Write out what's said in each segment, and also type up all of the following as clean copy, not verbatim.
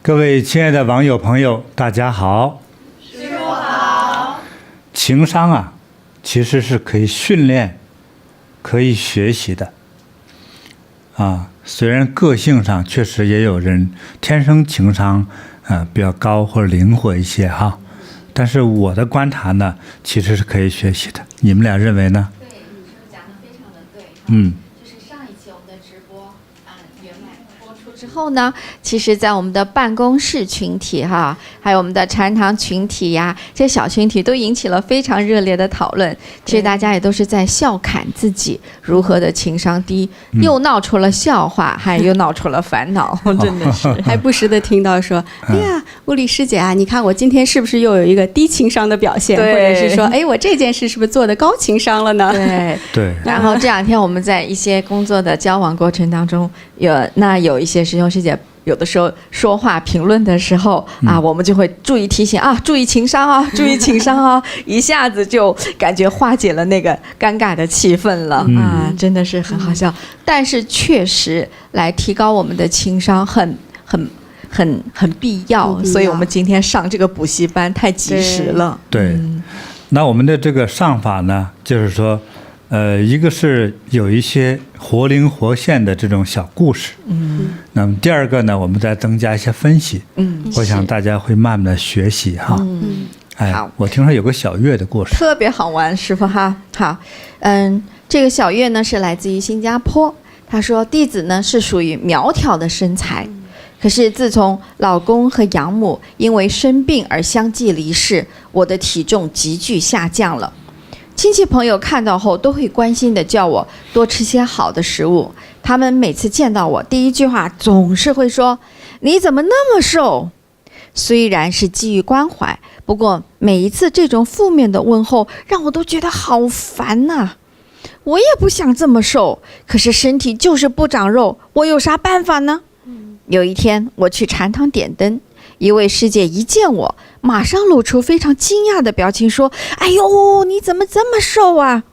各位亲爱的网友朋友，大家好。师父好。情商啊，其实是可以训练、可以学习的。虽然个性上确实也有人天生情商比较高或者灵活一些哈，但是我的观察呢，其实是可以学习的。你们俩认为呢？对，你说讲的非常的对。就是上一期我们的直播圆满播出之后呢，其实在我们的办公室群体哈，还有我们的禅堂群体呀，这些小群体都引起了非常热烈的讨论。其实大家也都是在笑侃自己如何的情商低，又闹出了笑话，还又闹出了烦恼，真的是。还不时的听到说，哎呀，物理师姐啊，你看我今天是不是又有一个低情商的表现，或者是说，哎，我这件事是不是做的高情商了呢？对。然后这两天我们在一些工作的交往过程当中，有一些师兄师姐有的时候说话评论的时候我们就会注意提醒注意情商啊，注意情商啊，一下子就感觉化解了那个尴尬的气氛了真的是很好笑。但是确实来提高我们的情商很必要，所以我们今天上这个补习班太及时了。对，那我们的这个上法呢，就是说一个是有一些活灵活现的这种小故事，那么第二个呢，我们再增加一些分析，我想大家会慢慢的学习哈。好，我听说有个小月的故事，特别好玩，师父哈。好，这个小月呢是来自于新加坡，她说弟子呢是属于苗条的身材，可是自从老公和养母因为生病而相继离世，我的体重急剧下降了。亲戚朋友看到后都会关心的叫我多吃些好的食物，他们每次见到我第一句话总是会说你怎么那么瘦。虽然是基于关怀，不过每一次这种负面的问候让我都觉得好烦呐。我也不想这么瘦，可是身体就是不长肉，我有啥办法呢？有一天我去禅堂点灯，一位师姐一见我马上露出非常惊讶的表情说，哎呦，你怎么这么瘦啊？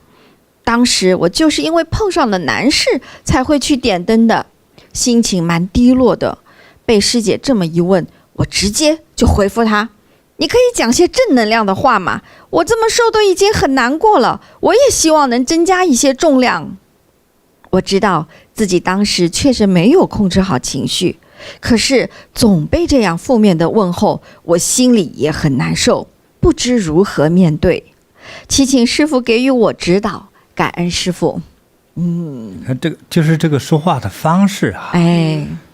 当时我就是因为碰上了难事才会去点灯的，心情蛮低落的。被师姐这么一问，我直接就回复她，你可以讲些正能量的话嘛，我这么瘦都已经很难过了，我也希望能增加一些重量。我知道自己当时确实没有控制好情绪，可是总被这样负面的问候，我心里也很难受，不知如何面对。祈请师父给予我指导，感恩师父。这个就是这个说话的方式啊。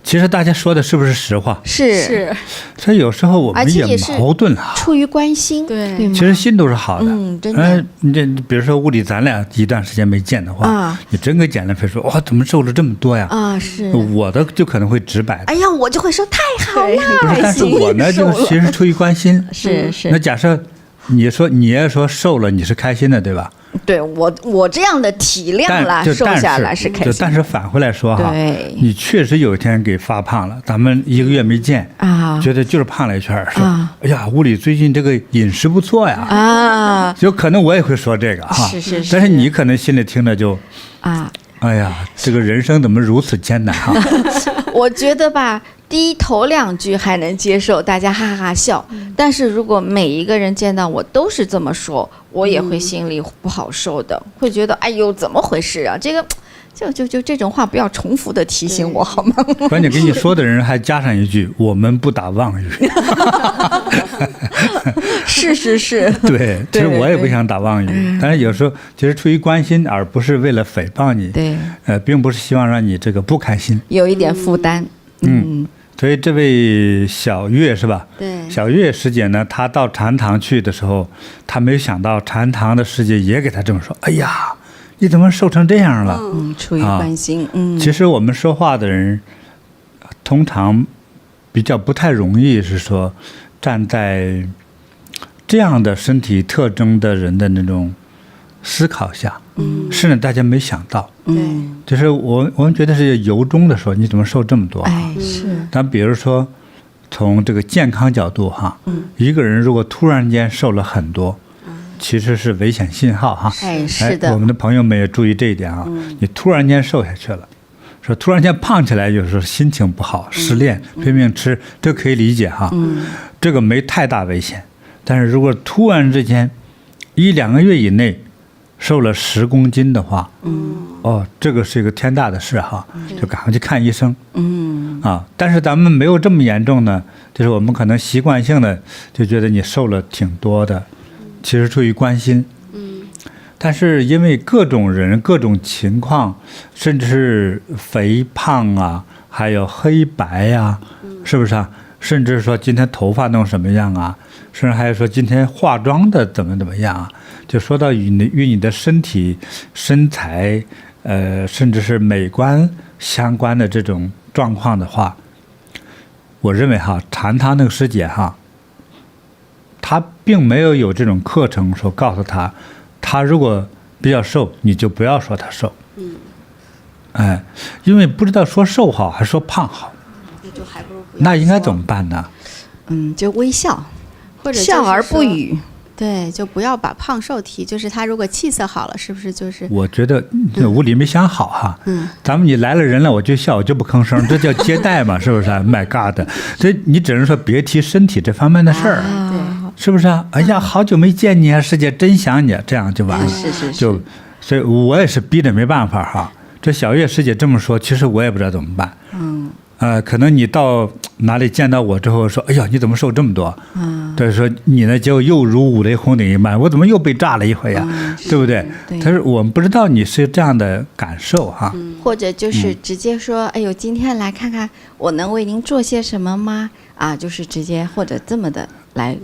其实大家说的是不是实话？是。所以有时候我们也矛盾啊。出于关心，对吗？其实心都是好的。真的。你这比如说物理，咱俩一段时间没见的话，你真给减了肥，说哇，怎么瘦了这么多呀？是。我的就可能会直白。哎呀，我就会说太好了。不是，但是我呢，就其实出于关心。是。那假设你也说瘦了，你是开心的，对吧？对，我这样的体量啦，瘦下来是开心。但是返回来说哈，你确实有一天给发胖了，咱们1个月没见觉得就是胖了一圈，说哎呀，物理最近这个饮食不错呀有可能我也会说这个哈，是。但是你可能心里听着就哎呀，这个人生怎么如此艰难哈？我觉得吧，头2句还能接受，大家哈哈笑。但是如果每一个人见到我都是这么说，我也会心里不好受的，会觉得哎呦怎么回事啊？这个就这种话不要重复的提醒我好吗？关键给你说的人还加上一句：我们不打妄语。是。对，其实我也不想打妄语，但是有时候其实出于关心，而不是为了诽谤你。对，并不是希望让你这个不开心，有一点负担。所以这位小月是吧？对，小月师姐呢，她到禅堂去的时候，她没有想到禅堂的师姐也给她这么说：哎呀，你怎么瘦成这样了？出于关心。其实我们说话的人，通常比较不太容易是说站在这样的身体特征的人的那种思考下，是呢，大家没想到。就是我们觉得是由衷的说，你怎么瘦这么多？是。但比如说，从这个健康角度哈，一个人如果突然间瘦了很多，其实是危险信号哈。是的。我们的朋友们也注意这一点啊，你突然间瘦下去了，说突然间胖起来，有时候心情不好，失恋，拼命吃，这可以理解哈。这个没太大危险。但是如果突然之间1-2个月以内瘦了10公斤的话，这个是一个天大的事哈，就赶快去看医生。但是咱们没有这么严重呢，就是我们可能习惯性的就觉得你瘦了挺多的，其实出于关心。但是因为各种人、各种情况，甚至是肥胖啊，还有黑白呀，是不是啊？甚至说今天头发弄什么样啊，甚至还有说今天化妆的怎么样啊，就说到与你的身体、身材，甚至是美观相关的这种状况的话，我认为哈，禅堂那个师姐哈，她并没有这种课程说告诉她如果比较瘦，你就不要说她瘦。因为不知道说瘦好还是说胖好，那就还不如不要说。那应该怎么办呢？就微笑，或者笑而不语。对，就不要把胖瘦提，就是他如果气色好了，是不是就是？我觉得屋里没想好哈。咱们你来了人了，我就笑，我就不吭声，这叫接待嘛，是不是？My God， 这你只能说别提身体这方面的事儿，是不是啊？哎呀，好久没见你啊，师姐真想你，这样就完了。是。所以我也是逼着没办法哈。这小月师姐这么说，其实我也不知道怎么办。可能你到哪里见到我之后说，哎呀，你怎么瘦这么多？对，说你呢就又如五雷轰顶一般，我怎么又被炸了一回呀？对不对？他说我们不知道你是这样的感受哈。或者就是直接说，哎呦，今天来看看我能为您做些什么吗？就是直接或者这么的来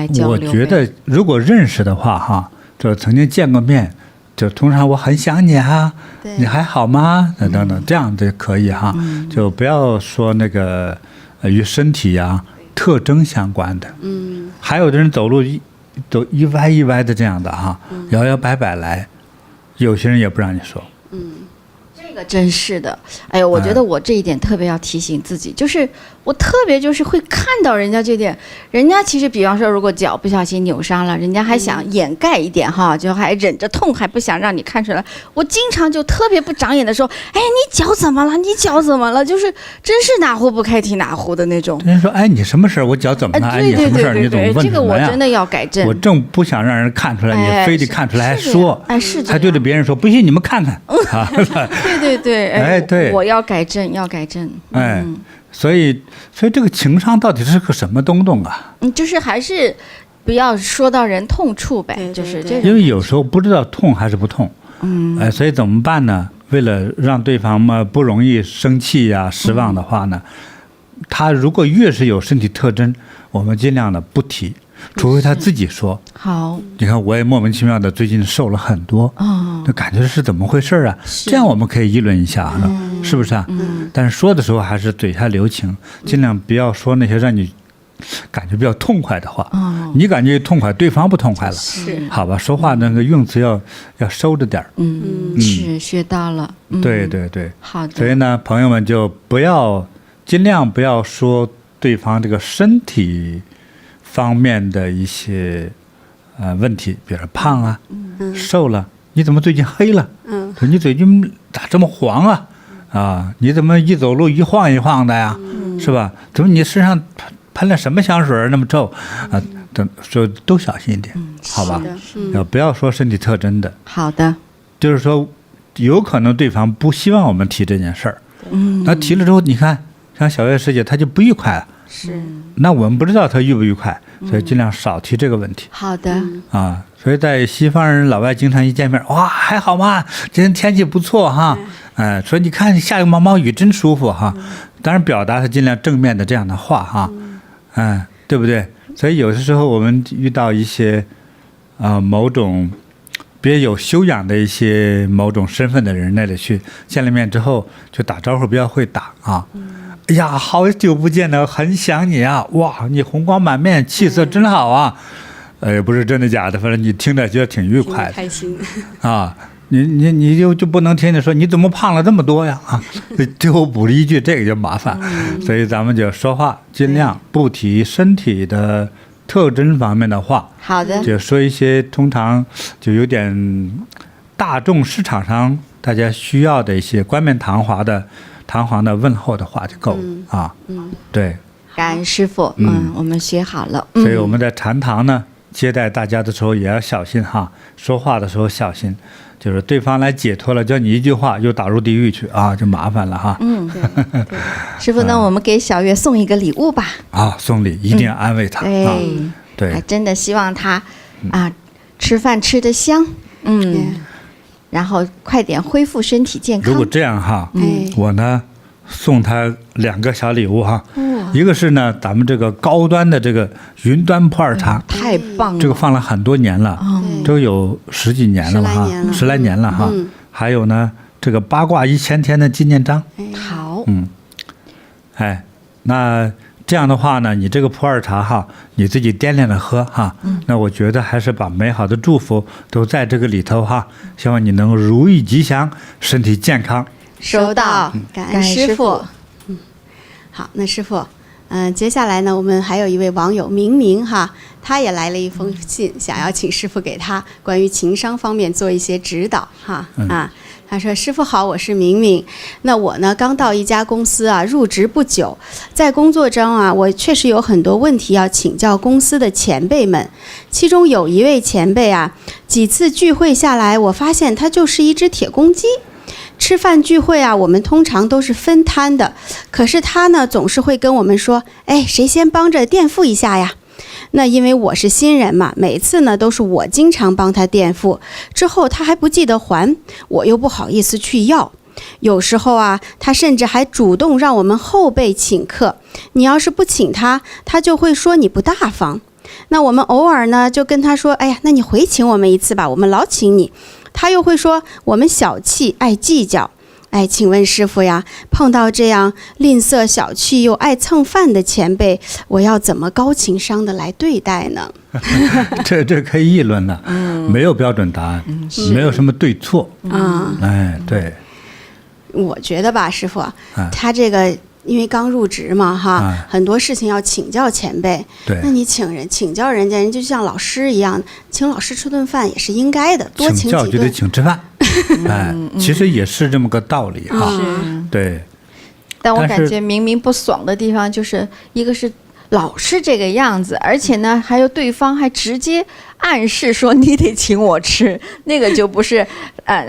交流。我觉得如果认识的话哈，就曾经见过面。就通常我很想你啊，你还好吗？等等，这样就可以哈。就不要说那个与身体呀特征相关的。还有的人走路走一歪一歪的这样的哈，摇摇摆摆来，有些人也不让你说。这个真是的，哎呦，我觉得我这一点特别要提醒自己，就是我特别就是会看到人家这点，人家其实比方说如果脚不小心扭伤了，人家还想掩盖一点哈，就还忍着痛，还不想让你看出来。我经常就特别不长眼的说，哎，你脚怎么了？你脚怎么了？就是真是哪壶不开提哪壶的那种。人家说，哎，你什么事儿？我脚怎么了？哎，你什么事儿？你怎么问什么呀？这个我真的要改正。我正不想让人看出来，你非得看出来还说，是还对着别人说，不信你们看看啊。对，对，我要改正。所以这个情商到底是个什么东东啊？就是还是不要说到人痛处呗，就是这种。因为有时候不知道痛还是不痛，所以怎么办呢？为了让对方嘛不容易生气呀、失望的话呢，他如果越是有身体特征，我们尽量的不提。除非他自己说好，你看我也莫名其妙的最近瘦了很多，那感觉是怎么回事啊？这样我们可以议论一下是不是啊？但是说的时候还是嘴下留情，尽量不要说那些让你感觉比较痛快的话。你感觉痛快，对方不痛快了，好吧？说话那个用词要收着点儿。是学到了。对，好的。所以呢，朋友们就尽量不要说对方这个身体方面的一些问题，比如说胖啊、瘦了，你怎么最近黑了？说你最近咋这么黄啊？你怎么一走路一晃一晃的呀？是吧？怎么你身上喷了什么香水那么臭啊？等说都小心一点，好吧？不要说身体特征的。好的。就是说，有可能对方不希望我们提这件事儿。那提了之后，你看，像小月师姐，她就不愉快了。那我们不知道他愉不愉快，所以尽量少提这个问题。好的。所以在西方人老外经常一见面，哇，还好吗？今天天气不错哈。说你看下个毛毛雨真舒服哈。当然表达他尽量正面的这样的话哈。对不对？所以有的时候我们遇到一些某种别有修养的一些某种身份的人那里去，见了面之后就打招呼比较会打啊。哎呀，好久不见了，很想你啊！哇，你红光满面，气色真好啊！不是真的假的，反正你听着觉得挺愉快的，开心啊！你就不能天天说你怎么胖了这么多呀？最后补了一句，这个就麻烦。所以咱们就说话尽量不提身体的特征方面的话。好的。就说一些通常就有点大众市场上大家需要的一些冠冕堂皇的问候的话就够了啊。对，感恩师父，我们学好了。所以我们在禅堂呢接待大家的时候也要小心哈，说话的时候小心，就是对方来解脱了，叫你一句话又打入地狱去啊，就麻烦了哈。对，师父，那我们给小月送一个礼物吧。啊，送礼一定要安慰他啊。对，还真的希望他吃饭吃得香，然后快点恢复身体健康。如果这样哈，我呢送他2个小礼物哈，一个是呢咱们这个高端的这个云端普洱茶，太棒了，这个放了很多年了，都有10几年了哈，10来年了哈。还有呢这个八卦1000天的纪念章。好，那这样的话呢，你这个普洱茶哈，你自己掂量着喝哈。那我觉得还是把美好的祝福都在这个里头哈，希望你能如意吉祥，身体健康。收到，感恩师父。好，那师父，接下来呢，我们还有一位网友明明哈，他也来了一封信，想要请师父给他关于情商方面做一些指导哈。他说：“师父好，我是明明。那我呢，刚到一家公司啊，入职不久，在工作中啊，我确实有很多问题要请教公司的前辈们。其中有一位前辈啊，几次聚会下来，我发现他就是一只铁公鸡。吃饭聚会啊，我们通常都是分摊的，可是他呢，总是会跟我们说，哎，谁先帮着垫付一下呀？”那因为我是新人嘛，每次呢都是我经常帮他垫付，之后他还不记得还，我又不好意思去要。有时候啊，他甚至还主动让我们后辈请客，你要是不请他，他就会说你不大方。那我们偶尔呢就跟他说，哎呀，那你回请我们一次吧，我们老请你。他又会说我们小气爱计较。哎，请问师父呀，碰到这样吝啬小气又爱蹭饭的前辈，我要怎么高情商的来对待呢？这可以议论了，没有标准答案，没有什么对错。对，我觉得吧，师父，他这个因为刚入职嘛，哈，很多事情要请教前辈。对，那你请教人家，人就像老师一样，请老师吃顿饭也是应该的，多请几顿。请教就得请吃饭。其实也是这么个道理哈。对。但我感觉明明不爽的地方，就是一个是老是这个样子，而且呢，还有对方还直接暗示说你得请我吃，那个就不是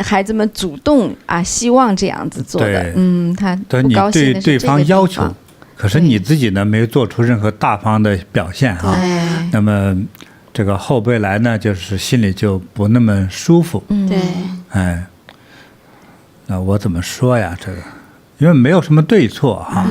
孩子们主动希望这样子做的。他不高兴的是这个地方。对对方要求，可是你自己呢没有做出任何大方的表现哈。那么这个后辈来呢，就是心里就不那么舒服。对。那我怎么说呀？这个，因为没有什么对错哈。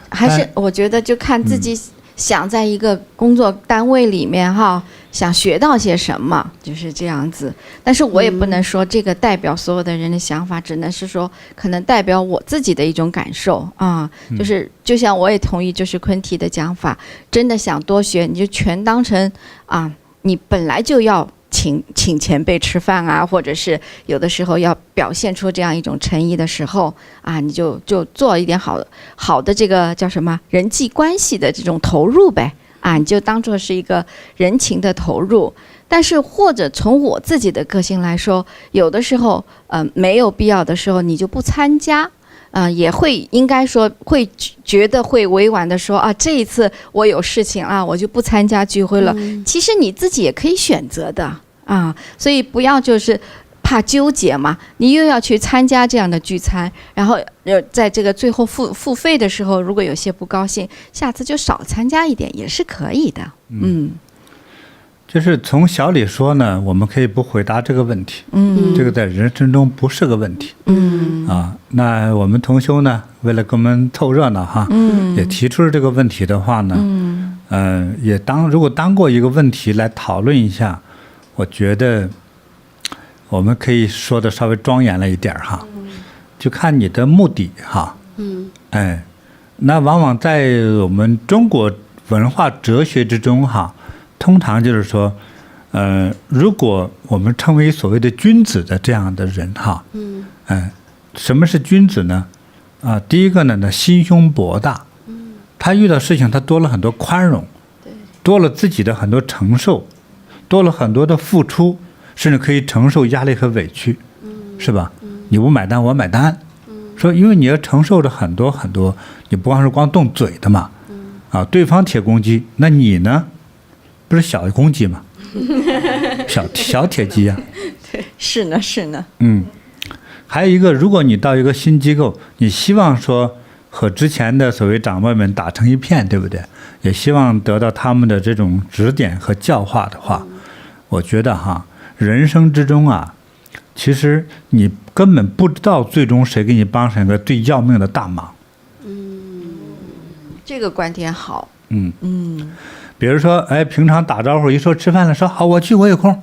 还是我觉得就看自己想在一个工作单位里面哈，想学到些什么，就是这样子。但是我也不能说这个代表所有的人的想法，只能是说可能代表我自己的一种感受啊。就是就像我也同意，就是坤提的讲法，真的想多学，你就全当成你本来就要请前辈吃饭啊，或者是有的时候要表现出这样一种诚意的时候你就做一点好的这个叫什么人际关系的这种投入呗你就当做是一个人情的投入。但是或者从我自己的个性来说，有的时候没有必要的时候你就不参加。也会应该说会觉得会委婉的说这一次我有事情我就不参加聚会了。其实你自己也可以选择的所以不要就是怕纠结嘛，你又要去参加这样的聚餐，然后在这个最后付费的时候，如果有些不高兴，下次就少参加一点也是可以的。就是从小里说呢，我们可以不回答这个问题，这个在人生中不是个问题，那我们同修呢，为了给我们凑热闹哈，也提出了这个问题的话呢，也如果当过一个问题来讨论一下，我觉得我们可以说的稍微庄严了一点哈，就看你的目的哈，那往往在我们中国文化哲学之中哈。通常就是说，如果我们称为所谓的君子的这样的人哈，什么是君子呢？第一个呢，心胸博大，他遇到事情他多了很多宽容，多了自己的很多承受，多了很多的付出，甚至可以承受压力和委屈，是吧？你不买单我买单。说因为你要承受着很多很多，你不光是光动嘴的嘛，对方铁公鸡，那你呢？不是小公鸡吗？小铁鸡啊。对，是呢是呢。还有一个，如果你到一个新机构，你希望说和之前的所谓长辈们打成一片，对不对？也希望得到他们的这种指点和教化的话，我觉得人生之中其实你根本不知道最终谁给你帮上一个最要命的大忙。这个观点好。比如说，平常打招呼一说吃饭了，说好我去我有空。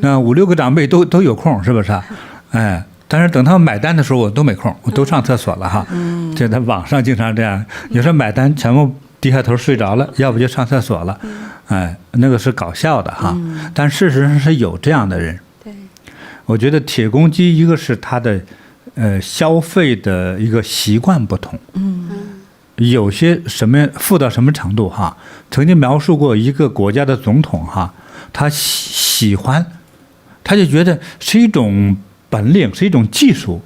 那5、6个长辈都有空，是不是？但是等他们买单的时候，我都没空，我都上厕所了哈。这在网上经常这样，有时候买单全部低下头睡着了，要不就上厕所了。那个是搞笑的哈。但事实上是有这样的人。对，我觉得铁公鸡一个是他的消费的一个习惯不同。有些什么富到什么程度哈？曾经描述过一个国家的总统哈，他喜欢，他就觉得是一种本领，是一种技术。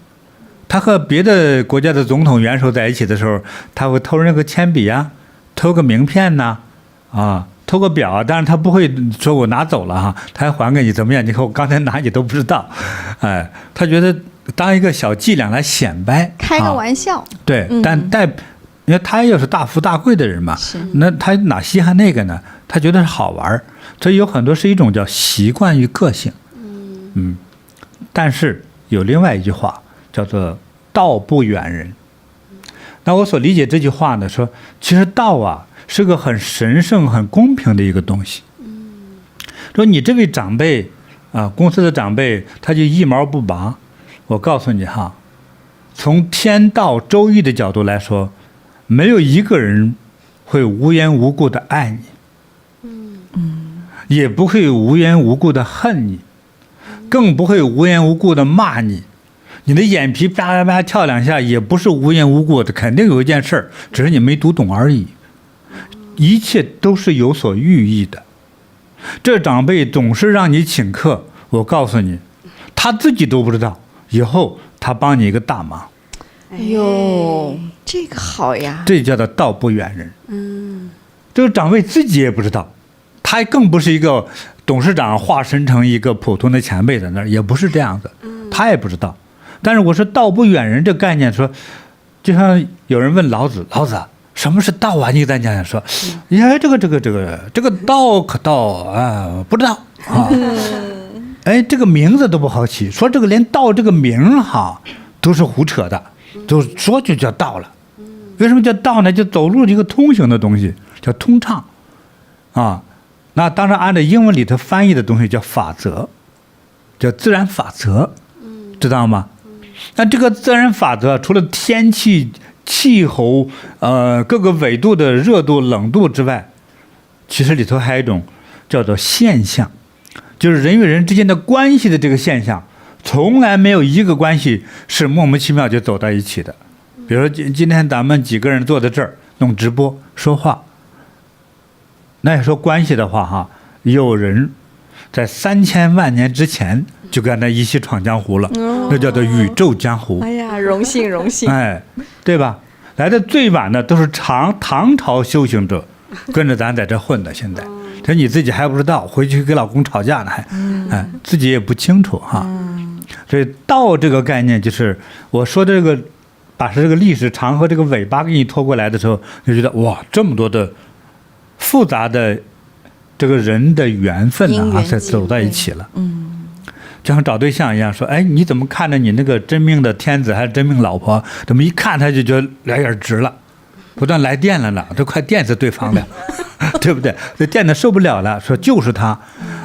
他和别的国家的总统元首在一起的时候，他会偷人个铅笔呀，偷个名片呐，偷个表，但是他不会说我拿走了哈，他还还给你怎么样？你看我刚才拿你都不知道，他觉得当一个小伎俩来显摆，开个玩笑。对，因为他又是大富大贵的人嘛，那他哪稀罕那个呢？他觉得是好玩，所以有很多是一种叫习惯与个性。但是有另外一句话叫做“道不远人”。那我所理解这句话呢，说其实道是个很神圣、很公平的一个东西。说你这位长辈公司的长辈，他就一毛不拔。我告诉你从天道周易的角度来说，没有一个人会无缘无故的爱你，也不会无缘无故的恨你，更不会无缘无故的骂你。你的眼皮啪啪啪跳2下，也不是无缘无故的，肯定有一件事儿，只是你没读懂而已。一切都是有所寓意的。这长辈总是让你请客，我告诉你，他自己都不知道，以后他帮你一个大忙。哎呦，这个好呀！这叫做道不远人。这个长辈自己也不知道，他更不是一个董事长化身成一个普通的前辈在那儿，也不是这样子，他也不知道。但是我说道不远人这概念，说就像有人问老子，老子什么是道啊？你给咱讲讲说，这个道可道不知道这个名字都不好起，说这个连道这个名都是胡扯的。就说就叫道了。为什么叫道呢？就走路一个通行的东西，叫通畅那当然按照英文里头翻译的东西叫法则，叫自然法则，知道吗？那这个自然法则除了天气、气候各个纬度的热度、冷度之外，其实里头还有一种叫做现象，就是人与人之间的关系的这个现象。从来没有一个关系是莫名其妙就走到一起的。比如说今天咱们几个人坐在这儿弄直播说话，那要说关系的话有人在3000万年之前就跟他一起闯江湖了，那叫做宇宙江湖。哎呀，荣幸荣幸。对吧？来的最晚的都是唐朝修行者，跟着咱在这混的。现在这你自己还不知道，回去跟老公吵架呢，自己也不清楚所以道这个概念，就是我说的这个，把这个历史长河这个尾巴给你拖过来的时候，就觉得哇，这么多的复杂的这个人的缘分才走在一起了。就像找对象一样，说你怎么看着你那个真命的天子还是真命老婆，怎么一看他就觉得两眼直了，不但来电了呢，都快电死对方了。对不对？这电的受不了了，说就是他，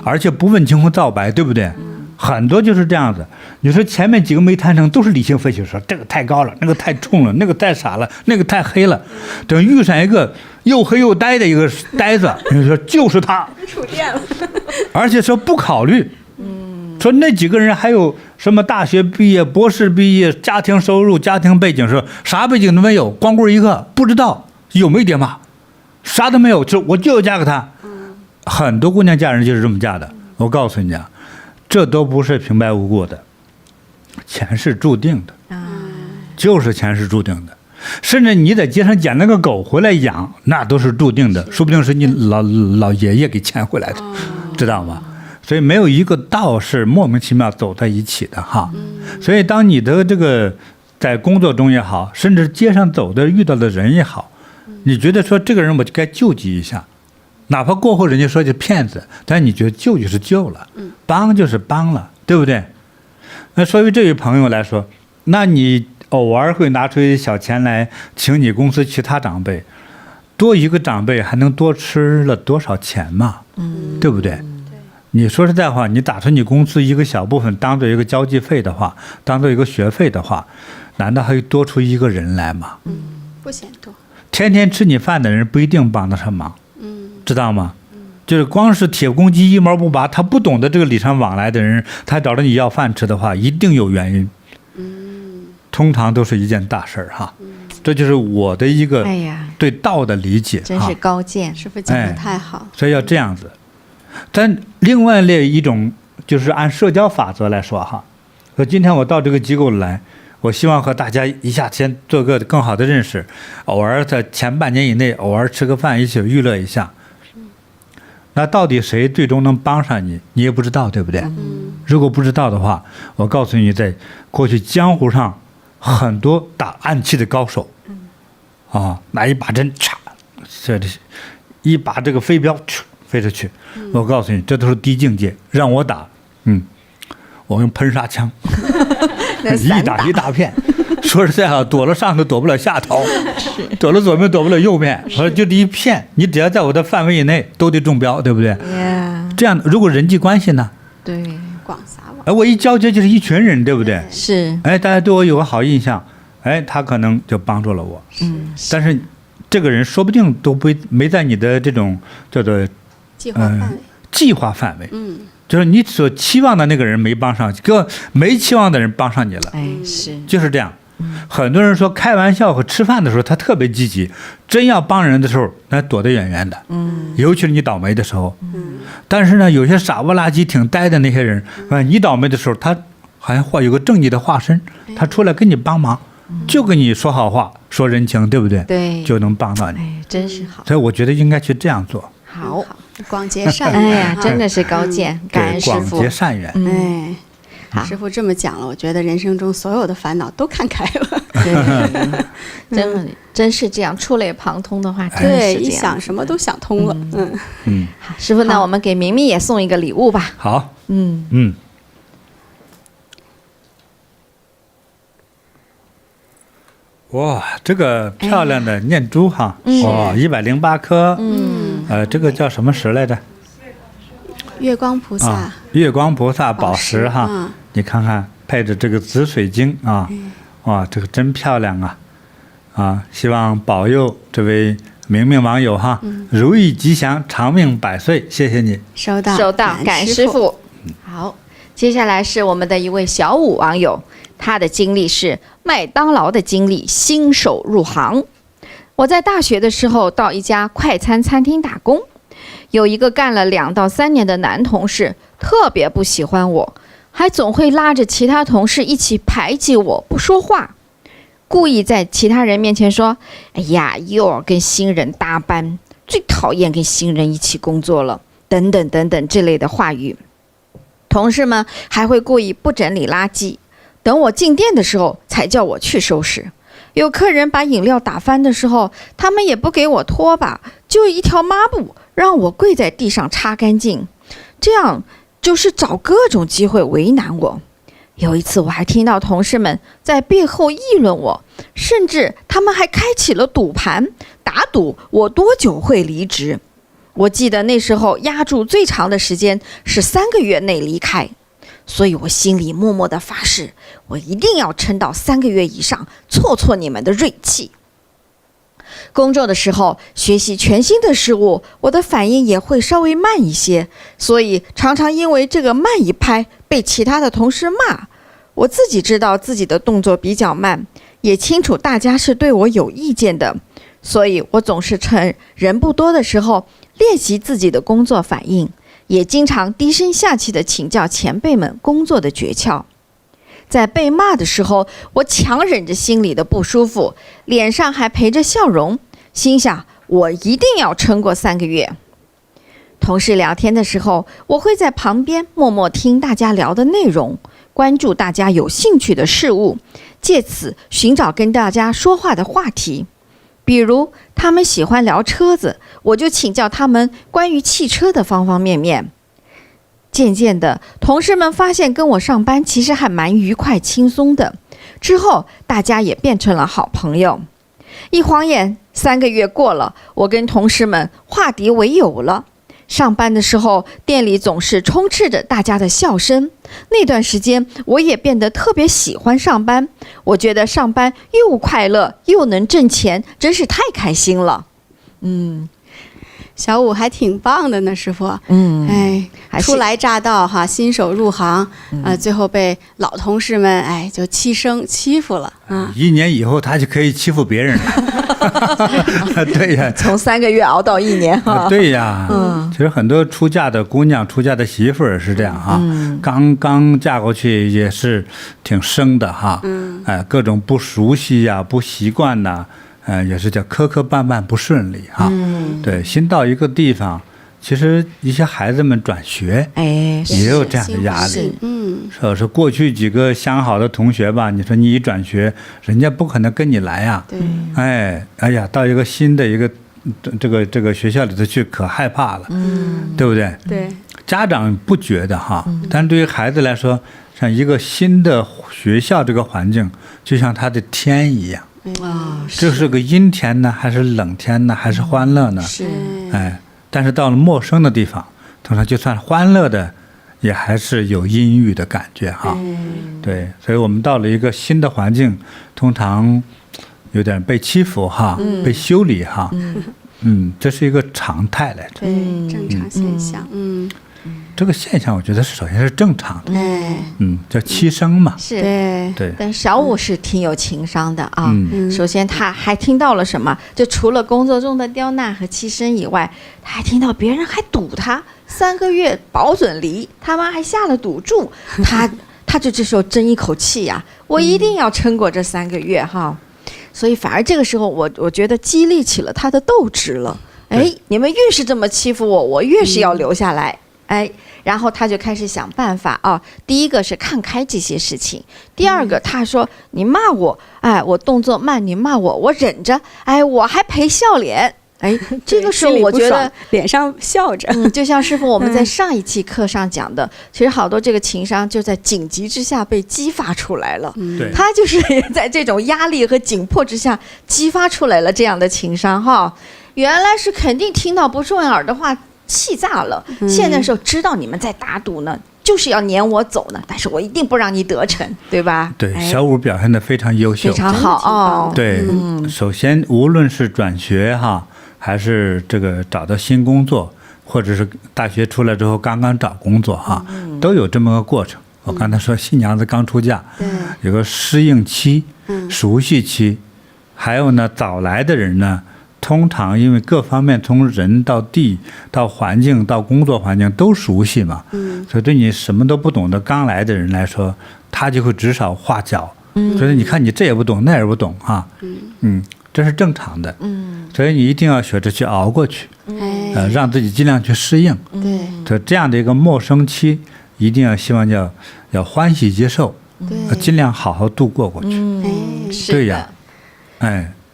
而且不问青红皂白，对不对？很多就是这样子。你说前面几个没谈成，都是理性分析，说这个太高了，那个太冲了，那个太傻了，那个太黑了。等遇上一个又黑又呆的一个呆子，你说就是他，触电了，而且说不考虑。说那几个人还有什么大学毕业、博士毕业、家庭收入、家庭背景，说啥背景都没有，光棍一个，不知道有没有爹妈。啥都没有，我就要嫁给他。很多姑娘嫁人就是这么嫁的。我告诉你这都不是平白无故的。钱是注定的，就是钱是注定的。甚至你在街上捡了个狗回来养，那都是注定的，说不定是你老爷爷给牵回来的，知道吗？所以没有一个道是莫名其妙走在一起的哈。所以当你的这个在工作中也好，甚至街上走的遇到的人也好，你觉得说这个人我就该救济一下，哪怕过后人家说是骗子，但你觉得救就是救了，帮就是帮了，对不对？那作为这位朋友来说，那你偶尔会拿出一小钱来请你公司其他长辈，多一个长辈还能多吃了多少钱嘛？对不对？你说实在话，你打出你公司一个小部分当做一个交际费的话，当做一个学费的话，难道还多出一个人来吗？不嫌多。天天吃你饭的人不一定帮得上忙，知道吗？就是光是铁公鸡一毛不拔，他不懂得这个礼尚往来的人，他找着你要饭吃的话，一定有原因。通常都是一件大事儿哈。这就是我的一个对道的理解，真是高见，师父讲的太好。所以要这样子。但另外一种就是按社交法则来说哈，今天我到这个机构来，我希望和大家一下先做个更好的认识，偶尔在前半年以内偶尔吃个饭一起娱乐一下。那到底谁最终能帮上你，你也不知道，对不对？如果不知道的话，我告诉你，在过去江湖上很多打暗器的高手，拿一把针嚓，这一把这个飞镖飞出去，我告诉你，这都是低境界。让我打，我用喷砂枪，一打一大片。说实在话，躲了上头躲不了下头，躲了左边躲不了右边，就这一片，你只要在我的范围以内，都得中标，对不对？这样，如果人际关系呢？对，广撒网。我一交接就是一群人，对不对？是。大家对我有个好印象，他可能就帮助了我。但是这个人说不定都没在你的这种叫做计划范围。就是你所期望的那个人没帮上，个没期望的人帮上你了。是，就是这样。很多人说开玩笑和吃饭的时候他特别积极，真要帮人的时候那躲得远远的。尤其是你倒霉的时候。但是呢，有些傻不拉几挺呆的那些人，你倒霉的时候他好像有个正义的化身，他出来跟你帮忙，就跟你说好话说人情，对不对？对，就能帮到你。真是好。所以我觉得应该去这样做。好，广结善缘。真的是高见，感恩师父。广结善缘。师父这么讲了，我觉得人生中所有的烦恼都看开了。真是这样，触类旁通的话，对，一想什么都想通了。好，师父，那我们给明明也送一个礼物吧。好。哇，这个漂亮的念珠哈，108颗。这个叫什么石来着？月光菩萨。月光菩萨宝石哈。你看看配着这个紫水晶啊，哇，这个真漂亮啊！希望保佑这位明明网友哈，如意吉祥，长命百岁。谢谢你，收到，感恩师父。好，接下来是我们的一位小武网友，他的经历是麦当劳的经历，新手入行。我在大学的时候到一家快餐餐厅打工，有一个干了2到3年的男同事，特别不喜欢我。还总会拉着其他同事一起排挤我，不说话，故意在其他人面前说：“哎呀，又要跟新人搭班，最讨厌跟新人一起工作了，等等等等这类的话语。”同事们还会故意不整理垃圾，等我进店的时候才叫我去收拾。有客人把饮料打翻的时候，他们也不给我拖把，就一条抹布让我跪在地上擦干净，这样就是找各种机会为难我。有一次我还听到同事们在背后议论我，甚至他们还开启了赌盘，打赌我多久会离职。我记得那时候压住最长的时间是3个月内离开，所以我心里默默地发誓，我一定要撑到3个月以上，挫挫你们的锐气。工作的时候学习全新的事物，我的反应也会稍微慢一些，所以常常因为这个慢一拍被其他的同事骂。我自己知道自己的动作比较慢，也清楚大家是对我有意见的，所以我总是趁人不多的时候练习自己的工作反应，也经常低声下气地请教前辈们工作的诀窍。在被骂的时候，我强忍着心里的不舒服，脸上还陪着笑容，心想我一定要撑过3个月。同事聊天的时候，我会在旁边默默听大家聊的内容，关注大家有兴趣的事物，借此寻找跟大家说话的话题。比如他们喜欢聊车子，我就请教他们关于汽车的方方面面。渐渐的，同事们发现跟我上班其实还蛮愉快轻松的，之后大家也变成了好朋友。一晃眼3个月过了，我跟同事们化敌为友了。上班的时候，店里总是充斥着大家的笑声。那段时间，我也变得特别喜欢上班。我觉得上班又快乐又能挣钱，真是太开心了。小武还挺棒的呢，师傅。还是初来乍到哈，新手入行，最后被老同事们就欺负了啊。1年以后他就可以欺负别人了。对呀，从3个月熬到1年哈。对呀，其实很多出嫁的姑娘、出嫁的媳妇儿是这样哈，刚嫁过去也是挺生的哈，各种不熟悉呀、不习惯呐，也是叫磕磕绊绊不顺利哈。对，新到一个地方，其实一些孩子们转学，也有这样的压力。说过去几个相好的同学吧，你说你一转学，人家不可能跟你来呀。对，哎呀，到一个新的一个这个学校里头去，可害怕了，对不对？对，家长不觉得哈，但对于孩子来说，像一个新的学校这个环境，就像他的天一样。这是个阴天呢，还是冷天呢，还是欢乐呢？是，但是到了陌生的地方，通常就算欢乐的，也还是有阴郁的感觉哈。对，所以我们到了一个新的环境，通常有点被欺负哈，被修理哈。这是一个常态来着。对，正常现象。这个现象我觉得首先是正常的。叫欺生嘛。是，对。但小武是挺有情商的啊。首先他还听到了什么？就除了工作中的刁难和欺生以外，他还听到别人还赌他3个月保准离，他妈还下了赌注。他就这时候争一口气呀，我一定要撑过这3个月哈。所以反而这个时候我觉得激励起了他的斗志了。你们越是这么欺负我，我越是要留下来。然后他就开始想办法啊。第一个是看开这些事情，第二个他说你骂我，我动作慢，你骂我，我忍着，我还陪笑脸。这个时候我觉得脸上笑着，就像师父我们在上一期课上讲的，其实好多这个情商就在紧急之下被激发出来了。他就是在这种压力和紧迫之下激发出来了这样的情商哈。原来是肯定听到不顺耳的话气炸了，现在时候知道你们在打赌呢，就是要撵我走呢，但是我一定不让你得逞，对吧？对，小武表现得非常优秀，非常好对，首先无论是转学哈，还是这个找到新工作，或者是大学出来之后刚刚找工作哈，都有这么个过程。我刚才说新娘子刚出嫁，有个适应期、熟悉期，还有呢早来的人呢。通常因为各方面从人到地到环境到工作环境都熟悉嘛，所以对你什么都不懂的刚来的人来说，他就会指手画脚，所以你看你这也不懂那也不懂哈，这是正常的，所以你一定要学着去熬过去，让自己尽量去适应，所以这样的一个陌生期，一定要希望要欢喜接受，尽量好好度过过去，对呀，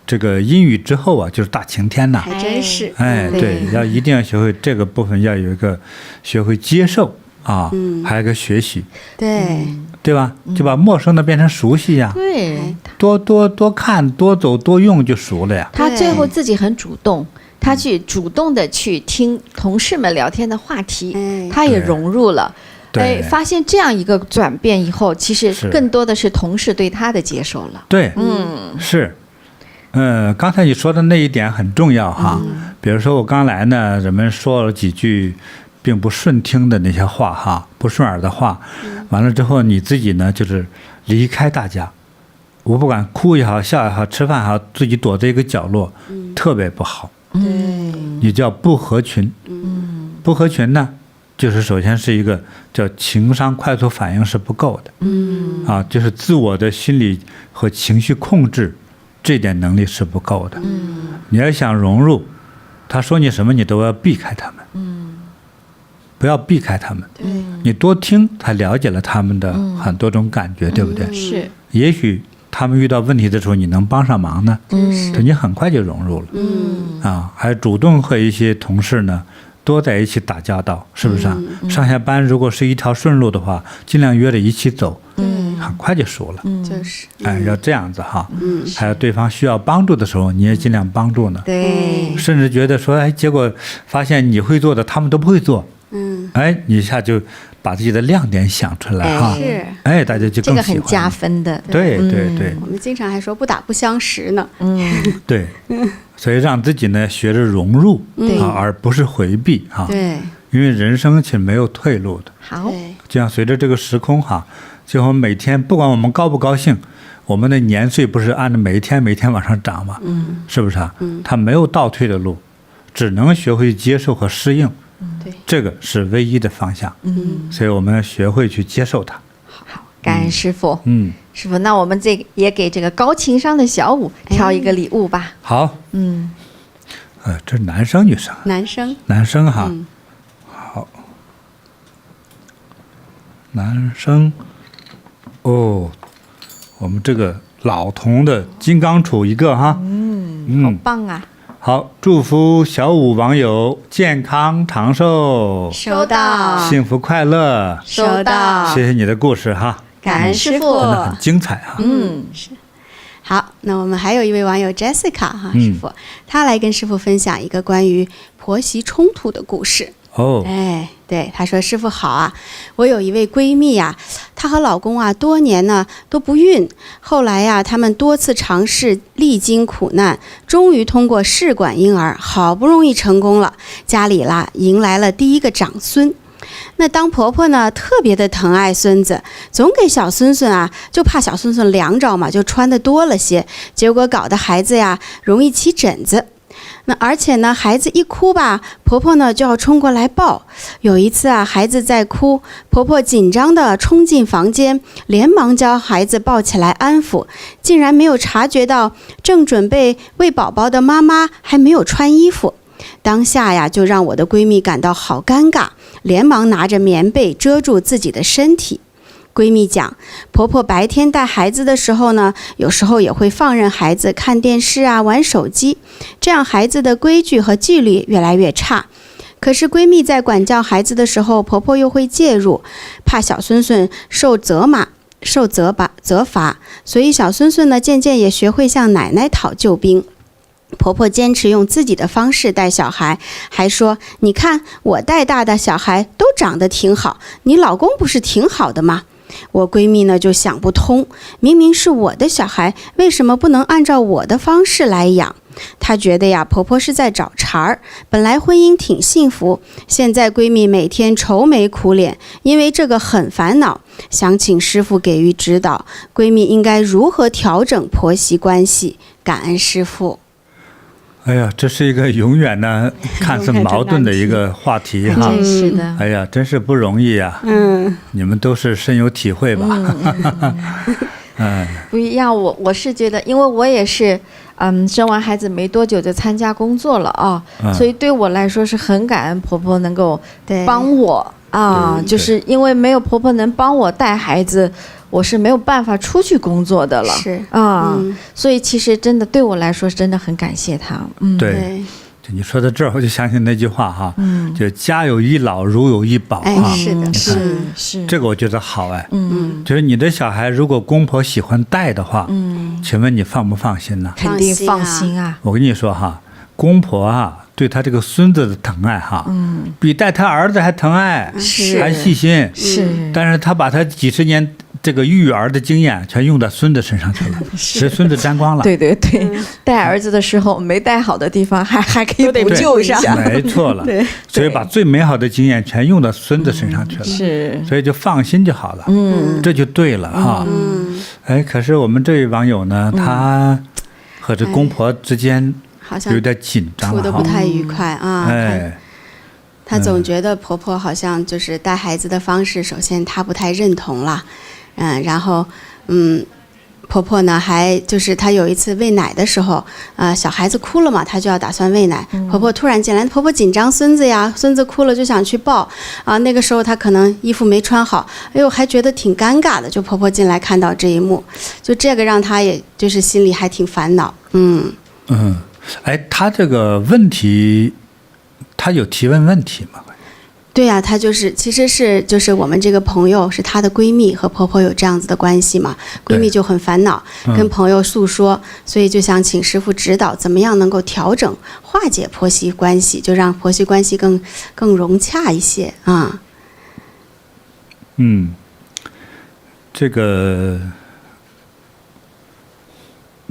这个阴雨之后啊，就是大晴天呐！还真是。对，一定要学会这个部分，要有一个学会接受啊，还有一个学习，对吧？就把陌生的变成熟悉呀。对，多看、多走、多用就熟了呀。他最后自己很主动，他去主动的去听同事们聊天的话题，他也融入了。发现这样一个转变以后，其实更多的是同事对他的接受了。对，是。刚才你说的那一点很重要哈，比如说我刚来呢，人们说了几句并不顺听的那些话哈，不顺耳的话，完了之后你自己呢就是离开大家，我不管哭也好笑也好吃饭也好，自己躲在一个角落，特别不好，你叫不合群，不合群呢就是首先是一个叫情商快速反应是不够的，就是自我的心理和情绪控制这点能力是不够的。你要想融入，他说你什么你都要避开他们，不要避开他们，你多听，才了解了他们的很多种感觉，对不对？是，也许他们遇到问题的时候，你能帮上忙呢，你很快就融入了，还主动和一些同事呢多在一起打交道，是不是啊？上下班如果是一条顺路的话，尽量约着一起走，很快就熟了，就是要这样子哈。还有对方需要帮助的时候，你也尽量帮助呢。对，甚至觉得说，结果发现你会做的，他们都不会做，你一下就把自己的亮点想出来哈，是，大家就这个更喜欢了，很加分的。对对对我们经常还说不打不相识呢。对，所以让自己呢学着融入而不是回避哈。对，因为人生其实没有退路的。好，对，就像随着这个时空哈，就我们每天不管我们高不高兴，我们的年岁不是按照每一天往上涨吗？是不是啊？它没有倒退的路，只能学会接受和适应。对，这个是唯一的方向。所以我们要学会去接受它。好，感恩师父。师父，那我们这个也给这个高情商的小五挑一个礼物吧。好，这是男生女生？男生。男生哈。好，男生。哦，我们这个老童的金刚杵一个哈。好棒啊！好，祝福小五网友健康长寿，收到，幸福快乐，收到，谢谢你的故事哈，感恩师父，真的很精彩哈。是。好，那我们还有一位网友 Jessica 哈，师父，她来跟师父分享一个关于婆媳冲突的故事。对，她说：“师父好啊，我有一位闺蜜呀，她和老公啊多年呢都不孕，后来呀他们多次尝试，历经苦难，终于通过试管婴儿，好不容易成功了，家里啦迎来了第一个长孙。那当婆婆呢，特别的疼爱孙子，总给小孙孙啊，就怕小孙孙凉着嘛，就穿的多了些，结果搞得孩子呀容易起疹子。那而且呢，孩子一哭吧，婆婆呢就要冲过来抱。有一次啊，孩子在哭，婆婆紧张地冲进房间，连忙将孩子抱起来安抚，竟然没有察觉到正准备喂宝宝的妈妈还没有穿衣服。当下呀，就让我的闺蜜感到好尴尬，连忙拿着棉被遮住自己的身体。闺蜜讲，婆婆白天带孩子的时候呢，有时候也会放任孩子看电视啊、玩手机，这样孩子的规矩和纪律越来越差。可是闺蜜在管教孩子的时候，婆婆又会介入，怕小孙孙受责罚，所以小孙孙呢渐渐也学会向奶奶讨救兵。婆婆坚持用自己的方式带小孩，还说：“你看我带大的小孩都长得挺好，你老公不是挺好的吗？”我闺蜜呢就想不通，明明是我的小孩，为什么不能按照我的方式来养？她觉得呀，婆婆是在找茬儿。本来婚姻挺幸福，现在闺蜜每天愁眉苦脸，因为这个很烦恼，想请师父给予指导，闺蜜应该如何调整婆媳关系？感恩师父。哎呀，这是一个永远呢看似矛盾的一个话题哈。真是的。哎呀，真是不容易呀。你们都是深有体会吧？不一样，我是觉得，因为我也是，生完孩子没多久就参加工作了啊，所以对我来说是很感恩婆婆能够帮我啊，就是因为没有婆婆能帮我带孩子，我是没有办法出去工作的了。是所以其实真的对我来说真的很感谢她。对。你说到这儿，我就想起那句话哈，就家有一老，如有一宝啊。是的，是这个我觉得好哎。就是你的小孩如果公婆喜欢带的话，请问你放不放心呢？肯定放心啊。我跟你说哈，公婆啊对他这个孙子的疼爱哈，比带他儿子还疼爱，还细心。是，但是他把他几十年这个育儿的经验全用在孙子身上去了，使孙子沾光了。对，带儿子的时候没带好的地方还可以补救一下。没错了。所以把最美好的经验全用到孙子身上去了。是，所以就放心就好了。这就对了哈。可是我们这位网友呢，他和这公婆之间好像有点紧张，处得不太愉快啊。她总觉得婆婆好像就是带孩子的方式，首先她不太认同了，然后婆婆呢还就是她有一次喂奶的时候，小孩子哭了嘛，她就要打算喂奶，婆婆突然进来，婆婆紧张孙子呀，孙子哭了就想去抱啊，那个时候她可能衣服没穿好，哎呦还觉得挺尴尬的，就婆婆进来看到这一幕，就这个让她也就是心里还挺烦恼，哎，她这个问题，她有提问题吗？对呀，她就是其实是就是我们这个朋友是她的闺蜜，和婆婆有这样子的关系嘛，闺蜜就很烦恼，跟朋友诉说，所以就想请师父指导，怎么样能够调整化解婆媳关系，就让婆媳关系更融洽一些啊。这个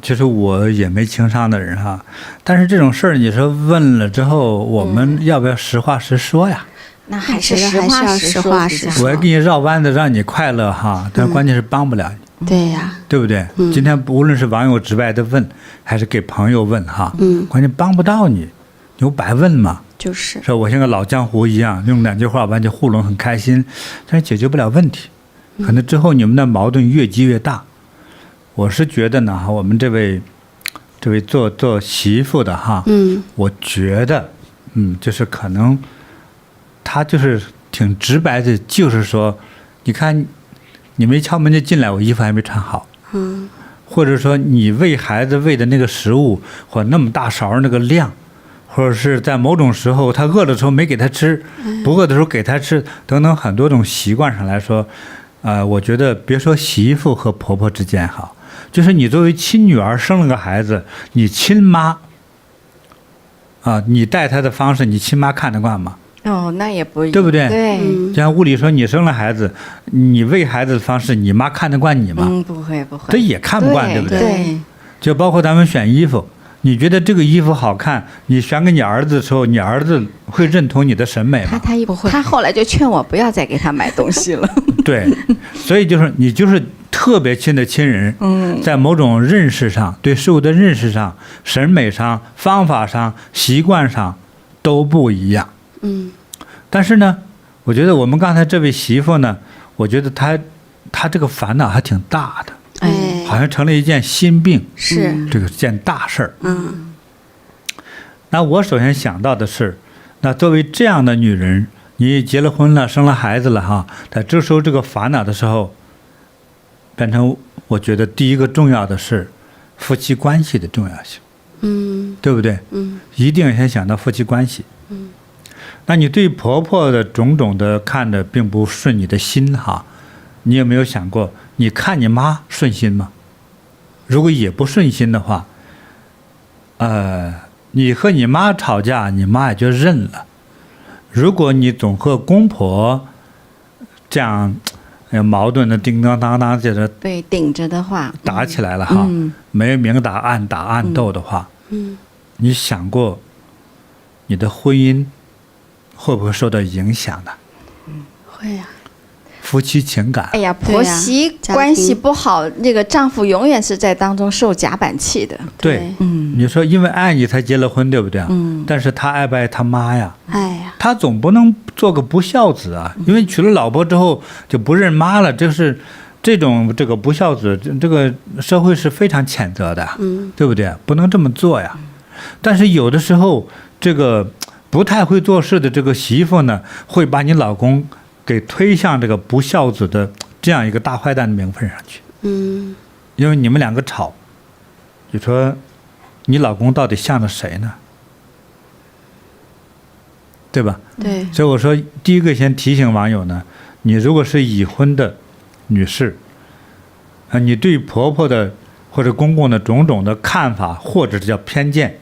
其实我也没情商的人哈，但是这种事儿你说问了之后，我们要不要实话实说呀？那还是实话实说。我要给你绕弯子让你快乐哈，但关键是帮不了你。对呀，对不对？今天无论是网友直白的问，还是给朋友问哈，关键帮不到你，你不白问嘛。就是说我像个老江湖一样，用2句话把你糊弄很开心，但是解决不了问题，可能之后你们的矛盾越积越大。我是觉得呢，我们这位做媳妇的哈，我觉得，就是可能。他就是挺直白的，就是说，你看，你没敲门就进来，我衣服还没穿好，或者说你喂孩子喂的那个食物或那么大勺那个量，或者是在某种时候他饿的时候没给他吃，不饿的时候给他吃，等等很多种习惯上来说，我觉得别说媳妇和婆婆之间哈，就是你作为亲女儿生了个孩子，你亲妈你带她的方式，你亲妈看得惯吗？那也不对不对？对，就像物理说，你生了孩子，你喂孩子的方式，你妈看得惯你吗？不会，这也看不惯，对不对？对。就包括咱们选衣服，你觉得这个衣服好看，你选给你儿子的时候，你儿子会认同你的审美吗？他不会，他后来就劝我不要再给他买东西了。对，所以就是你就是特别亲的亲人，在某种认识上，对事物的认识上、审美上、方法上、习惯上都不一样。但是呢，我觉得我们刚才这位媳妇呢，我觉得她这个烦恼还挺大的，好像成了一件心病，是这个件大事儿。那我首先想到的是，那作为这样的女人，你结了婚了，生了孩子了哈，在这时候这个烦恼的时候，变成我觉得第一个重要的是夫妻关系的重要性，对不对？一定要先想到夫妻关系。那你对婆婆的种种的看着并不顺你的心哈，你有没有想过，你看你妈顺心吗？如果也不顺心的话，你和你妈吵架，你妈也就认了。如果你总和公婆这样矛盾的叮当当当接着对顶着的话打起来了哈，没明打暗打暗斗的话，你想过你的婚姻会不会受到影响呢？会呀。夫妻情感，哎呀，婆媳关系不好，那个丈夫永远是在当中受夹板气的。对，你说因为爱你才结了婚，对不对？但是他爱不爱他妈呀？爱呀。他总不能做个不孝子啊，因为娶了老婆之后就不认妈了，这个不孝子，这个社会是非常谴责的，对不对？不能这么做呀。但是有的时候，这个不太会做事的这个媳妇呢，会把你老公给推向这个不孝子的这样一个大坏蛋的名分上去。因为你们两个吵，你说你老公到底向着谁呢？对吧？对。所以我说，第一个先提醒网友呢，你如果是已婚的女士，你对婆婆的或者公公的种种的看法，或者是叫偏见，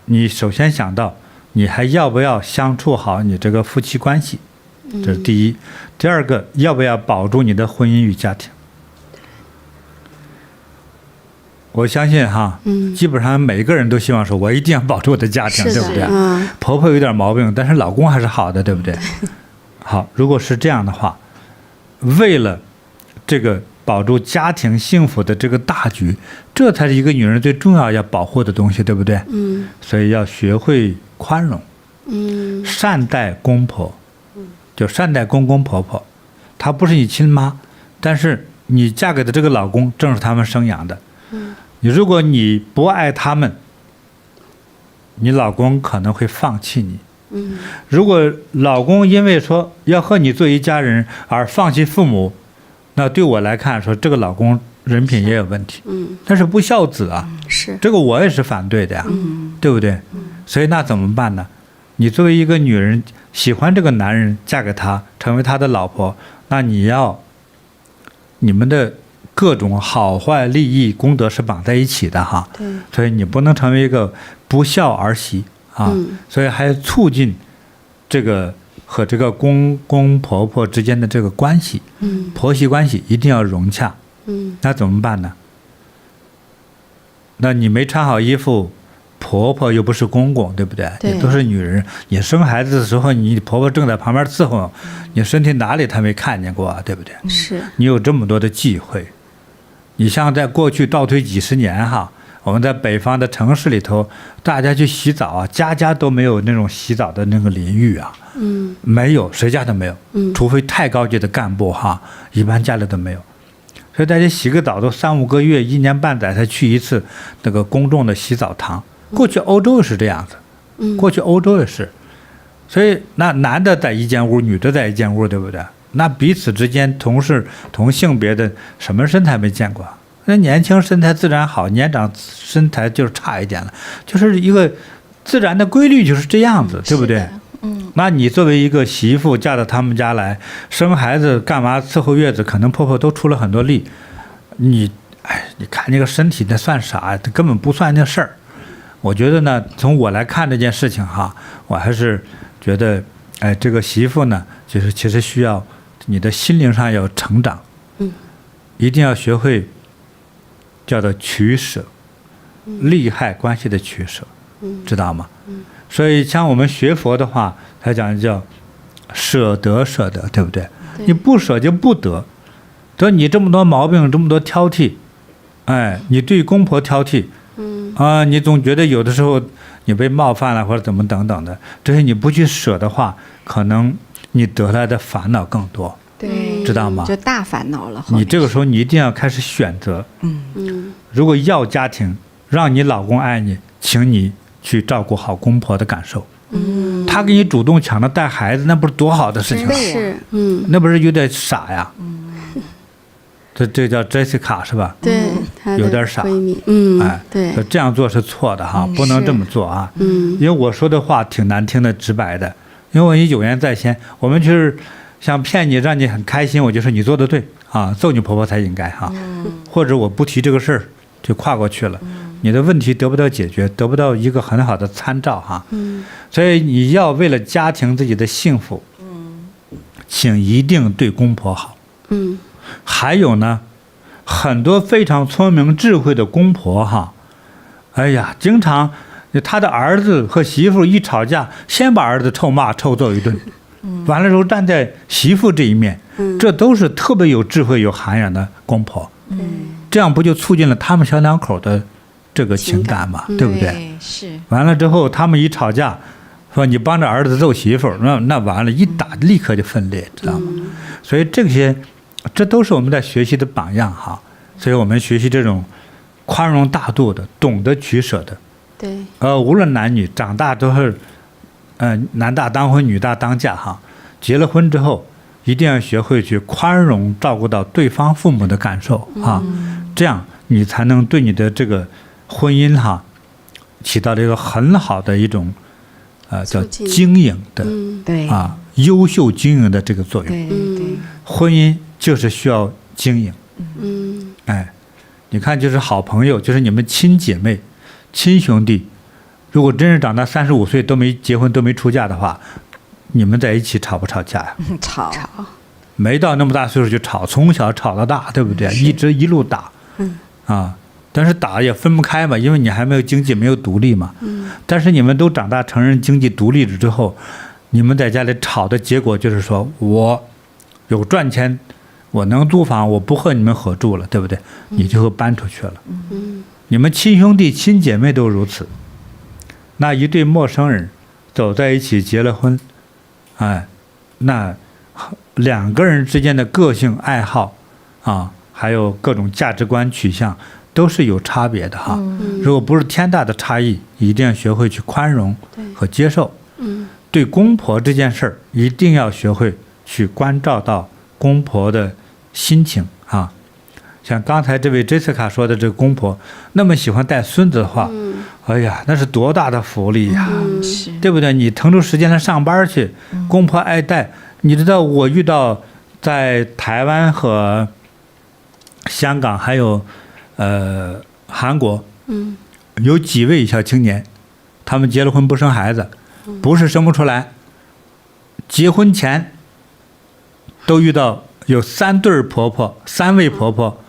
你首先想到你还要不要相处好你这个夫妻关系，这是第一。第二个，要不要保住你的婚姻与家庭？我相信哈，基本上每个人都希望说，我一定要保住我的家庭，对不对？婆婆有点毛病，但是老公还是好的，对不对？好，如果是这样的话，为了这个保住家庭幸福的这个大局，这才是一个女人最重要要保护的东西，对不对？所以要学会宽容，善待公婆，就善待公公婆婆，她不是你亲妈，但是你嫁给的这个老公正是他们生养的。你如果你不爱他们，你老公可能会放弃你。如果老公因为说要和你做一家人而放弃父母，那对我来看说这个老公人品也有问题，但是不孝子啊，是这个我也是反对的呀，对不对？所以那怎么办呢？你作为一个女人喜欢这个男人，嫁给他成为他的老婆，那你们的各种好坏利益功德是绑在一起的哈，对，所以你不能成为一个不孝儿媳啊，所以还促进这个和这个公公婆婆之间的这个关系，婆媳关系一定要融洽。那怎么办呢？那你没穿好衣服，婆婆又不是公公，对不对？对也都是女人。你生孩子的时候，你婆婆正在旁边伺候，你身体哪里她没看见过啊？对不对？是，你有这么多的忌讳，你像在过去倒推几十年哈，我们在北方的城市里头，大家去洗澡啊，家家都没有那种洗澡的那个淋浴啊，没有，谁家都没有，除非太高级的干部哈，一般家里都没有。所以大家洗个澡都3-5个月、1年半载才去一次那个公众的洗澡堂。过去欧洲也是这样子，过去欧洲也是，所以那男的在一间屋，女的在一间屋，对不对？那彼此之间同事同性别的什么身材没见过？那年轻身材自然好，年长身材就是差一点了，就是一个自然的规律就是这样子，对不对？那你作为一个媳妇嫁到他们家来生孩子干嘛伺候月子，可能婆婆都出了很多力，你看那个身体那算啥呀？根本不算那事儿。我觉得呢，从我来看这件事情哈，我还是觉得，这个媳妇呢，就是其实需要你的心灵上要成长，一定要学会叫做取舍，利害关系的取舍，知道吗？所以像我们学佛的话，他讲的叫舍得，对不对？你不舍就不得，得你这么多毛病，这么多挑剔，你对公婆挑剔，你总觉得有的时候你被冒犯了或者怎么等等的，这些你不去舍的话，可能你得来的烦恼更多，对，知道吗？就大烦恼了。你这个时候你一定要开始选择，如果要家庭，让你老公爱你，请你去照顾好公婆的感受。他给你主动抢着带孩子，那不是多好的事情吗？是，那不是有点傻呀？这叫 Jessica 是吧？对，她的有点傻。闺蜜，对，这样做是错的哈，不能这么做啊。因为我说的话挺难听的，直白的。因为我有言在先，我们就是想骗你，让你很开心，我就说你做的对啊，揍你婆婆才应该哈。或者我不提这个事儿就跨过去了，你的问题得不到解决，得不到一个很好的参照哈。所以你要为了家庭自己的幸福，请一定对公婆好。还有呢，很多非常聪明智慧的公婆哈，经常他的儿子和媳妇一吵架，先把儿子臭骂臭揍一顿，完了之后站在媳妇这一面，这都是特别有智慧有涵养的公婆。这样不就促进了他们小两口的这个情感嘛，对不对？是。完了之后他们一吵架，说你帮着儿子揍媳妇，那完了，一打立刻就分裂，知道吗？所以这都是我们在学习的榜样哈。所以我们学习这种宽容大度的，懂得取舍的。对。无论男女，长大都是，男大当婚，女大当嫁哈。结了婚之后，一定要学会去宽容，照顾到对方父母的感受哈。这样你才能对你的这个婚姻哈，起到了一个很好的一种，叫经营的，对优秀经营的这个作用。对，婚姻就是需要经营。你看，就是好朋友，就是你们亲姐妹、亲兄弟，如果真是长到35岁都没结婚、都没出嫁的话，你们在一起吵不吵架呀？吵。没到那么大岁数就吵，从小吵到大，对不对？一路打。但是打也分不开嘛，因为你还没有经济，没有独立嘛。但是你们都长大成人，经济独立了之后，你们在家里吵的结果就是说，我有赚钱，我能租房，我不和你们合住了，对不对？你就会搬出去了。你们亲兄弟亲姐妹都如此，那一对陌生人走在一起结了婚，哎，那两个人之间的个性爱好啊，还有各种价值观取向都是有差别的哈。如果不是天大的差异，一定要学会去宽容和接受。对公婆这件事儿，一定要学会去关照到公婆的心情啊。像刚才这位 Jessica 说的，这个公婆那么喜欢带孙子的话，哎呀，那是多大的福利呀，是对不对？你腾出时间来上班去，公婆爱带。你知道我遇到在台湾和香港还有韩国，有几位小青年，他们结了婚不生孩子，不是生不出来，结婚前都遇到有3位婆婆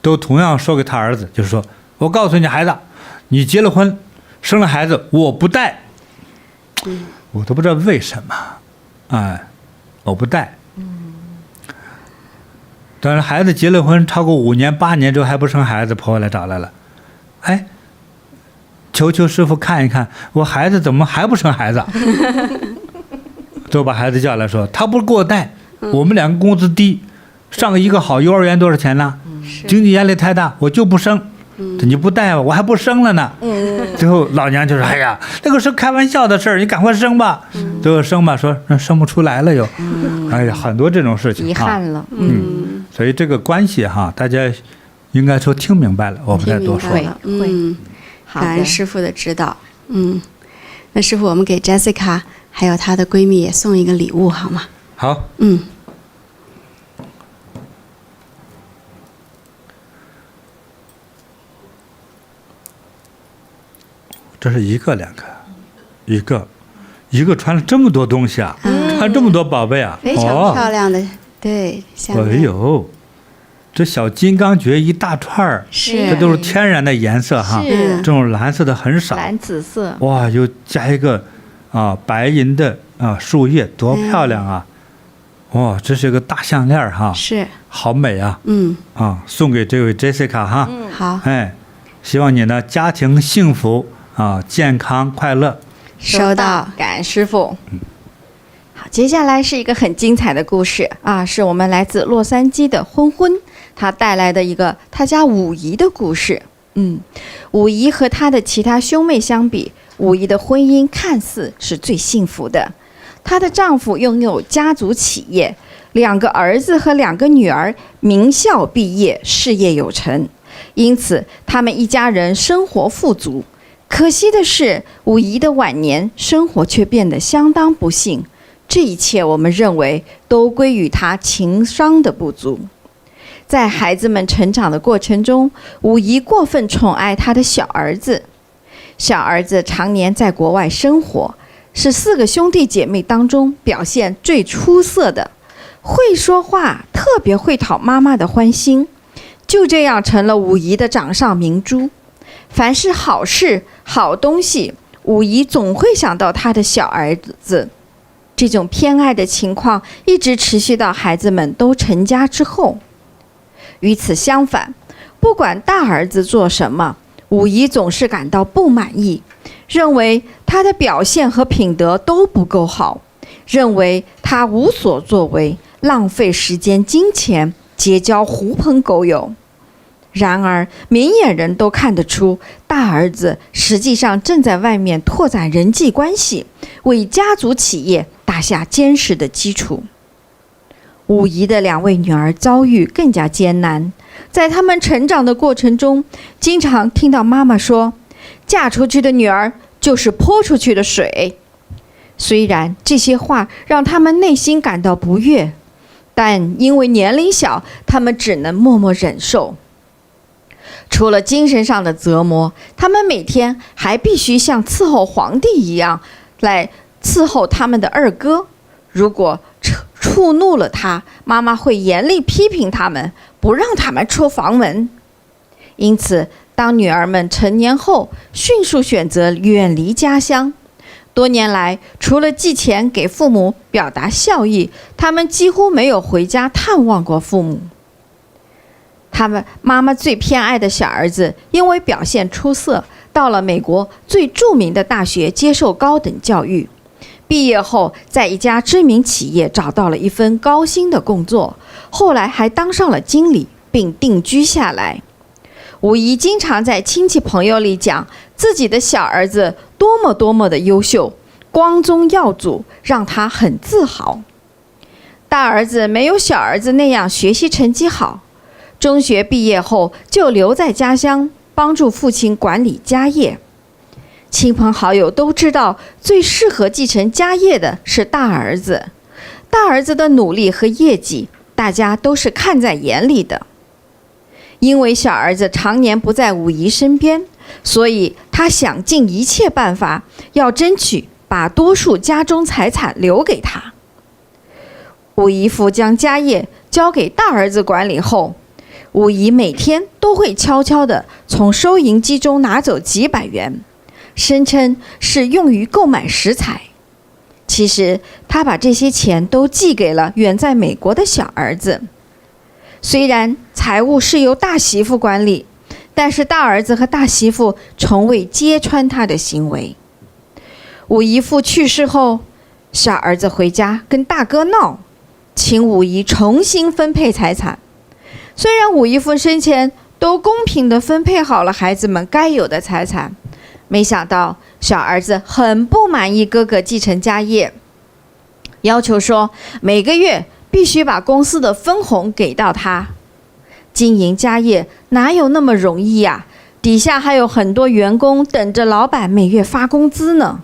都同样说给他儿子，就是说我告诉你孩子，你结了婚生了孩子我不带，我都不知道为什么，哎，我不带。等是孩子结了婚超过5年8年之后还不生孩子，婆婆来找来了，哎，求求师傅看一看，我孩子怎么还不生孩子？就把孩子叫来说，他不给我带，我们2个工资低，上一个好幼儿园多少钱呢？经济压力太大，我就不生。你不带我还不生了呢。最后老娘就说，哎呀，那个是开玩笑的事儿，你赶快生吧。最后生吧，说生不出来了又。哎呀，很多这种事情，遗憾了。所以这个关系哈，大家应该说听明白了，我不再多说了。感恩师父的指导。那师父，我们给 Jessica 还有她的闺蜜也送一个礼物好吗？好。这是1个2个，一个穿了这么多东西啊，穿这么多宝贝啊，非常漂亮的，对，哎呦，这小金刚蕨一大串儿，这都是天然的颜色哈，这种蓝色的很少，蓝紫色，哇，又加一个白银的树叶，多漂亮啊！哇，这是个大项链哈，是，好美啊！送给这位 Jessica 哈，好，哎，希望你呢家庭幸福健康快乐。收到，感恩师父。好，接下来是一个很精彩的故事啊，是我们来自洛杉矶的昏昏他带来的一个他家五姨的故事。五姨和他的其他兄妹相比，五姨的婚姻看似是最幸福的。她的丈夫拥有家族企业，2个儿子和2个女儿名校毕业，事业有成，因此他们一家人生活富足。可惜的是，五姨的晚年生活却变得相当不幸。这一切我们认为都归于她情商的不足。在孩子们成长的过程中，五姨过分宠爱她的小儿子。小儿子常年在国外生活，是4个兄弟姐妹当中表现最出色的，会说话，特别会讨妈妈的欢心，就这样成了五姨的掌上明珠。凡是好事、好东西，五姨总会想到她的小儿子。这种偏爱的情况一直持续到孩子们都成家之后。与此相反，不管大儿子做什么，五姨总是感到不满意，认为他的表现和品德都不够好，认为他无所作为，浪费时间金钱，结交狐朋狗友。然而明眼人都看得出，大儿子实际上正在外面拓展人际关系，为家族企业打下坚实的基础。五姨的2位女儿遭遇更加艰难，在他们成长的过程中，经常听到妈妈说，嫁出去的女儿就是泼出去的水。虽然这些话让他们内心感到不悦，但因为年龄小，他们只能默默忍受。除了精神上的折磨，他们每天还必须像伺候皇帝一样来伺候他们的2哥。如果触怒了他，妈妈会严厉批评他们，不让他们出房门。因此，当女儿们成年后，迅速选择远离家乡。多年来，除了寄钱给父母表达孝义，他们几乎没有回家探望过父母。他们妈妈最偏爱的小儿子，因为表现出色，到了美国最著名的大学接受高等教育。毕业后在一家知名企业找到了一份高薪的工作，后来还当上了经理，并定居下来。五姨经常在亲戚朋友里讲自己的小儿子多么的优秀，光宗耀祖，让他很自豪。大儿子没有小儿子那样学习成绩好，中学毕业后就留在家乡帮助父亲管理家业。亲朋好友都知道，最适合继承家业的是大儿子。大儿子的努力和业绩，大家都是看在眼里的。因为小儿子常年不在五姨身边，所以他想尽一切办法，要争取把多数家中财产留给他。五姨父将家业交给大儿子管理后，五姨每天都会悄悄地从收银机中拿走几百元，声称是用于购买食材。其实他把这些钱都寄给了远在美国的小儿子。虽然财务是由大媳妇管理，但是大儿子和大媳妇从未揭穿他的行为。五姨父去世后，小儿子回家跟大哥闹，请五姨重新分配财产。虽然五姨父生前都公平地分配好了孩子们该有的财产，没想到小儿子很不满意哥哥继承家业，要求说每个月必须把公司的分红给到他。经营家业哪有那么容易呀？底下还有很多员工等着老板每月发工资呢。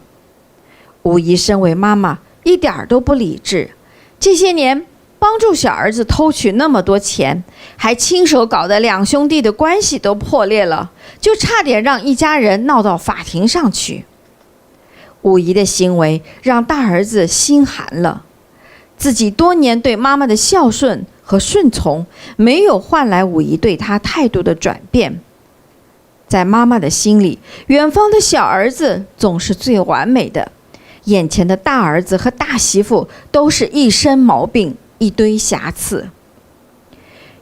五姨身为妈妈，一点都不理智。这些年帮助小儿子偷取那么多钱，还亲手搞得两兄弟的关系都破裂了，就差点让一家人闹到法庭上去。五姨的行为让大儿子心寒了，自己多年对妈妈的孝顺和顺从，没有换来五姨对他态度的转变。在妈妈的心里，远方的小儿子总是最完美的，眼前的大儿子和大媳妇都是一身毛病，一堆瑕疵。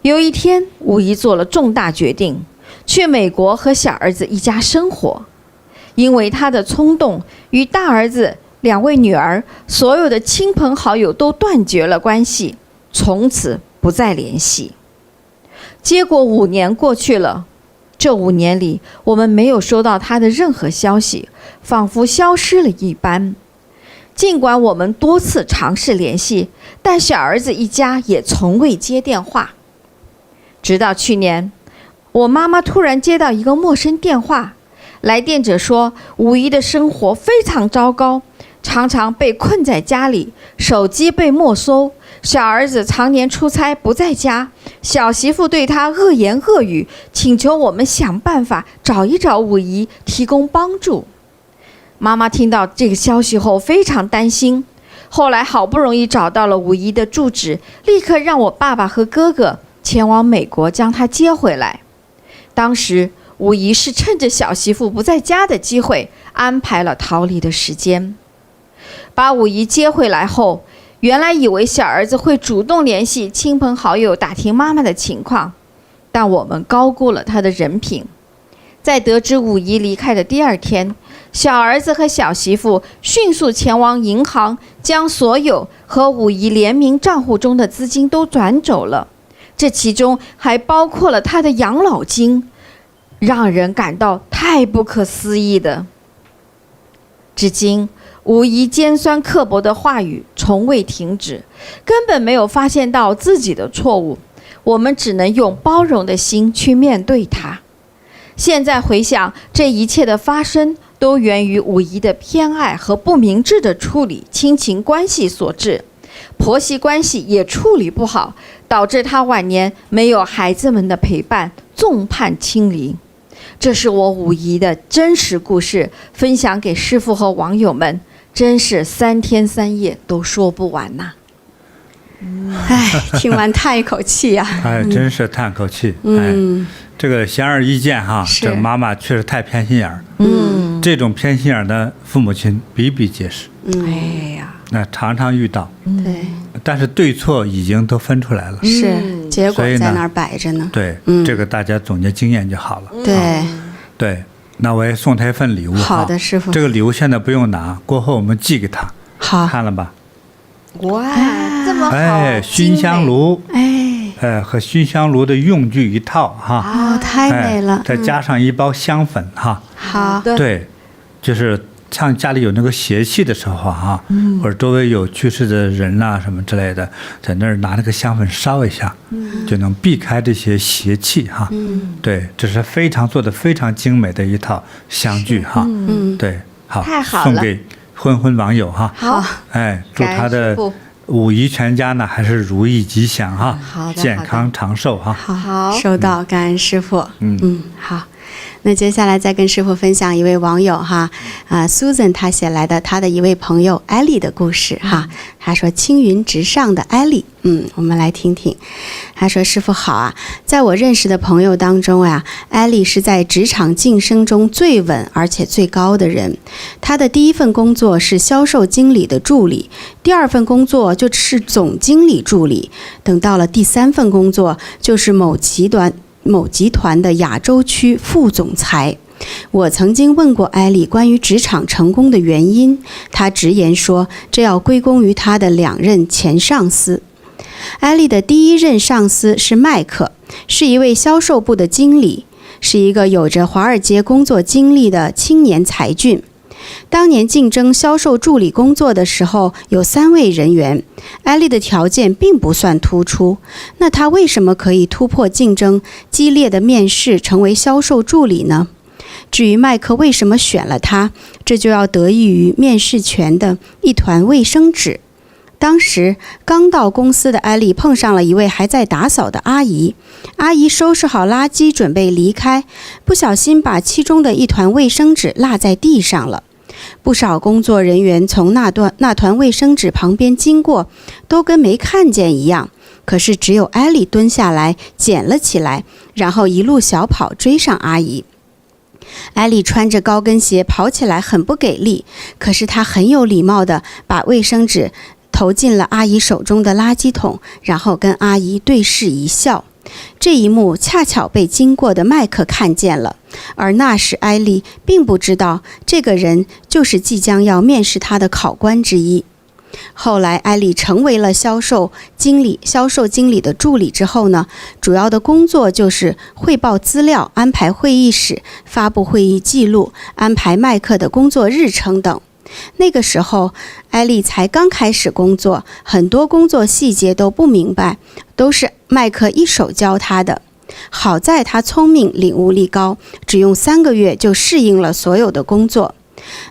有一天，五姨做了重大决定，去美国和小儿子一家生活。因为她的冲动，与大儿子、两位女儿、所有的亲朋好友都断绝了关系，从此不再联系。结果5年过去了，这5年里，我们没有收到她的任何消息，仿佛消失了一般。尽管我们多次尝试联系，但小儿子一家也从未接电话。直到去年，我妈妈突然接到一个陌生电话，来电者说五姨的生活非常糟糕，常常被困在家里，手机被没收，小儿子常年出差不在家，小媳妇对他恶言恶语，请求我们想办法找一找五姨，提供帮助。妈妈听到这个消息后非常担心，后来好不容易找到了五姨的住址，立刻让我爸爸和哥哥前往美国将她接回来。当时五姨是趁着小媳妇不在家的机会，安排了逃离的时间。把五姨接回来后，原来以为小儿子会主动联系亲朋好友打听妈妈的情况，但我们高估了他的人品。在得知五姨离开的第2天，小儿子和小媳妇迅速前往银行，将所有和五姨联名账户中的资金都转走了，这其中还包括了他的养老金，让人感到太不可思议的。至今，五姨尖酸刻薄的话语从未停止，根本没有发现到自己的错误，我们只能用包容的心去面对它。现在回想，这一切的发生都源于五姨的偏爱和不明智的处理亲情关系所致，婆媳关系也处理不好，导致她晚年没有孩子们的陪伴，众叛亲离。这是我五姨的真实故事，分享给师父和网友们，真是3天3夜都说不完呐。哎，听完叹一口气呀、哎，真是叹口气。这个显而易见哈，是这个妈妈确实太偏心眼儿。这种偏心眼儿的父母亲比比皆是。哎呀，那常常遇到。对，但是对错已经都分出来了。是结果所以呢在那儿摆着呢。对，这个大家总结经验就好了。对，对，那我也送他一份礼物哈。好的，师傅。这个礼物现在不用拿，过后我们寄给他。好好，看了吧？哇，这么好，哎，熏香炉，哎，和熏香炉的用具一套哈，哦，太美了，再加上一包香粉哈，好，对，就是像家里有那个邪气的时候啊，或者周围有去世的人啊什么之类的，在那儿拿那个香粉烧一下，就能避开这些邪气哈。对，这是做的非常精美的一套香具哈。对，好，太好了，送给昏昏网友哈。好，哎，祝他的五姨全家呢还是如意吉祥哈，好的，健康长寿哈。好，收到，感恩师父。好。那接下来再跟师父分享一位网友哈，Susan 他写来的他的一位朋友艾丽的故事哈。他说青云直上的艾丽，我们来听听。他说师父好啊，在我认识的朋友当中呀，艾丽是在职场晋升中最稳而且最高的人。她的第一份工作是销售经理的助理，第二份工作就是总经理助理，等到了第三份工作就是某集团的亚洲区副总裁。我曾经问过艾丽关于职场成功的原因，她直言说这要归功于她的2任前上司。艾丽的第一任上司是麦克，是一位销售部的经理，是一个有着华尔街工作经历的青年才俊。当年竞争销售助理工作的时候，有3位人员，艾丽的条件并不算突出，那她为什么可以突破竞争激烈的面试，成为销售助理呢？至于麦克为什么选了她，这就要得益于面试前的一团卫生纸。当时刚到公司的艾丽碰上了一位还在打扫的阿姨，阿姨收拾好垃圾准备离开，不小心把其中的一团卫生纸落在地上了。不少工作人员从那团卫生纸旁边经过，都跟没看见一样，可是只有艾丽蹲下来捡了起来，然后一路小跑追上阿姨。艾丽穿着高跟鞋跑起来很不给力，可是她很有礼貌地把卫生纸投进了阿姨手中的垃圾桶，然后跟阿姨对视一笑。这一幕恰巧被经过的麦克看见了，而那时艾丽并不知道这个人就是即将要面试她的考官之一。后来艾丽成为了销售经理的助理之后呢，主要的工作就是汇报资料、安排会议室、发布会议记录、安排麦克的工作日程等。那个时候艾丽才刚开始工作，很多工作细节都不明白，都是麦克一手教她的。好在她聪明，领悟力高，只用3个月就适应了所有的工作。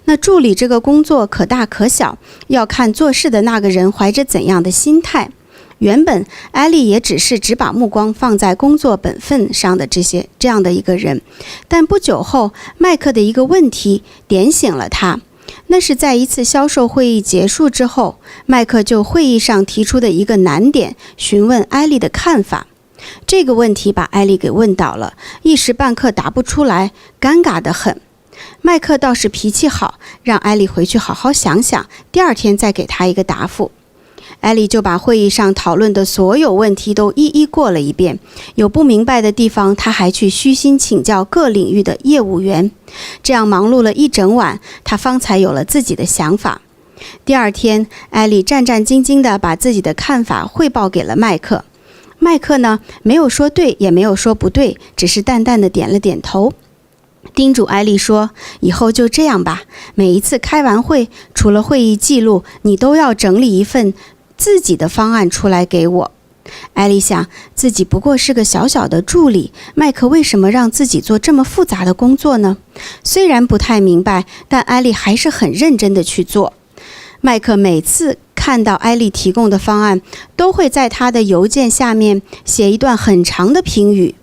那助理这个工作可大可小，要看做事的那个人怀着怎样的心态。原本艾丽也只把目光放在工作本分上的这样的一个人，但不久后麦克的一个问题点醒了她。那是在一次销售会议结束之后，麦克就会议上提出的一个难点，询问艾丽的看法。这个问题把艾丽给问倒了，一时半刻答不出来，尴尬得很。麦克倒是脾气好，让艾丽回去好好想想，第2天再给他一个答复。艾丽就把会议上讨论的所有问题都一一过了一遍，有不明白的地方，她还去虚心请教各领域的业务员。这样忙碌了一整晚，她方才有了自己的想法。第2天，艾丽战战兢兢地把自己的看法汇报给了麦克。麦克呢，没有说对，也没有说不对，只是淡淡地点了点头。叮嘱艾丽说，以后就这样吧，每一次开完会，除了会议记录，你都要整理一份自己的方案出来给我。艾丽想，自己不过是个小小的助理，麦克为什么让自己做这么复杂的工作呢？虽然不太明白，但艾丽还是很认真地去做。麦克每次看到艾丽提供的方案，都会在他的邮件下面写一段很长的评语。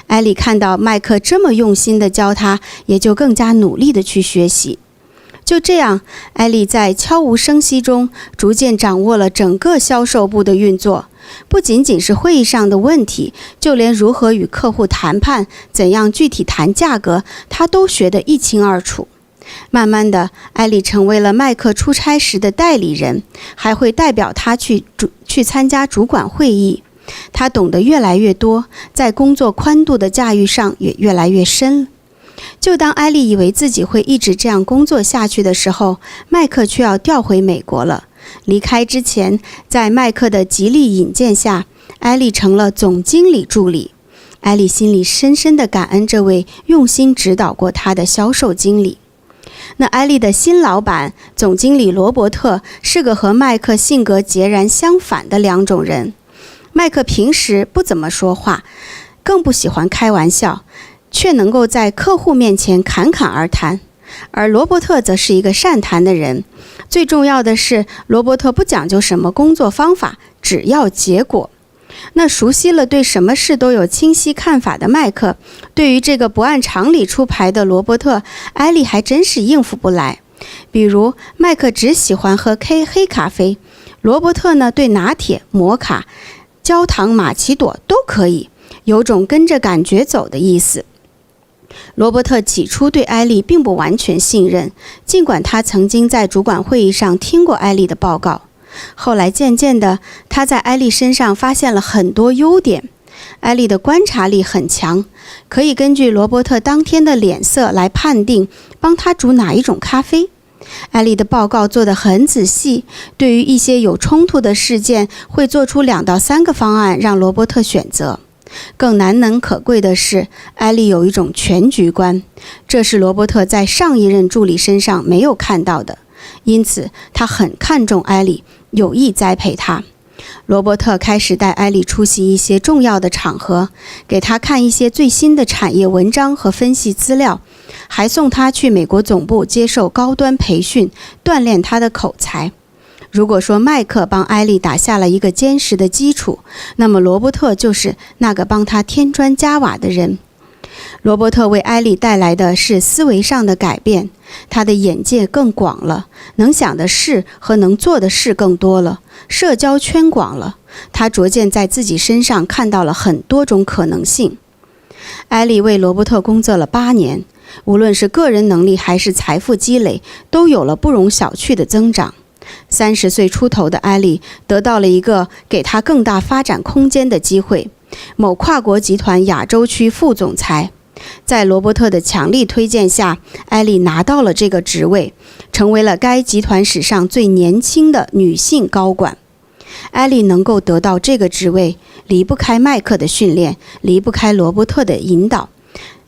艾丽看到麦克这么用心地教她，也就更加努力地去学习。就这样，艾丽在悄无声息中逐渐掌握了整个销售部的运作，不仅仅是会议上的问题，就连如何与客户谈判，怎样具体谈价格，她都学得一清二楚。慢慢的，艾丽成为了麦克出差时的代理人，还会代表他去参加主管会议。他懂得越来越多，在工作宽度的驾驭上也越来越深。就当艾丽以为自己会一直这样工作下去的时候，麦克却要调回美国了。离开之前，在麦克的极力引荐下，艾丽成了总经理助理。艾丽心里深深地感恩这位用心指导过她的销售经理。那艾丽的新老板总经理罗伯特是个和麦克性格截然相反的两种人。麦克平时不怎么说话，更不喜欢开玩笑，却能够在客户面前侃侃而谈。而罗伯特则是一个善谈的人，最重要的是，罗伯特不讲究什么工作方法，只要结果。那熟悉了对什么事都有清晰看法的麦克，对于这个不按常理出牌的罗伯特，艾丽还真是应付不来。比如，麦克只喜欢喝黑咖啡，罗伯特呢对拿铁、摩卡、焦糖玛奇朵都可以，有种跟着感觉走的意思。罗伯特起初对艾丽并不完全信任，尽管他曾经在主管会议上听过艾丽的报告。后来渐渐的，他在艾丽身上发现了很多优点。艾丽的观察力很强，可以根据罗伯特当天的脸色来判定帮他煮哪一种咖啡。艾丽的报告做得很仔细，对于一些有冲突的事件，会做出2到3个方案让罗伯特选择。更难能可贵的是，艾丽有一种全局观，这是罗伯特在上一任助理身上没有看到的，因此他很看重艾丽，有意栽培她。罗伯特开始带艾丽出席一些重要的场合，给她看一些最新的产业文章和分析资料，还送她去美国总部接受高端培训，锻炼她的口才。如果说麦克帮艾丽打下了一个坚实的基础，那么罗伯特就是那个帮她添砖加瓦的人。罗伯特为艾丽带来的是思维上的改变，他的眼界更广了，能想的事和能做的事更多了，社交圈广了，他逐渐在自己身上看到了很多种可能性。艾丽为罗伯特工作了8年，无论是个人能力还是财富积累，都有了不容小觑的增长。30岁出头的艾丽得到了一个给她更大发展空间的机会，某跨国集团亚洲区副总裁。在罗伯特的强力推荐下，艾丽拿到了这个职位，成为了该集团史上最年轻的女性高管。艾丽能够得到这个职位，离不开麦克的训练，离不开罗伯特的引导。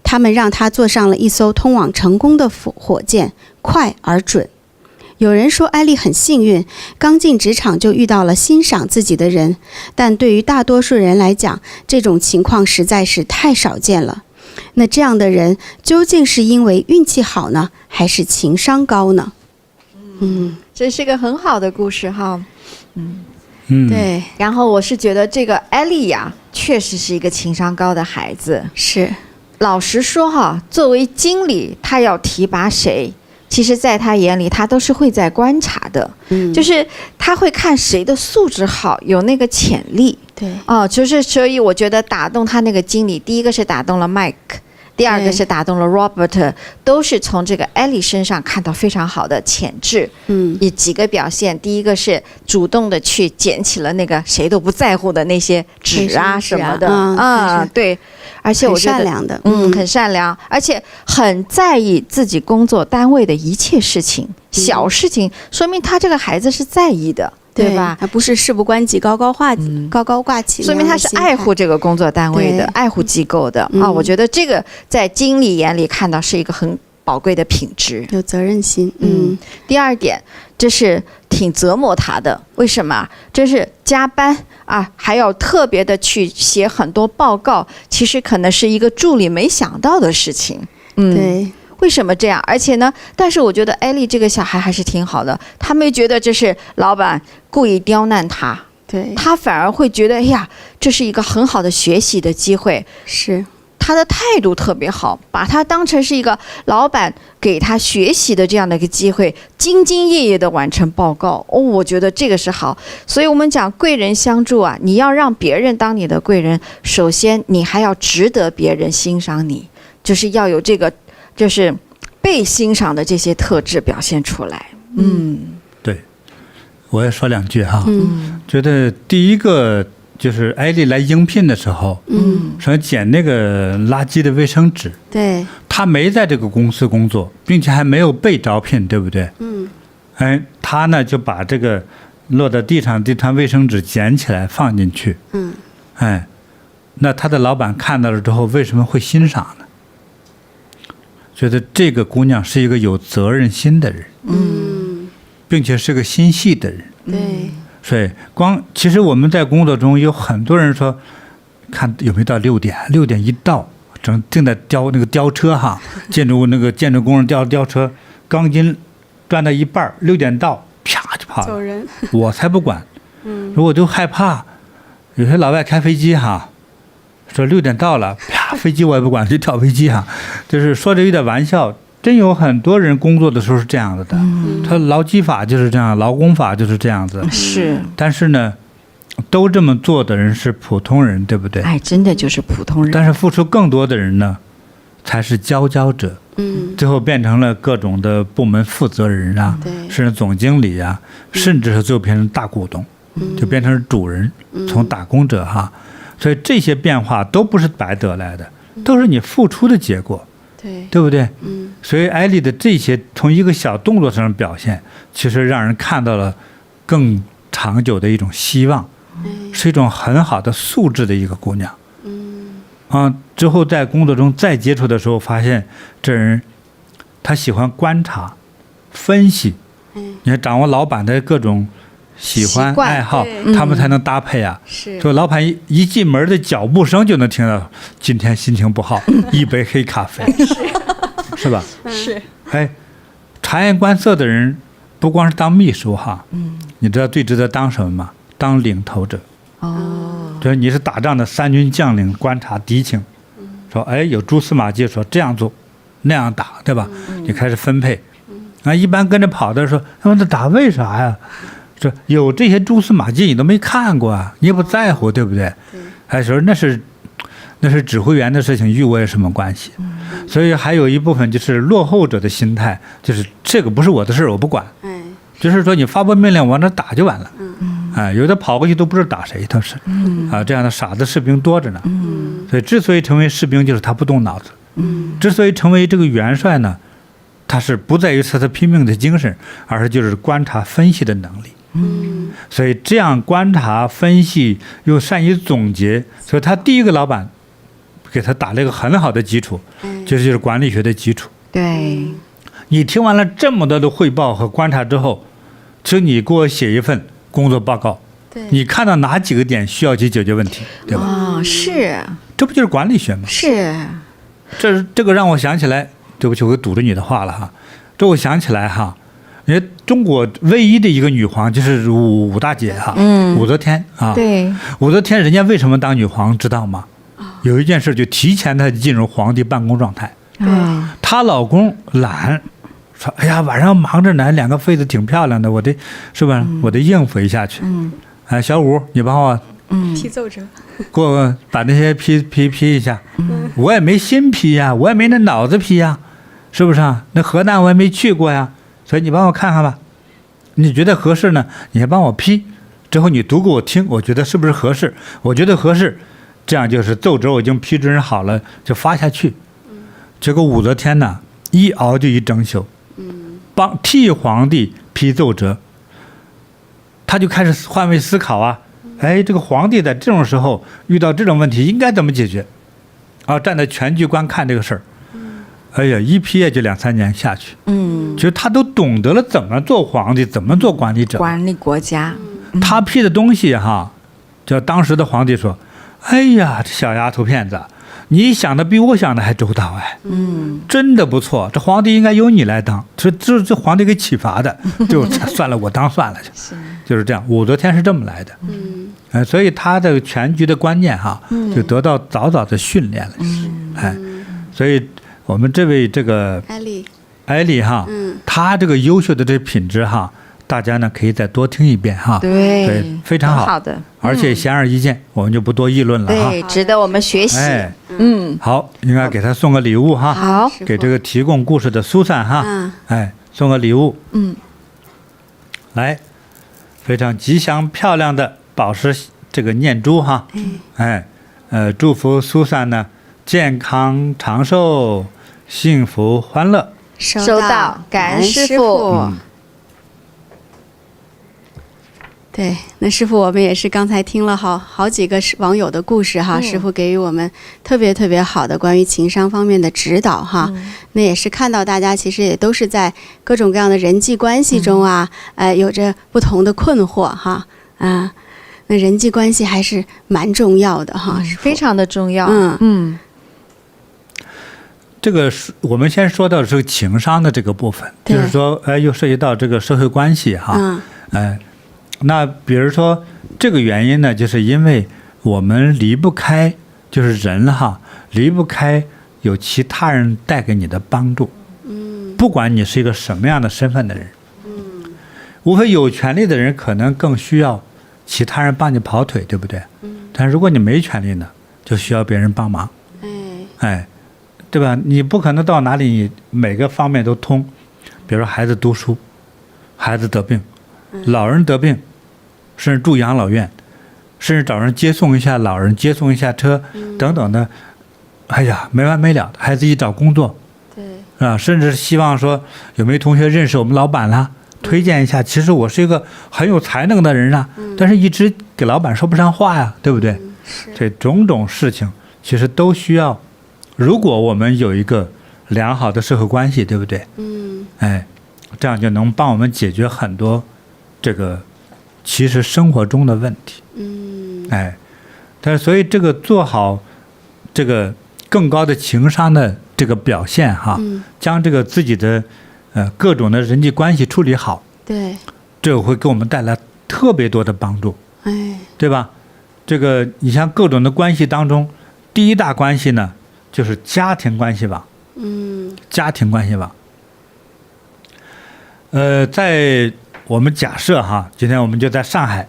他们让她坐上了一艘通往成功的火箭，快而准。有人说艾丽很幸运，刚进职场就遇到了欣赏自己的人，但对于大多数人来讲，这种情况实在是太少见了。那这样的人究竟是因为运气好呢，还是情商高呢？这是个很好的故事哈。对。然后我是觉得这个艾丽呀，确实是一个情商高的孩子。是。老实说哈，作为经理，他要提拔谁，其实在他眼里，他都是会在观察的。就是他会看谁的素质好，有那个潜力。对。就是所以我觉得打动他那个经理，第一个是打动了 Mike， 第二个是打动了 Robert， 都是从这个艾丽身上看到非常好的潜质。以几个表现，第一个是主动的去捡起了那个谁都不在乎的那些纸啊什么的。对。而且我觉得很善良的，很善良，而且很在意自己工作单位的一切事情，小事情，说明他这个孩子是在意的，对吧？他不是事不关己高高挂起，说明他是爱护这个工作单位的，爱护机构的我觉得这个在经理眼里看到是一个很宝贵的品质，有责任心。第二点，这是挺折磨他的，为什么？这是加班还要特别的去写很多报告，其实可能是一个助理没想到的事情。对。为什么这样？而且呢，但是我觉得艾丽这个小孩还是挺好的，他没觉得这是老板故意刁难他，对，他反而会觉得，哎呀，这是一个很好的学习的机会。是。他的态度特别好，把他当成是一个老板给他学习的这样的一个机会，兢兢业业的完成报告。我觉得这个是好。所以我们讲贵人相助你要让别人当你的贵人，首先你还要值得别人欣赏你，就是要有这个就是被欣赏的这些特质表现出来。对，我也说2句哈。觉得第一个就是艾丽来应聘的时候，说捡那个垃圾的卫生纸，对，他没在这个公司工作，并且还没有被招聘，对不对？他呢就把这个落在地上，这团卫生纸捡起来放进去。哎，那他的老板看到了之后，为什么会欣赏呢？觉得这个姑娘是一个有责任心的人，并且是个心细的人。对，所以其实我们在工作中有很多人说，看有没有到6点，6点一到，正在那个吊车哈，建筑工人吊车，钢筋转到一半，6点到，啪就跑了。走人。我才不管，我就害怕。有些老外开飞机哈，说6点到了，啪，飞机我也不管，就跳飞机哈，就是说着有点玩笑。真有很多人工作的时候是这样子的，他劳基法就是这样，劳工法就是这样子。是，但是呢，都这么做的人是普通人，对不对？哎，真的就是普通人。但是付出更多的人呢，才是佼佼者。最后变成了各种的部门负责人啊，甚至总经理啊，甚至是最后变成大股东，就变成主人，从打工者哈。所以这些变化都不是白得来的，都是你付出的结果。对不对？所以艾丽的这些从一个小动作上的表现，其实让人看到了更长久的一种希望，是一种很好的素质的一个姑娘。之后在工作中再接触的时候，发现这人他喜欢观察、分析，你看掌握老板的各种喜欢爱好，他们才能搭配啊。就老板一进门的脚步声就能听到，今天心情不好，一杯黑咖啡，是吧？是。哎，察言观色的人，不光是当秘书哈，你知道最值得当什么吗？当领头者。就是你是打仗的3军将领，观察敌情，说哎有蛛丝马迹，说这样做，那样打，对吧？你开始分配。一般跟着跑的说，那打为啥呀？说有这些蛛丝马迹你都没看过啊，你也不在乎，对不对？还说那是指挥员的事情，与我有什么关系？所以还有一部分就是落后者的心态，就是这个不是我的事，我不管。就是说你发布命令往那打就完了。有的跑过去都不知道打谁，都是这样的傻子士兵多着呢。所以之所以成为士兵，就是他不动脑子。之所以成为这个元帅呢，他是不在于他的拼命的精神，而是就是观察分析的能力。所以这样观察分析又善于总结，所以他第一个老板给他打了一个很好的基础，就是管理学的基础。对，你听完了这么多的汇报和观察之后，其实你给我写一份工作报告，你看到哪几个点需要去解决问题，对吧？是，这不就是管理学吗？是，这个让我想起来，对不起，我堵着你的话了哈。这我想起来哈，因为中国唯一的一个女皇就是武大姐哈，武则天啊。对，武则天人家为什么当女皇知道吗？有一件事就提前她进入皇帝办公状态。她老公懒。说哎呀，晚上忙着呢，2个妃子挺漂亮的，我得是吧？我得应付一下去。小五，你帮我批奏折，给我把那些批一下。我也没心批呀，我也没那脑子批呀，是不是啊？那河南我也没去过呀，所以你帮我看看吧。你觉得合适呢，你还帮我批，之后你读给我听，我觉得是不是合适？我觉得合适，这样就是奏折我已经批准好了，就发下去。结果武则天呢，一熬就一整宿。替皇帝批奏折，他就开始换位思考啊，这个皇帝在这种时候遇到这种问题应该怎么解决？站在全局观看这个事儿，哎呀，一批也就2-3年下去。其实他都懂得了怎么做皇帝，怎么做管理者，管理国家。他批的东西哈，叫当时的皇帝说：“哎呀，这小丫头片子。”你想的比我想的还周到哎，真的不错。这皇帝应该由你来当，这皇帝给启发的，就算了，我当算了，就是这样。武则天是这么来的，所以他的全局的观念哈，就得到早早的训练了，所以我们这位这个艾丽哈，她这个优秀的这品质哈。大家呢可以再多听一遍哈，对，非常好，好的，而且显而易见，我们就不多议论了哈，对，值得我们学习。好，应该给他送个礼物哈，好，给这个提供故事的苏珊哈，送个礼物，来，非常吉祥漂亮的宝石这个念珠哈，祝福苏珊呢健康长寿，幸福欢乐。收到，感恩师父。对，那师傅，我们也是刚才听了好几个网友的故事哈，师傅给予我们特别特别好的关于情商方面的指导哈。那也是看到大家其实也都是在各种各样的人际关系中啊，有着不同的困惑哈啊。那人际关系还是蛮重要的哈，非常的重要。这个是我们先说到的是情商的这个部分，就是说，又涉及到这个社会关系哈，那比如说这个原因呢，就是因为我们离不开，就是人哈，离不开有其他人带给你的帮助，不管你是一个什么样的身份的人，无非有权利的人可能更需要其他人帮你跑腿，对不对？但如果你没权利呢，就需要别人帮忙，对吧？你不可能到哪里你每个方面都通，比如说孩子读书，孩子得病，老人得病，甚至住养老院，甚至找人接送一下老人，接送一下车等等的，哎呀，没完没了的。孩子一找工作，对，甚至希望说有没有同学认识我们老板啦，推荐一下。其实我是一个很有才能的人啊，但是一直给老板说不上话呀，对不对？这种种事情其实都需要。如果我们有一个良好的社会关系，对不对？这样就能帮我们解决很多这个其实生活中的问题。但是所以这个做好这个更高的情商的这个表现哈，将这个自己的各种的人际关系处理好，对，这个会给我们带来特别多的帮助，对吧？这个你像各种的关系当中，第一大关系呢，就是家庭关系网，家庭关系网。在我们假设哈，今天我们就在上海，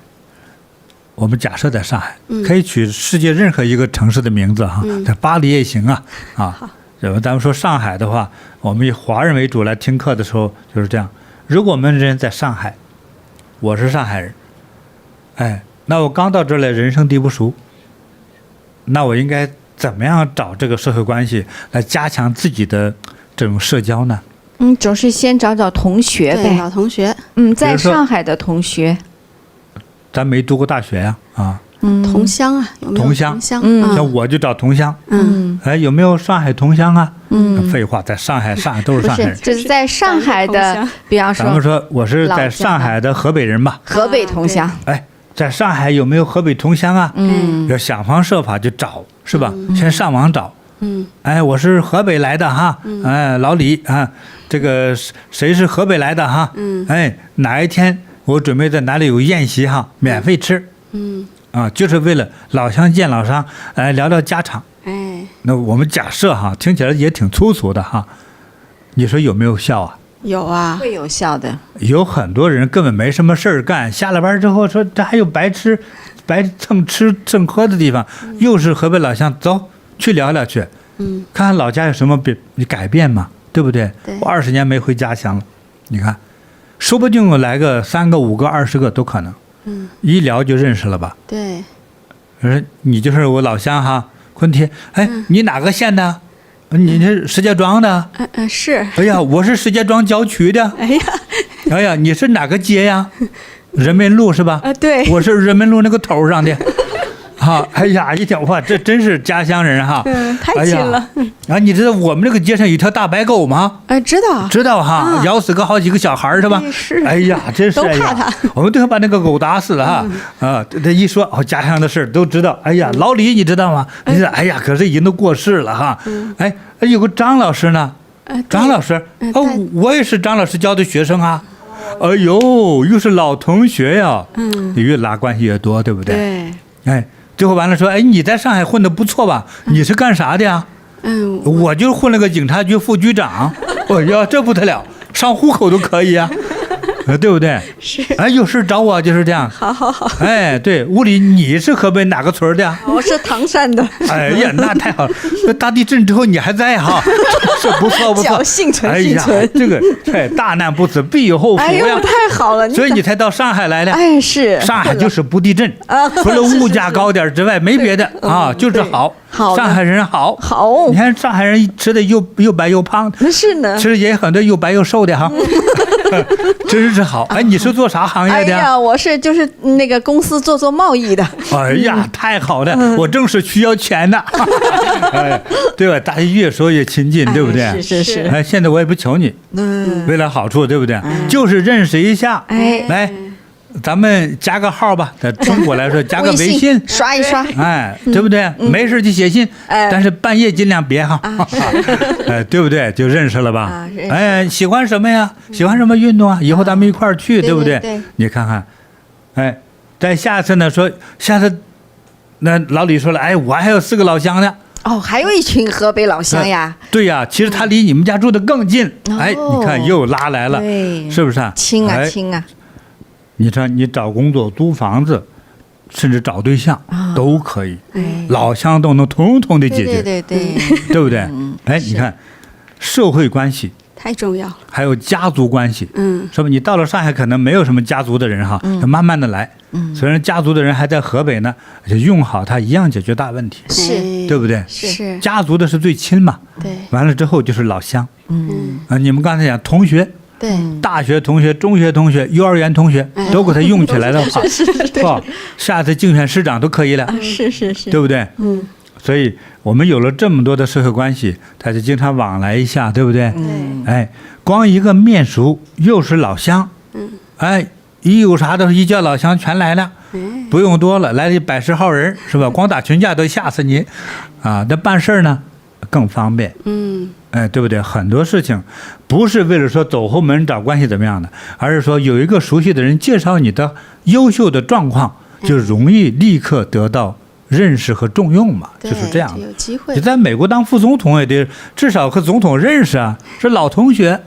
我们假设在上海，可以取世界任何一个城市的名字哈，在巴黎也行啊，咱们说上海的话，我们以华人为主来听课的时候就是这样。如果我们人在上海，我是上海人，那我刚到这儿来，人生地不熟，那我应该怎么样找这个社会关系来加强自己的这种社交呢？总是先找同学呗，老同学。在上海的同学，咱没读过大学呀，同乡啊，有没有同乡？像我就找同乡，有没有上海同乡啊？废话，在上海都是上海人。这是在上海的，比方说，咱们说我是在上海的河北人吧？河北同乡。在上海有没有河北同乡啊？要想方设法就找，是吧？先上网找。我是河北来的哈，老李啊，这个谁是河北来的哈？哪一天我准备在哪里有宴席哈，免费吃。就是为了老乡见老乡，聊聊家常。那我们假设哈，听起来也挺粗俗的哈，你说有没有效啊？有啊，会有效的。有很多人根本没什么事儿干，下了班之后说这还有白蹭吃蹭喝的地方，又是河北老乡，走去聊聊去，看看老家有什么改变嘛，对不对？我20年没回家乡了，你看，说不定我来个3个、5个、20个都可能。一聊就认识了吧？对。你就是我老乡哈，昆天。你哪个县的？你是石家庄的？是。哎呀，我是石家庄郊区的。哎呀，你是哪个街呀？人民路是吧？对。我是人民路那个头上的。哎呀，一听哇，这真是家乡人哈！太近了。你知道我们这个街上有条大白狗吗？知道哈，咬死好几个小孩是吧？是。哎呀，真是。都怕它。我们都要把那个狗打死了哈！这一说家乡的事都知道。哎呀，老李你知道吗？你说哎呀，可是已经都过世了哈。有个张老师呢。张老师，我也是张老师教的学生啊。哎呦，又是老同学呀。你越拉关系越多，对不对？对。最后完了说，你在上海混得不错吧？你是干啥的呀？我就混了个警察局副局长。哎呀，这不得了，上户口都可以啊，对不对？是。有事找我就是这样。好。对，屋里你是河北哪个村的？我是唐山的。哎呀，那太好了！大地震之后你还在哈，这不错。幸存。哎呀，这个大难不死必有后福呀！太好了，所以你才到上海来的。是。上海就是不地震，除了物价高点之外没别的就是好。上海人好。你看上海人吃的又白又胖，是呢，其实也有很多又白又瘦的哈。真是好。哎，你是做啥行业的呀？哎呀，我是就是那个公司做贸易的。哎呀，太好了，我正是需要钱的。哎，对吧？大家越说越亲近，对不对？是。哎，现在我也不求你，为了好处，对不对？就是认识一下。哎，来，咱们加个号吧，在中国来说，加个微信，刷一刷，哎，对不对？没事就写信，但是半夜尽量别哈，哎，对不对？就认识了吧？哎，喜欢什么呀？喜欢什么运动啊？以后咱们一块儿去，对不对？你看看，哎，再下次呢，说下次，那老李说了，哎，我还有4个老乡呢。哦，还有一群河北老乡呀。对呀，其实他离你们家住的更近，哎，你看又拉来了，是不是啊？亲啊亲啊！你说你找工作、租房子，甚至找对象都可以，老乡都能统统的解决，对，对不对？哎，你看，社会关系太重要，还有家族关系，是吧？你到了上海可能没有什么家族的人哈，要慢慢的来，虽然家族的人还在河北呢，就用好它一样解决大问题，是，对不对？是家族的是最亲嘛，对，完了之后就是老乡，你们刚才讲同学。对，大学同学、中学同学、幼儿园同学都给他用起来的话，是吧？下次竞选市长都可以了，是，对不对？所以我们有了这么多的社会关系，他就经常往来一下，对不对？哎，光一个面熟又是老乡，哎，一有啥的一叫老乡全来了，不用多了，来了100-10号人，是吧？光打群架都吓死你，啊，那办事呢更方便，哎，对不对？很多事情不是为了说走后门找关系怎么样的，而是说有一个熟悉的人介绍你的优秀的状况，就容易立刻得到认识和重用嘛，就是这样的。有机会。你在美国当副总统也得至少和总统认识啊，是老同学，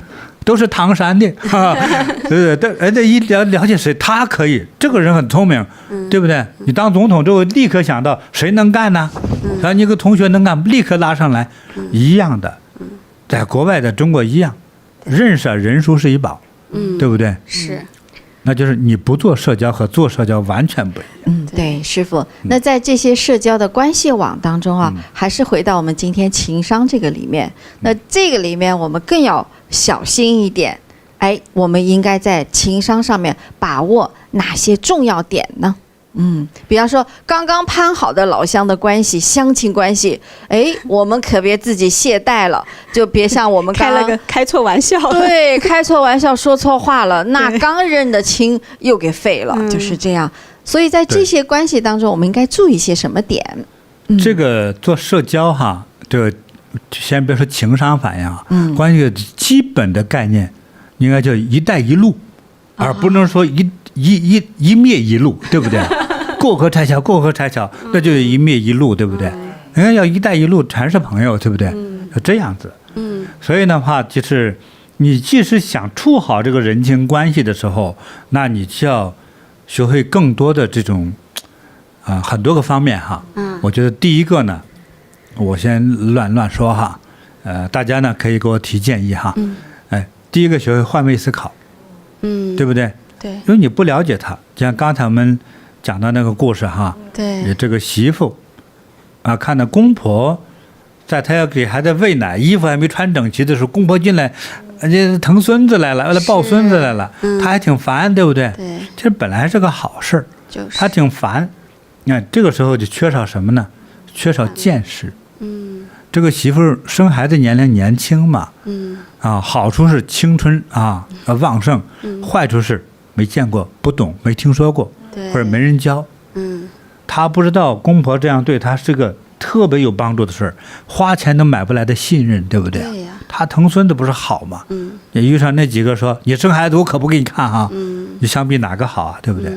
都是唐山的，对不对？而且一了解谁，他可以，这个人很聪明，对不对？你当总统之后，立刻想到谁能干呢？然后你个同学能干，立刻拉上来，一样的。在国外，在中国一样，认识人熟是一宝，对不对？是，那就是你不做社交和做社交完全不一样。对，师傅。那在这些社交的关系网当中啊，还是回到我们今天情商这个里面。那这个里面我们更要小心一点。哎，我们应该在情商上面把握哪些重要点呢？比方说刚刚攀好的老乡的关系、乡亲关系，哎，我们可别自己懈怠了，就别像我们开了个开错玩笑，对，开错玩笑说错话了，那刚认的亲又给废了，就是这样。所以在这些关系当中，我们应该注意些什么点？这个做社交哈，这个先别说情商反应啊，关系基本的概念应该叫一带一路，而不能说一灭一路，对不对？过河拆桥，过河拆桥，那就是一灭一路，对不对？人家要一带一路，全是朋友，对不对？就这样子。所以的话，就是你即使想处好这个人情关系的时候，那你就要学会更多的这种很多个方面哈。我觉得第一个呢，我先乱说哈，大家呢可以给我提建议哈。哎，第一个学会换位思考，对不对？对，因为你不了解他，像刚才我们讲到那个故事哈，对，这个媳妇看到公婆在她要给孩子喂奶，衣服还没穿整齐的时候，公婆进来，疼孙子来了，抱孙子来了，他还挺烦，对不对？对，其实本来是个好事儿，就是他挺烦。你看这个时候就缺少什么呢？缺少见识。这个媳妇生孩子年龄年轻嘛，好处是青春旺盛，坏处是没见过、不懂、没听说过，或者没人教。他不知道公婆这样对他是个特别有帮助的事儿，花钱都买不来的信任，对不对？对呀。他疼孙子不是好吗？也遇上那几个说你生孩子我可不给你看哈，你相比哪个好啊？对不对？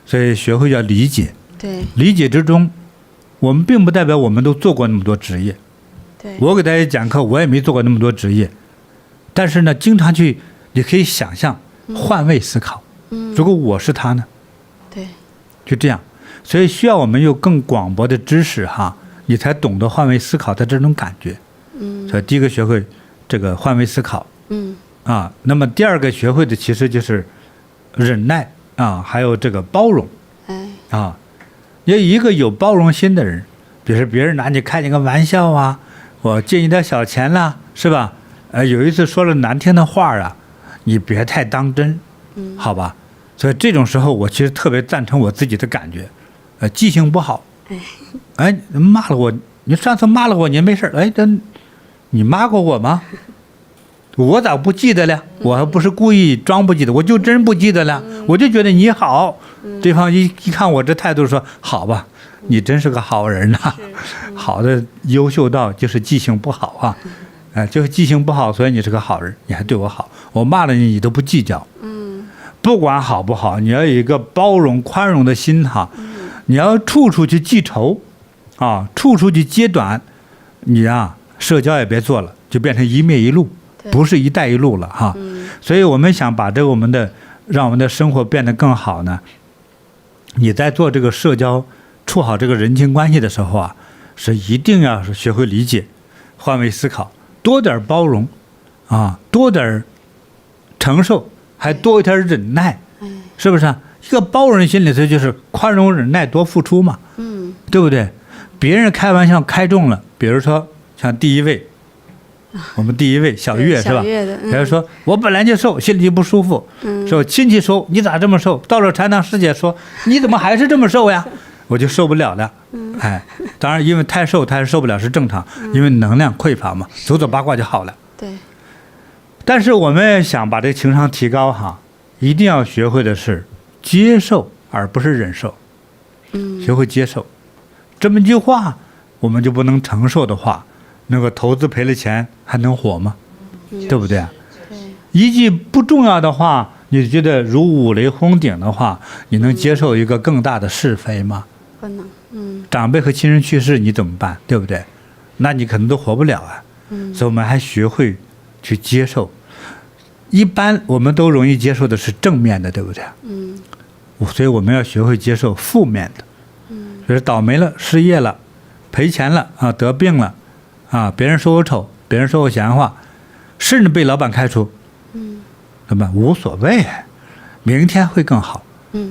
所以学会要理解。对。理解之中，我们并不代表我们都做过那么多职业。对。我给大家讲课，我也没做过那么多职业，但是呢，经常去，你可以想象，换位思考。如果我是他呢？对。就这样。所以需要我们有更广博的知识哈，你才懂得换位思考的这种感觉。所以第一个学会这个换位思考。那么第二个学会的其实就是忍耐还有这个包容。因为一个有包容心的人，比如说别人拿你开你个玩笑啊，我借你点小钱啦，是吧？有一次说了难听的话啊，你别太当真，好吧？所以这种时候，我其实特别赞成我自己的感觉，记性不好，哎，骂了我，你上次骂了我，你没事，哎，你骂过我吗？我咋不记得了？我还不是故意装不记得，我就真不记得了。我就觉得你好，对方一看我这态度说，好吧，你真是个好人呐，好的优秀到就是记性不好啊，就是记性不好，所以你是个好人，你还对我好，我骂了你，你都不计较，不管好不好，你要有一个包容宽容的心哈，你要处处去记仇，啊，处处去揭短，你啊社交也别做了，就变成一面一路。不是一带一路了哈，所以我们想把让我们的生活变得更好呢。你在做这个社交、处好这个人情关系的时候啊，是一定要是学会理解、换位思考，多点包容啊，多点承受，还多一点忍耐，是不是啊？一个包容心里头就是宽容、忍耐、多付出嘛，对不对？别人开玩笑开中了，比如说像第一位。我们第一位小月是吧？他就说我本来就瘦，心里不舒服。说亲戚说你咋这么瘦？到了禅堂师姐说你怎么还是这么瘦呀？我就受不了了。哎，当然因为太瘦他是受不了是正常，因为能量匮乏嘛，走走八卦就好了。对。但是我们想把这个情商提高哈，一定要学会的是接受，而不是忍受。学会接受，这么一句话我们就不能承受的话。那个投资赔了钱还能活吗？对不对啊？一句不重要的话，你觉得如五雷轰顶的话，你能接受一个更大的是非吗？不能。长辈和亲人去世，你怎么办？对不对？那你可能都活不了啊。所以我们还学会去接受。一般我们都容易接受的是正面的，对不对？所以我们要学会接受负面的。比如倒霉了，失业了，赔钱了啊，得病了。啊！别人说我丑，别人说我闲话，甚至被老板开除，那么无所谓，明天会更好。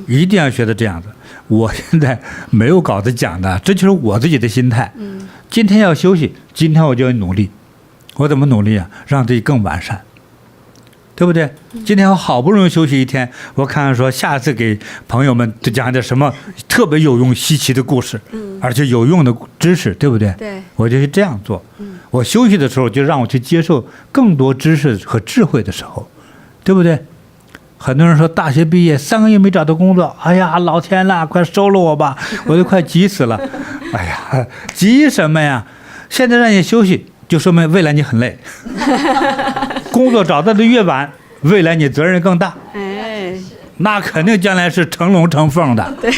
一定要学的这样子。我现在没有稿子讲的，这就是我自己的心态。今天要休息，今天我就要努力。我怎么努力啊？让自己更完善，对不对？今天我好不容易休息一天，我看看说下次给朋友们讲点什么特别有用、稀奇的故事，而且有用的知识，对不对？对，我就这样做。我休息的时候就让我去接受更多知识和智慧的时候，对不对？很多人说大学毕业3个月没找到工作，哎呀，老天啦，快收了我吧，我都快急死了。哎呀，急什么呀？现在让你休息，就说明未来你很累。工作找到的越晚，未来你责任更大。哎，那肯定将来是成龙成凤的。对，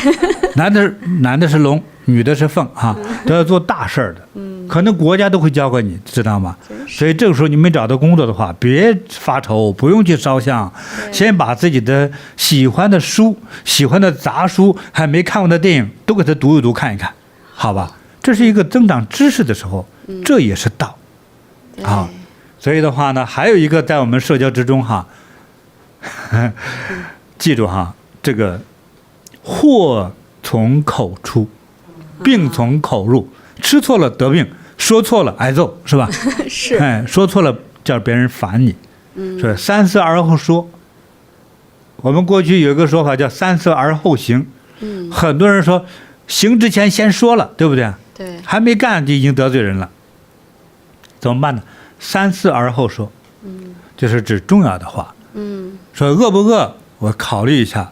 男的是龙，女的是凤啊，都要做大事儿的。可能国家都会教给你，知道吗？所以这个时候你没找到工作的话，别发愁，不用去烧香，先把自己的喜欢的书、喜欢的杂书、还没看过的电影都给他读一读、看一看，好吧？这是一个增长知识的时候，这也是道啊。所以的话呢，还有一个在我们社交之中哈，记住哈，这个祸从口出，病从口入。吃错了得病，说错了挨揍，是吧？是。哎，说错了叫别人烦你，说三思而后说。我们过去有一个说法叫三思而后行。很多人说行之前先说了，对不对？对。还没干就已经得罪人了，怎么办呢？三思而后说。就是指重要的话。说饿不饿？我考虑一下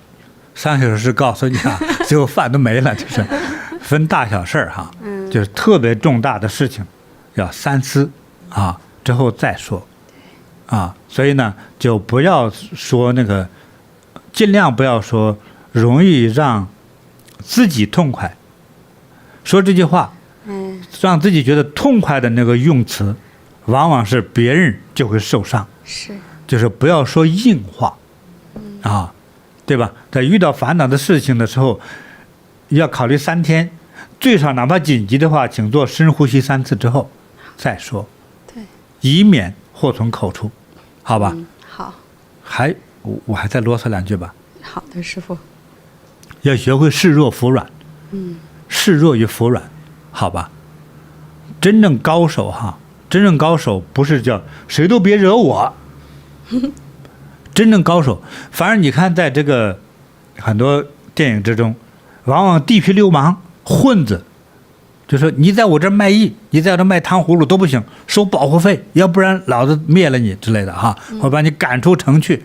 ，3个小时告诉你啊，最后饭都没了，就是分大小事儿哈。就是特别重大的事情，要三思啊，之后再说啊。所以呢，就不要说那个，尽量不要说容易让自己痛快。说这句话，让自己觉得痛快的那个用词，往往是别人就会受伤。是，就是不要说硬话啊，对吧？在遇到烦恼的事情的时候，要考虑3天。最少哪怕紧急的话，请做深呼吸3次之后再说，对，以免祸从口出，好吧？好。我还再啰嗦2句吧。好的，师父。要学会示弱服软，示弱与服软，好吧？真正高手哈，真正高手不是叫谁都别惹我，真正高手。反而你看，在这个很多电影之中，往往地痞流氓、混子，就说你在我这儿卖艺，你在我这儿卖糖葫芦都不行，收保护费，要不然老子灭了你之类的哈，或者把你赶出城去。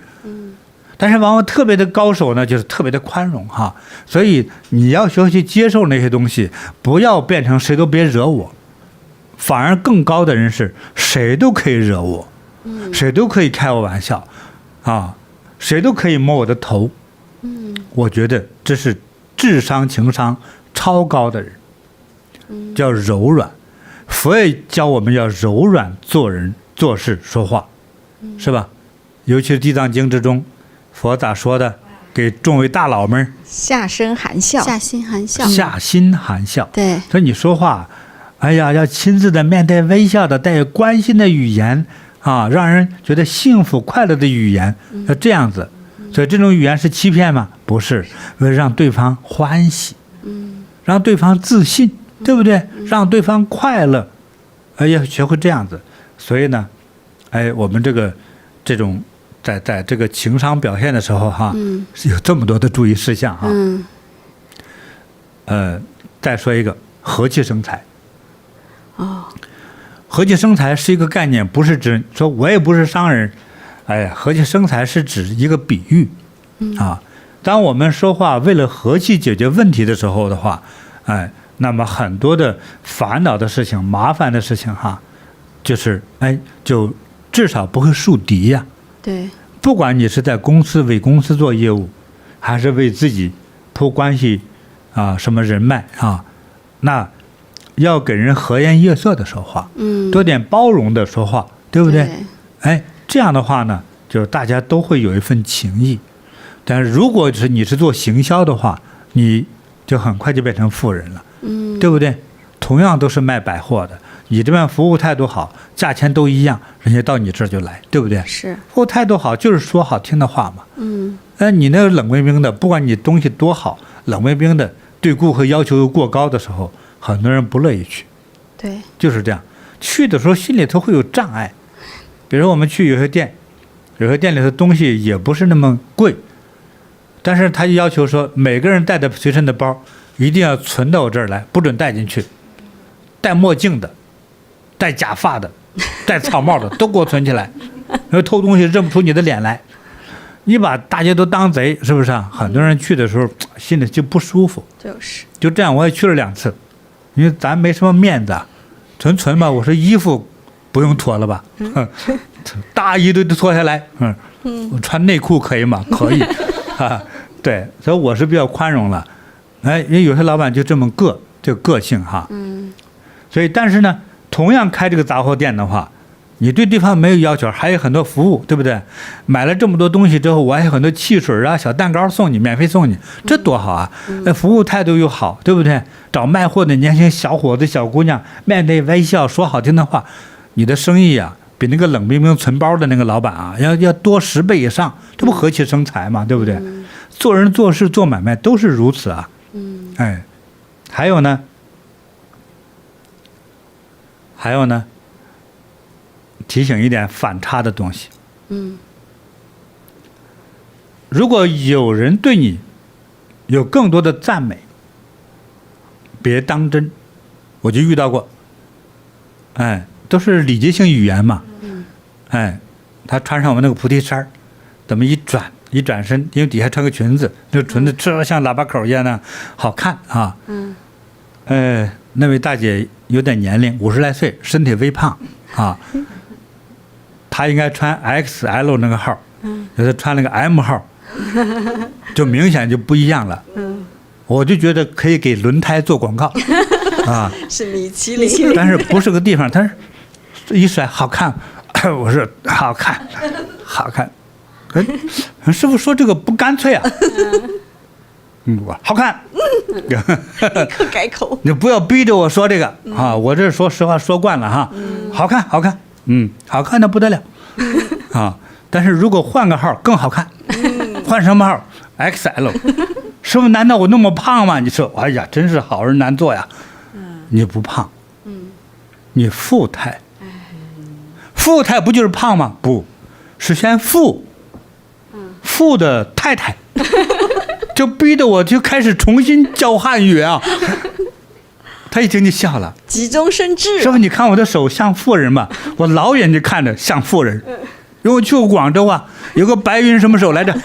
但是往往特别的高手呢，就是特别的宽容哈，所以你要学习接受那些东西，不要变成谁都别惹我。反而更高的人是谁都可以惹我，谁都可以开我玩笑，啊，谁都可以摸我的头。我觉得这是智商情商超高的人，叫柔软。佛也教我们要柔软做人做事说话，是吧？尤其是《地藏经》之中，佛咋说的？给众位大佬们下身含笑，下心含笑，下心含笑。对，所以你说话，哎呀，要亲自的面带微笑的，带有关心的语言啊，让人觉得幸福快乐的语言，要这样子。所以这种语言是欺骗吗？不是，为了让对方欢喜，让对方自信，对不对？让对方快乐，要学会这样子。所以呢，我们这种在这个情商表现的时候哈，是有这么多的注意事项哈。再说一个和气生财。和气生财是一个概念，不是指说我也不是商人。和气生财是指一个比喻啊。当我们说话为了和气解决问题的时候的话，那么很多的烦恼的事情、麻烦的事情哈，就是就至少不会树敌呀。对，不管你是在公司为公司做业务，还是为自己铺关系啊，什么人脉啊，那要给人和颜悦色的说话，多点包容的说话，对不对？这样的话呢，就是大家都会有一份情谊。但是如果你是做行销的话，你就很快就变成富人了，对不对？同样都是卖百货的，你这边服务态度好，价钱都一样，人家到你这儿就来，对不对？是，服务态度好就是说好听的话嘛。你那个冷冰冰的，不管你东西多好，冷冰冰的，对顾客要求又过高的时候，很多人不乐意去。对，就是这样。去的时候心里头会有障碍。比如我们去有些店里的东西也不是那么贵，但是他就要求说每个人带的随身的包一定要存到我这儿来，不准带进去。戴墨镜的、戴假发的、戴草帽的都给我存起来，因为偷东西认不出你的脸来。你把大家都当贼，是不是啊？很多人去的时候心里就不舒服。就这样，我也去了2次，因为咱没什么面子，存吧。我说衣服不用脱了吧，大衣都脱下来，我穿内裤可以吗？可以，对，所以我是比较宽容了。因为有些老板就这么个性哈，所以但是呢，同样开这个杂货店的话，你对对方没有要求，还有很多服务，对不对？买了这么多东西之后，我还有很多汽水啊、小蛋糕送你，免费送你，这多好啊！服务态度又好，对不对？找卖货的年轻小伙子、小姑娘，面带微笑，说好听的话，你的生意啊，比那个冷冰冰存包的那个老板啊，要多10倍以上，这不和气生财嘛，对不对？做人做事做买卖都是如此啊。还有呢，提醒一点反差的东西。如果有人对你有更多的赞美，别当真。我就遇到过，都是礼节性语言嘛。他穿上我们那个菩提衫，怎么一转身，因为底下穿个裙子，那个裙子吃了像喇叭口一样的，好看啊。那位大姐有点年龄，50来岁，身体微胖啊。她应该穿 XL 那个号，她穿了个 M 号，就明显就不一样了。我就觉得可以给轮胎做广告啊。是米其林，但是不是个地方，他是一甩好看，我说好看，好看。师傅说这个不干脆啊。我好看。立刻改口。你不要逼着我说这个啊！我这说实话说惯了哈。好看，好看，好看的不得了啊！但是如果换个号更好看，换什么号 ？XL。师傅，难道我那么胖吗？你说，哎呀，真是好人难做呀。你不胖，你富态。富态不就是胖吗？不是先富，富的太太，就逼得我就开始重新教汉语啊。他一听就笑了，急中生智。师傅，你看我的手像富人吗？我老远就看着像富人。因为我去过广州啊，有个白云什么手来着？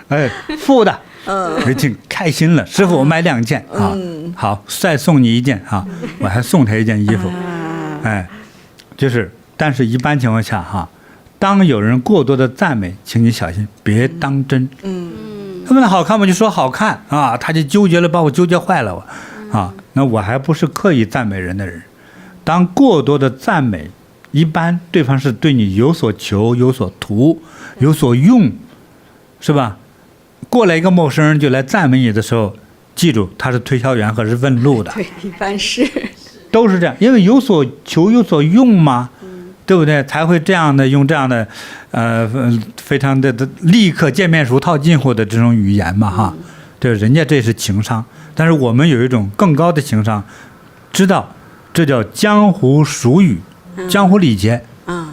哎，富的。我一听开心了，师傅，我买2件啊，好，再送你1件啊，我还送他1件衣服。哎，就是，但是一般情况下哈，当有人过多的赞美，请你小心，别当真。他们好看吗？就说好看啊，他就纠结了，把我纠结坏了啊。那我还不是刻意赞美人的人。当过多的赞美，一般对方是对你有所求、有所图、有所用，是吧？过来一个陌生人就来赞美你的时候，记住他是推销员和是问路的。对，一般是都是这样，因为有所求、有所用嘛。对不对？才会这样的用这样的，非常的立刻见面熟套近乎的这种语言嘛哈，对，人家这是情商，但是我们有一种更高的情商，知道这叫江湖俗语、江湖礼节，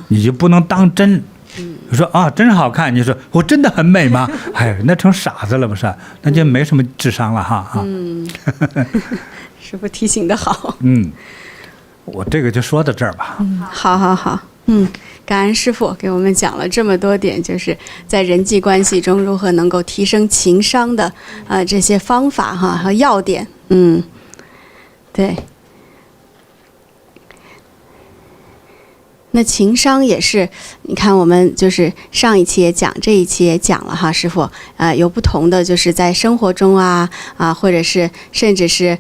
你就不能当真。你说啊，真好看，你说我真的很美吗？哎，那成傻子了不是？那就没什么智商了哈。师傅提醒的好。我这个就说到这儿吧。好，感恩师傅给我们讲了这么多点，就是在人际关系中如何能够提升情商的这些方法哈和要点。对。那情商也是，你看我们就是上一期也讲，这一期也讲了哈，师傅，有不同的就是在生活中或者是甚至是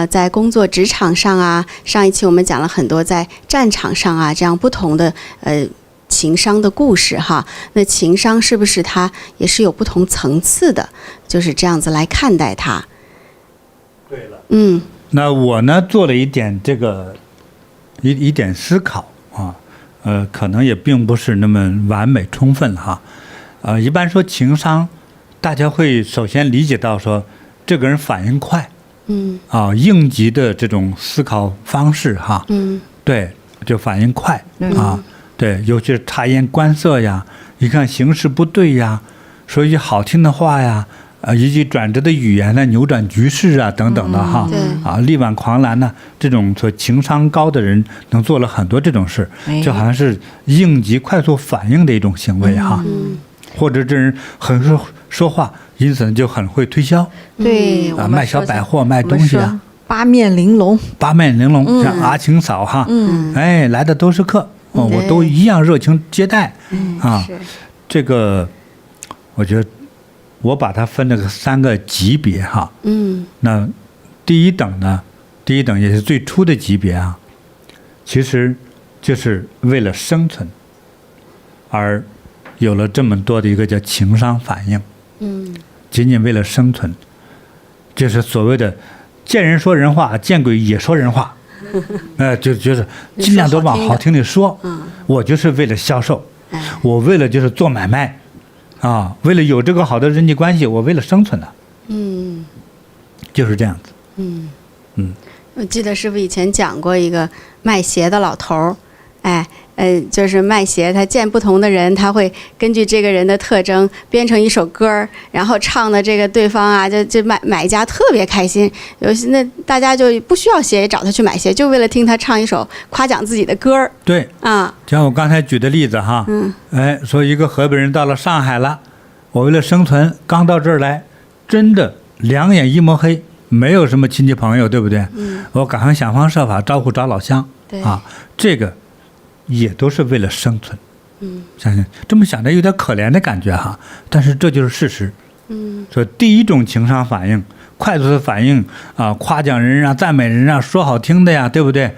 在工作职场上上一期我们讲了很多在战场上这样不同的情商的故事哈。那情商是不是它也是有不同层次的？就是这样子来看待它。对了。那我呢做了一点这个一点思考啊。可能也并不是那么完美充分哈，一般说情商，大家会首先理解到说这个人反应快，应急的这种思考方式哈，对，就反应快对，尤其是察言观色呀，一看形势不对呀，说一句好听的话呀。一句转折的语言呢，扭转局势等等的哈，力挽狂澜呢，这种说情商高的人能做了很多这种事，就好像是应急快速反应的一种行为哈，或者这人很会说话，因此就很会推销，对，卖小百货卖东西八面玲珑，像阿晴嫂哈，哎，来的都是客，我都一样热情接待这个我觉得。我把它分了3个级别哈，那第一等也是最初的级别其实就是为了生存而有了这么多的一个叫情商反应，仅仅为了生存，就是所谓的见人说人话，见鬼也说人话，就是尽量都往好听的说，我就是为了销售，我为了就是做买卖。为了有这个好的人际关系，我为了生存的，就是这样子。我记得师傅以前讲过一个卖鞋的老头儿，就是卖鞋，他见不同的人，他会根据这个人的特征编成一首歌儿，然后唱的这个对方就买家特别开心。有些那大家就不需要鞋也找他去买鞋，就为了听他唱一首夸奖自己的歌儿。对像我刚才举的例子哈，说一个河北人到了上海了，我为了生存刚到这儿来，真的两眼一抹黑，没有什么亲戚朋友，对不对？我赶快想方设法招呼找老乡，这个。也都是为了生存，想想这么想着有点可怜的感觉哈，但是这就是事实。所以第一种情商反应，快速的反应夸奖人赞美人说好听的呀，对不对？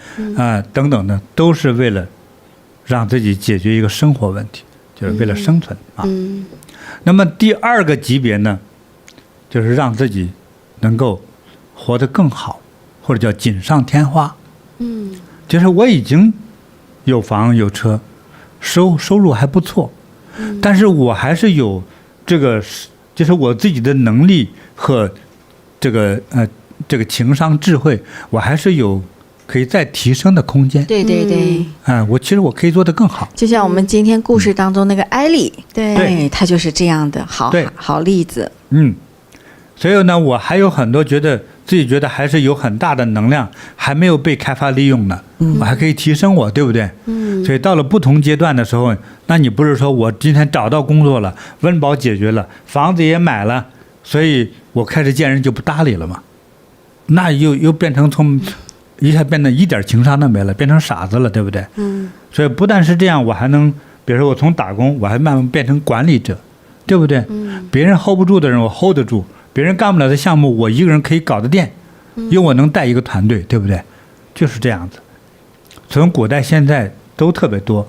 等等的，都是为了让自己解决一个生活问题，就是为了生存那么第2个级别呢，就是让自己能够活得更好，或者叫锦上添花。就是我已经。有房有车，收入还不错，但是我还是有这个，就是我自己的能力和这个情商智慧，我还是有可以再提升的空间。对对对，其实我可以做得更好。就像我们今天故事当中那个艾丽，对，她就是这样的好例子。所以呢，我还有很多自己觉得还是有很大的能量还没有被开发利用的，我还可以提升我，对不对？所以到了不同阶段的时候，那你不是说我今天找到工作了，温饱解决了，房子也买了，所以我开始见人就不搭理了嘛？那又变成一下变得一点情商都没了，变成傻子了，对不对？所以不但是这样，我还能，比如说我从打工，我还慢慢变成管理者，对不对？别人 hold 不住的人，我 hold 得住。别人干不了的项目，我一个人可以搞得定，因为我能带一个团队，对不对？就是这样子。从古代现在都特别多，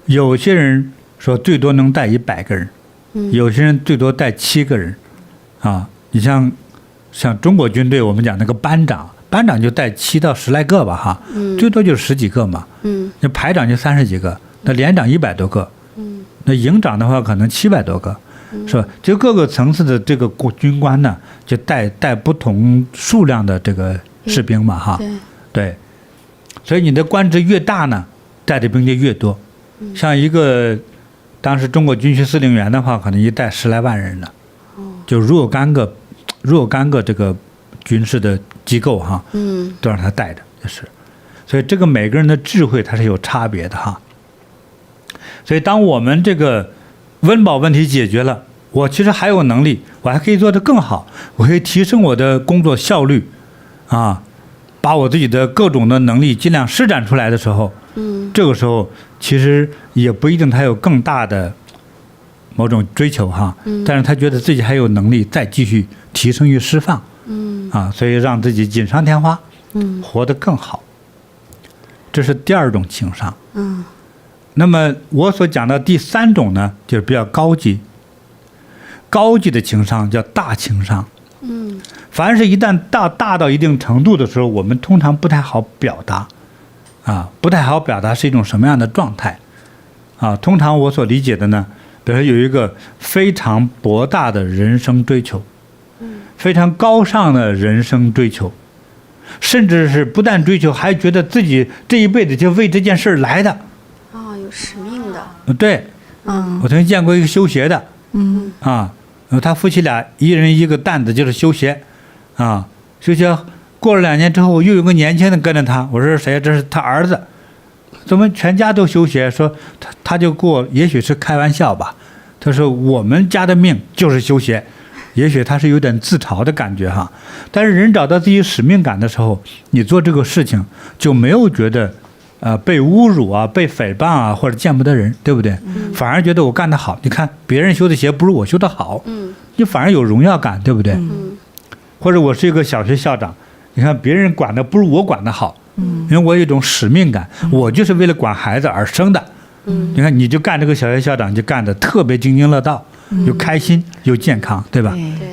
有些人说最多能带100个人，有些人最多带7个人，你像中国军队，我们讲那个班长就带7到10来个吧，哈，最多就是10几个嘛，那排长就30几个，那连长100多个，那营长的话可能700多个。是吧？就各个层次的这个军官呢，就带不同数量的这个士兵嘛，哈，对，所以你的官职越大呢，带的兵就越多。像一个当时中国军区司令员的话，可能一带10来万人呢，就若干个这个军事的机构哈，都让他带的，就是，所以这个每个人的智慧它是有差别的哈。所以当我们这个温饱问题解决了，我其实还有能力，我还可以做得更好，我可以提升我的工作效率，把我自己的各种的能力尽量施展出来的时候，这个时候其实也不一定他有更大的某种追求哈，但是他觉得自己还有能力再继续提升与释放，所以让自己锦上添花，活得更好，这是第2种情商。那么我所讲的第3种呢，就是比较高级的情商，叫大情商。凡是一旦大到一定程度的时候，我们通常不太好表达，不太好表达是一种什么样的状态通常我所理解的呢，比如说有一个非常博大的人生追求，非常高尚的人生追求，甚至是不但追求，还觉得自己这一辈子就为这件事来的。有使命的。对，我曾经见过一个修鞋的，他夫妻俩一人一个担子，就是修鞋，修鞋过了2年之后，又有个年轻的跟着他，我说谁？这是他儿子，怎么全家都修鞋？说他就过，也许是开玩笑吧。他说我们家的命就是修鞋，也许他是有点自嘲的感觉哈。但是人找到自己使命感的时候，你做这个事情就没有觉得被侮辱被诽谤或者见不得人，对不对？反而觉得我干得好，你看别人修的鞋不如我修的好，你反而有荣耀感，对不对？或者我是一个小学校长，你看别人管的不如我管的好，因为我有一种使命感，我就是为了管孩子而生的。你看你就干这个小学校长，就干得特别津津乐道，又开心又健康，对吧？对，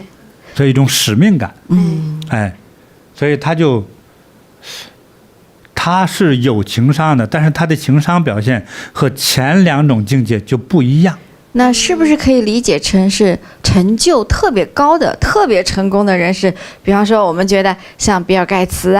所以一种使命感，所以他是有情商的，但是他的情商表现和前2种境界就不一样。那是不是可以理解成是成就特别高的、特别成功的人士？比方说，我们觉得像比尔盖茨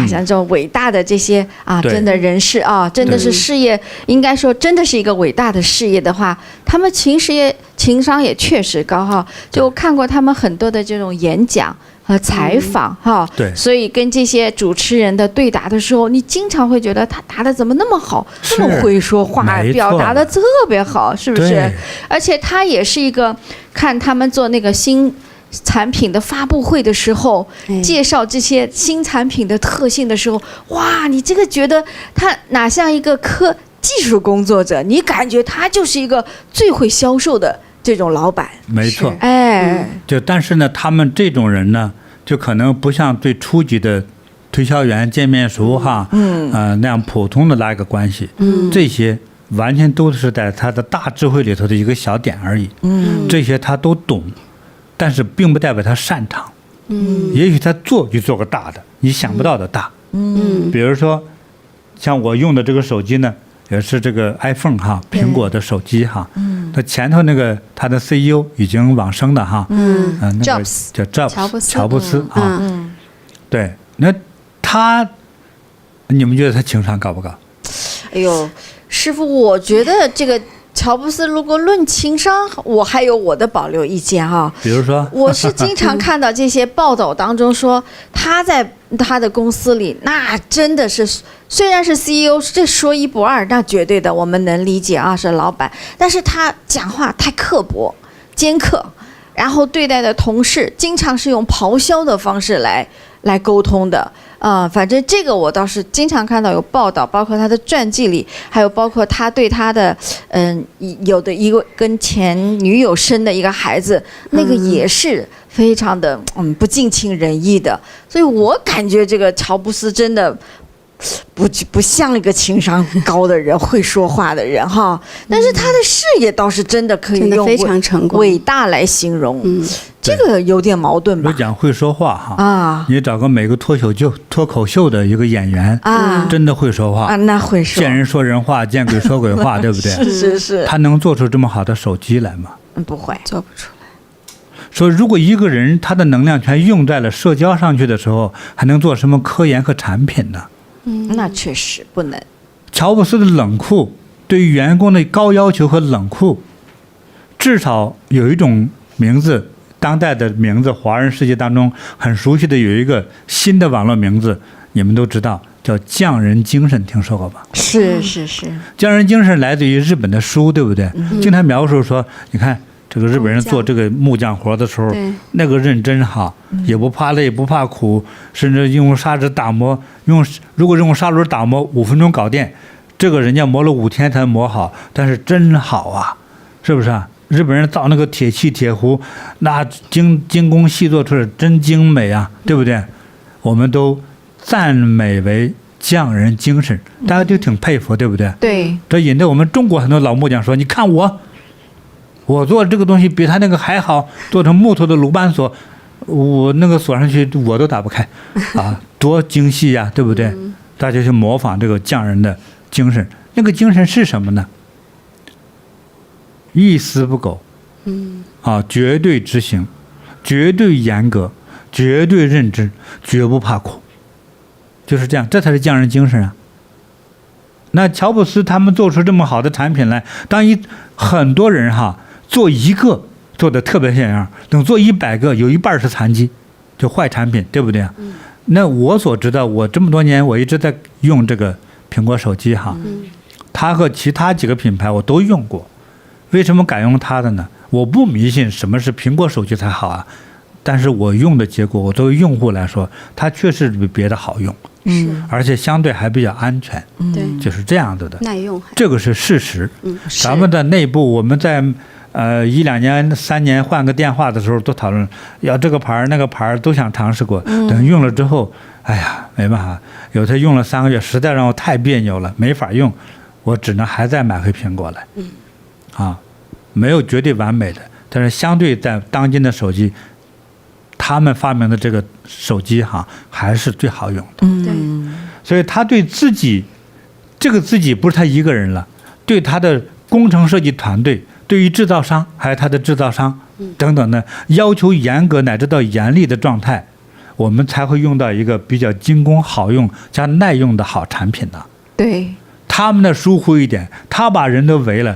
像这种伟大的这些真的人士真的是事业，应该说真的是一个伟大的事业的话，他们情商也确实高哈。就看过他们很多的这种演讲和采访对，所以跟这些主持人的对答的时候，你经常会觉得他答的怎么那么好，那么会说话，表达的特别好，是不是？而且他也是一个，看他们做那个新产品的发布会的时候，介绍这些新产品的特性的时候，哇，你这个觉得他哪像一个技术工作者，你感觉他就是一个最会销售的这种老板。没错，但是呢，他们这种人呢，就可能不像最初级的推销员见面熟那样普通的拉一个关系，这些完全都是在他的大智慧里头的一个小点而已，这些他都懂，但是并不代表他擅长，也许他做就做个大的，你想不到的大，比如说像我用的这个手机呢，也是这个 iPhone 苹果的手机它前头那个他的 CEO 已经往生的那个叫 Jobs 乔布斯对，那他你们觉得他情商高不高？哎呦，师傅，我觉得这个乔布斯如果论情商，我还有我的保留意见哈。比如说，我是经常看到这些报道当中说，他在他的公司里，那真的是虽然是 CEO， 这说一不二，那绝对的我们能理解啊，是老板，但是他讲话太刻薄、尖刻，然后对待的同事经常是用咆哮的方式来沟通的。反正这个我倒是经常看到有报道，包括他的传记里，还有包括他对他的有的一个跟前女友生的一个孩子，那个也是非常的不尽情人意的。所以我感觉这个乔布斯真的不像一个情商高的人、会说话的人哈。但是他的事业倒是真的可以用非常成功、伟大来形容。这个有点矛盾吧？如果讲会说话哈啊，你找个每个脱口秀的一个演员啊，真的会说话啊，那会说，见人说人话，见鬼说鬼话，对不对？是。他能做出这么好的手机来吗？不会，做不出来。说如果一个人他的能量全用在了社交上去的时候，还能做什么科研和产品呢？那确实不能。乔布斯的冷酷对于员工的高要求和冷酷，至少有一种名字，当代的名字，华人世界当中很熟悉的有一个新的网络名字，你们都知道，叫匠人精神，听说过吧？是。匠人精神来自于日本的书，对不对？经常描述说，你看这个日本人做这个木匠活的时候，那个认真哈，也不怕累，不怕苦，甚至用砂纸打磨，如果用砂轮打磨5分钟搞定，这个人家磨了5天才磨好，但是真好啊，是不是啊？日本人造那个铁器铁壶，那精工细作出来真精美啊，对不对？我们都赞美为匠人精神，大家就挺佩服，对不对？对。这引得我们中国很多老木匠说，你看我做这个东西比他那个还好，做成木头的鲁班锁，我那个锁上去我都打不开啊，多精细呀，对不对？大家去模仿这个匠人的精神，那个精神是什么呢？一丝不苟，绝对执行，绝对严格，绝对认真，绝不怕苦，就是这样，这才是匠人精神啊。那乔布斯他们做出这么好的产品来，当很多人做一个做的特别像样，等做100个，有一半是残疾，就坏产品，对不对？那我所知道，我这么多年我一直在用这个苹果手机它和其他几个品牌我都用过。为什么敢用它的呢？我不迷信什么是苹果手机才好啊，但是我用的结果，我作为用户来说，它确实比别的好用，而且相对还比较安全，就是这样子的，耐用，这个是事实。咱们的内部，我们在1、2年、3年换个电话的时候，都讨论要这个牌那个牌，都想尝试过，等用了之后，哎呀，没办法，有的用了3个月，实在让我太别扭了，没法用，我只能还再买回苹果来。没有绝对完美的，但是相对在当今的手机，他们发明的这个手机还是最好用的。所以他对自己，这个自己不是他一个人了，对他的工程设计团队，对于制造商还有他的制造商等等的要求严格乃至到严厉的状态，我们才会用到一个比较精工好用加耐用的好产品呢。对，他们的疏忽一点，他把人都围了。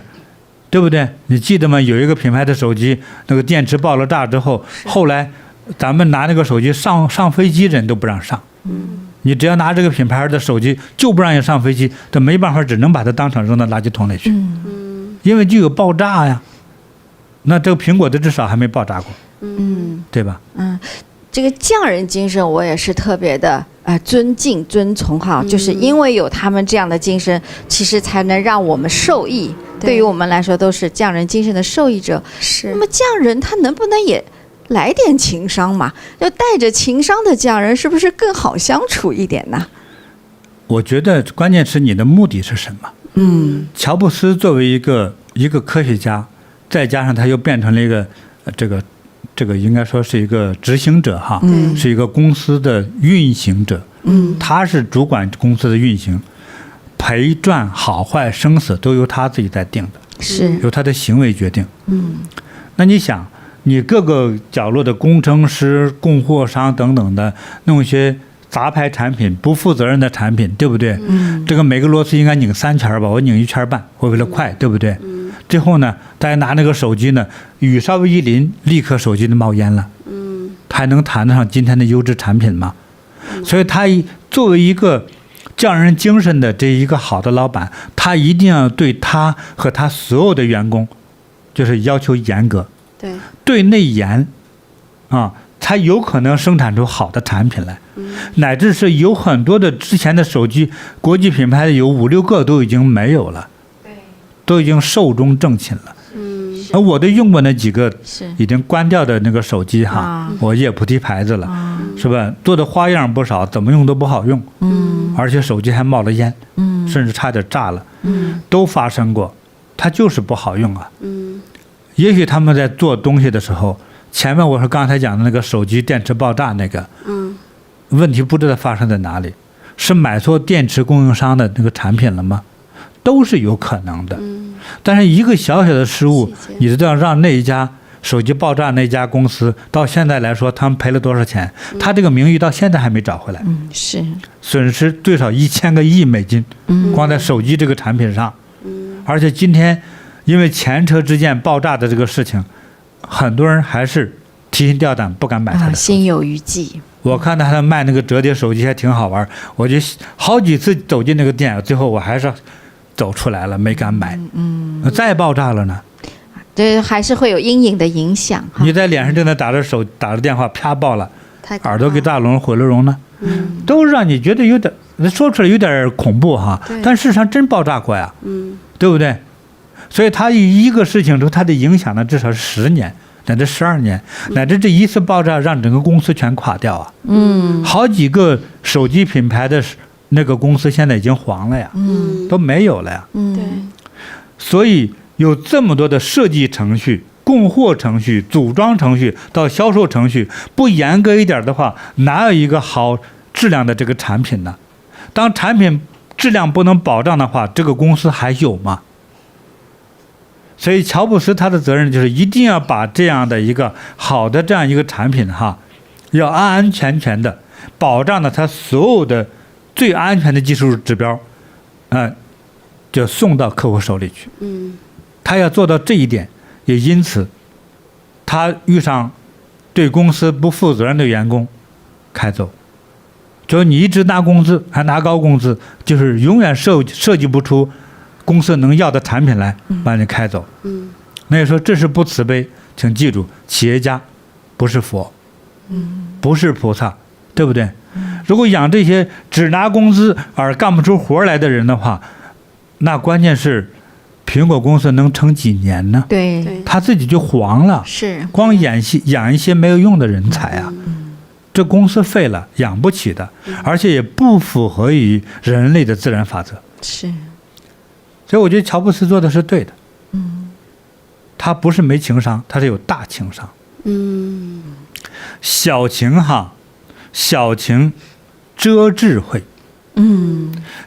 对不对？你记得吗？有一个品牌的手机，那个电池爆了炸之后，后来咱们拿那个手机上飞机，人都不让上。你只要拿这个品牌的手机，就不让你上飞机，这没办法，只能把它当场扔到垃圾桶里去。因为就有爆炸呀。那这个苹果的至少还没爆炸过。对吧？这个匠人精神我也是特别的尊敬遵从就是因为有他们这样的精神，其实才能让我们受益。对于我们来说，都是匠人精神的受益者。那么匠人他能不能也来点情商嘛？就带着情商的匠人，是不是更好相处一点呢？我觉得关键是你的目的是什么。乔布斯作为一个科学家，再加上他又变成了一个这个应该说是一个执行者是一个公司的运行者。他是主管公司的运行。赔赚好坏生死都由他自己在定的，是由他的行为决定。那你想，你各个角落的工程师、供货商等等的弄一些杂牌产品、不负责任的产品，对不对？这个每个螺丝应该拧3圈吧，我拧1圈半，我为了快，对不对？最后呢，大家拿那个手机呢，雨稍微一淋，立刻手机就冒烟了。他还能谈得上今天的优质产品吗？所以他作为一个匠人精神的这一个好的老板，他一定要对他和他所有的员工，就是要求严格，对内严啊，才有可能生产出好的产品来。乃至是有很多的之前的手机国际品牌的有5、6个都已经没有了，都已经寿终正寝了。而我都用过那几个已经关掉的那个手机哈，我也不提牌子了，是吧？做的花样不少，怎么用都不好用，而且手机还冒了烟，甚至差点炸了，都发生过，它就是不好用啊。也许他们在做东西的时候，前面我说刚才讲的那个手机电池爆炸那个，问题不知道发生在哪里，是买错电池供应商的那个产品了吗？都是有可能的。但是一个小小的失误，你知道让那一家手机爆炸那家公司到现在来说，他们赔了多少钱？他这个名誉到现在还没找回来。是损失最少1000个亿美金，光在手机这个产品上。而且今天因为前车之鉴爆炸的这个事情，很多人还是提心吊胆，不敢买它的。心有余悸。我看到他卖那个折叠手机还挺好玩，我就好几次走进那个店，最后我还是走出来了，没敢买。再爆炸了呢？这还是会有阴影的影响。你在脸上正在打着电话，啪爆了，耳朵给炸聋毁了容呢，都让你觉得有点说出来有点恐怖哈，但事实上真爆炸过呀，对不对？所以它一个事情中，它的影响呢至少是10年。乃至12年，乃至这一次爆炸让整个公司全垮掉啊！好几个手机品牌的那个公司现在已经黄了呀，都没有了呀。对。所以有这么多的设计程序、供货程序、组装程序到销售程序，不严格一点的话，哪有一个好质量的这个产品呢？当产品质量不能保障的话，这个公司还有吗？所以乔布斯他的责任就是一定要把这样的一个好的这样一个产品哈，要安安全全的保障了他所有的最安全的技术指标，就送到客户手里去。他要做到这一点，也因此他遇上对公司不负责任的员工开走，就是你一直拿工资还拿高工资，就是永远设计不出公司能要的产品来把你开走。那你说这是不慈悲？请记住，企业家不是佛，不是菩萨，对不对？如果养这些只拿工资而干不出活来的人的话，那关键是苹果公司能撑几年呢？对，他自己就黄了。是光养一些没有用的人才啊，这公司废了，养不起的，而且也不符合于人类的自然法则。是。所以我觉得乔布斯做的是对的，他不是没情商，他是有大情商。小情哈，小情遮智慧。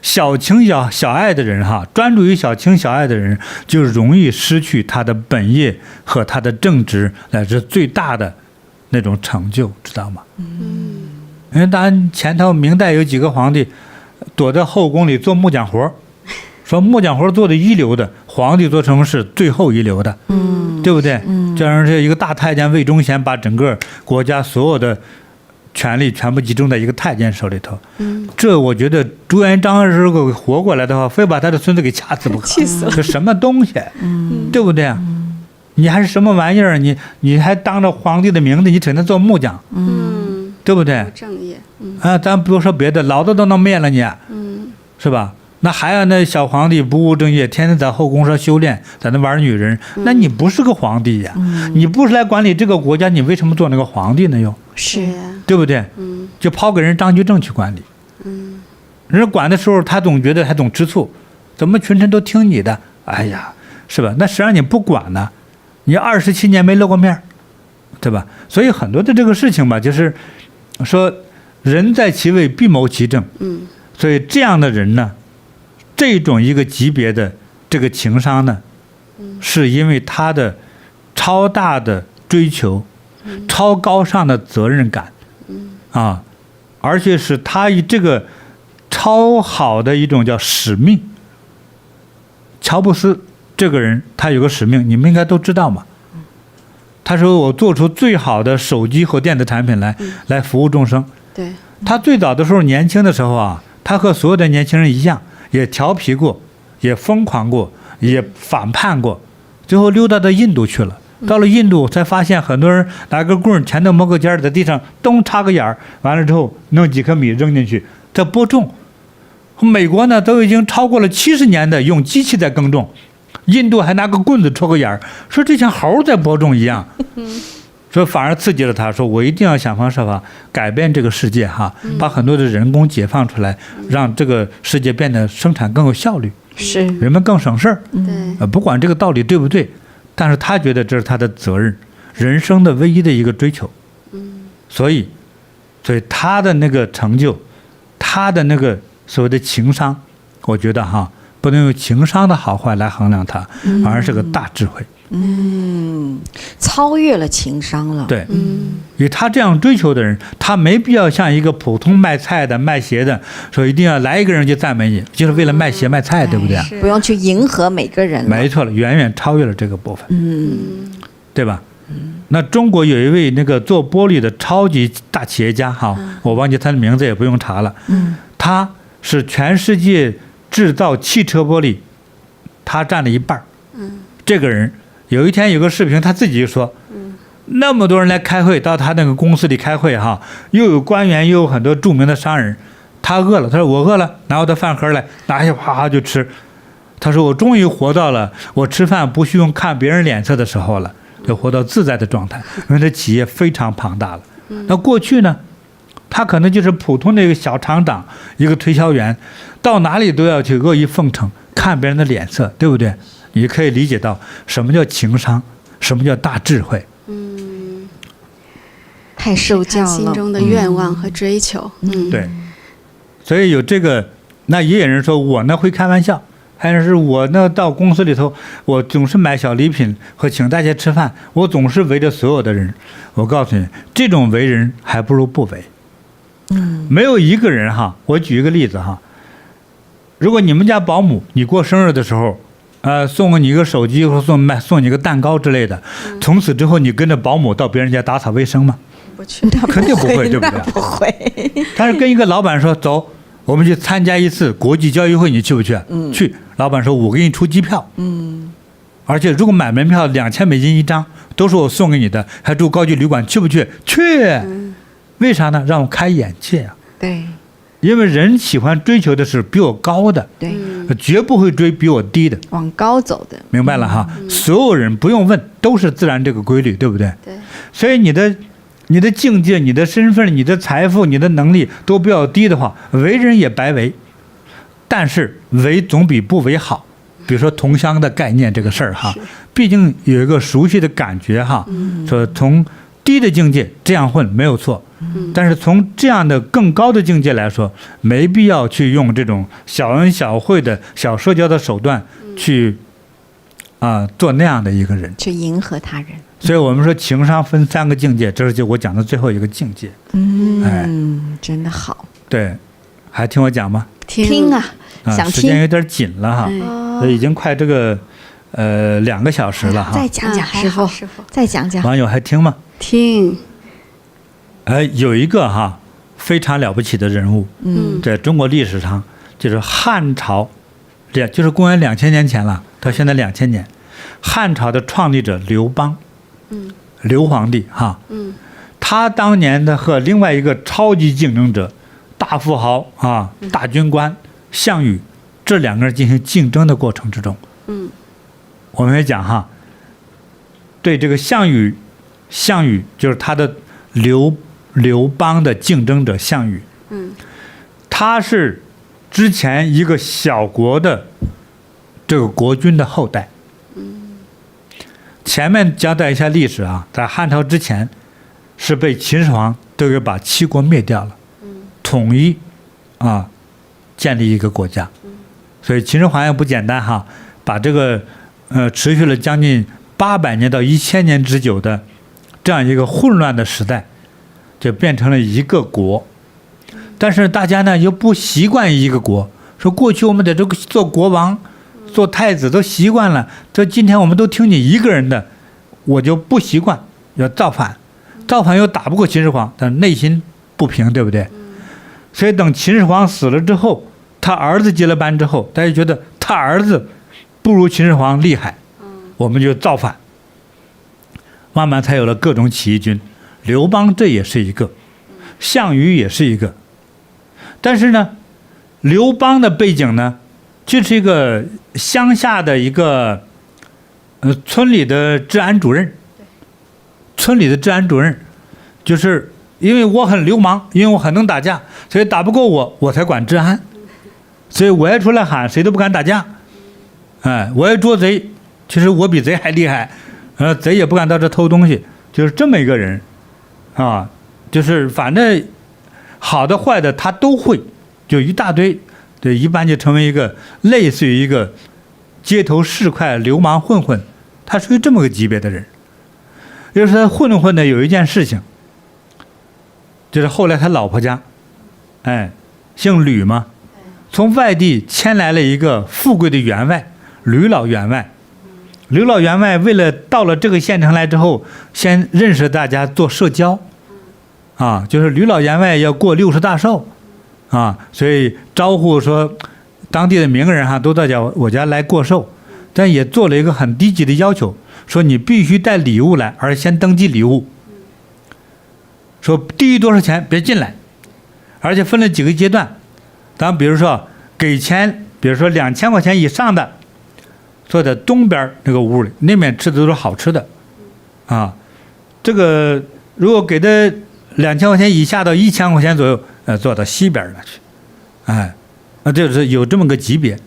小情小爱的人哈，专注于小情小爱的人，就容易失去他的本业和他的正直乃至最大的那种成就，知道吗？因为当然前头明代有几个皇帝躲在后宫里做木匠活，说木匠活做的一流的，皇帝做成是最后一流的，对不对？这样是一个大太监魏忠贤把整个国家所有的权力全部集中在一个太监手里头。这我觉得朱元璋如果活过来的话，非把他的孙子给掐死不可。气死了！这什么东西？对不对啊？你还是什么玩意儿？你还当着皇帝的名字，你整天做木匠，对不对？正业。咱不说别的，老子都能灭了你，是吧？那还有那小皇帝不务正业，天天在后宫上修炼，在那玩女人，那你不是个皇帝呀？你不是来管理这个国家，你为什么做那个皇帝呢？又是，对不对？就抛给人张居正去管理。人管的时候，他总觉得还总吃醋，怎么群臣都听你的？哎呀，是吧？那谁让你不管呢？你27年没露过面，对吧？所以很多的这个事情吧，就是说人在其位必谋其政。所以这样的人呢，这种一个级别的这个情商呢，是因为他的超大的追求，超高尚的责任感，而且是他以这个超好的一种叫使命。乔布斯这个人他有个使命，你们应该都知道嘛。他说我做出最好的手机和电子产品来服务众生。对，他最早的时候年轻的时候啊，他和所有的年轻人一样，也调皮过，也疯狂过，也反叛过，最后溜达到印度去了。到了印度才发现很多人拿个棍儿前头摸个尖儿，在地上咚插个眼儿，完了之后弄几颗米扔进去，这播种。美国呢都已经超过了70年的用机器在耕种，印度还拿个棍子戳个眼儿，说这像猴在播种一样，说反而刺激了他，说我一定要想方设法改变这个世界哈，把很多的人工解放出来，让这个世界变得生产更有效率，是，人们更省事儿。对，不管这个道理对不对，但是他觉得这是他的责任，人生的唯一的一个追求。所以他的那个成就，他的那个所谓的情商，我觉得哈，不能用情商的好坏来衡量他，反而是个大智慧。超越了情商了。对，因为他这样追求的人，他没必要像一个普通卖菜的、卖鞋的，说一定要来一个人就赞美你，就是为了卖鞋卖菜，对不对？是不用去迎合每个人了。没错了，远远超越了这个部分，对吧？那中国有一位那个做玻璃的超级大企业家哈，我忘记他的名字，也不用查了。他是全世界制造汽车玻璃，他占了一半。这个人有一天有个视频，他自己就说，那么多人来开会，到他那个公司里开会哈，又有官员，又有很多著名的商人。他饿了，他说我饿了，拿我的饭盒来，拿下啪啪就吃。他说我终于活到了我吃饭不需用看别人脸色的时候了，就活到自在的状态。因为这企业非常庞大了。那过去呢，他可能就是普通的一个小厂长，一个推销员，到哪里都要去阿谀奉承，看别人的脸色，对不对？你可以理解到什么叫情商，什么叫大智慧。太受教了，心中的愿望和追求。对，所以有这个，那也有人说我呢会开玩笑，还是我呢到公司里头，我总是买小礼品和请大家吃饭，我总是围着所有的人。我告诉你，这种为人还不如不为。没有一个人哈，我举一个例子哈，如果你们家保姆你过生日的时候，送你一个手机或送你一个蛋糕之类的，从此之后你跟着保姆到别人家打扫卫生吗？不去，肯定不会，对不对？不会。但是跟一个老板说走，我们去参加一次国际交易会，你去不去？去。老板说我给你出机票。而且如果买门票$2000一张，都是我送给你的，还住高级旅馆，去不去？去。为啥呢？让我开眼界啊。对。因为人喜欢追求的是比我高的，对，绝不会追比我低的，往高走的。明白了哈？所有人不用问，都是自然这个规律，对不对？对。所以你的境界、你的身份、你的财富、你的能力都比较低的话，为人也白为。但是为总比不为好。比如说同乡的概念这个事儿哈，毕竟有一个熟悉的感觉哈。说从低的境界这样混没有错。但是从这样的更高的境界来说，没必要去用这种小恩小惠的小社交的手段去做那样的一个人，去迎合他人。所以我们说情商分3个境界，这是就我讲的最后一个境界。真的好。对，还听我讲吗？听啊，想听。时间有点紧了哈，所以已经快这个2个小时了哈。再讲讲，师傅，再讲讲。网友还听吗？听。有一个哈非常了不起的人物，在中国历史上就是汉朝，就是公元2000年前了，到现在2000年，汉朝的创立者刘邦，刘皇帝哈，他当年的和另外一个超级竞争者，大富豪啊，大军官项羽，这2个人进行竞争的过程之中，我们也讲哈，对这个项羽就是他的刘邦的竞争者项羽，他是之前一个小国的这个国君的后代。前面交代一下历史啊，在汉朝之前是被秦始皇都给把7国灭掉了，统一建立一个国家。所以秦始皇也不简单哈，把这个持续了将近800年到1000年之久的这样一个混乱的时代，就变成了一个国。但是大家呢又不习惯一个国，说过去我们在这个做国王、做太子都习惯了，这今天我们都听你一个人的，我就不习惯，要造反，造反又打不过秦始皇，但内心不平，对不对？所以等秦始皇死了之后，他儿子接了班之后，大家觉得他儿子不如秦始皇厉害，我们就造反，慢慢才有了各种起义军。刘邦这也是一个，项羽也是一个。但是呢，刘邦的背景呢，就是一个乡下的一个村里的治安主任。村里的治安主任，就是因为我很流氓，因为我很能打架，所以打不过我，我才管治安。所以我要出来喊，谁都不敢打架。哎，我要捉贼，其实我比贼还厉害，贼也不敢到这偷东西，就是这么一个人，啊，就是反正好的坏的他都会，就一大堆，对，一般就成为一个类似于一个街头市侩流氓混混，他属于这么个级别的人。就是他混的有一件事情，就是后来他老婆家，哎，姓吕嘛，从外地迁来了一个富贵的员外，吕老员外。吕老员外为了到了这个县城来之后，先认识大家做社交，啊，就是吕老员外要过60大寿，啊，所以招呼说，当地的名人哈都到我家来过寿，但也做了一个很低级的要求，说你必须带礼物来，而先登记礼物，说低于多少钱别进来，而且分了几个阶段，当比如说给钱，比如说2000块钱以上的，坐在东边那个屋里，那边吃的都是好吃的，啊，这个如果给的2000块钱以下到1000块钱左右，坐到西边去，哎，就是有这么个级别。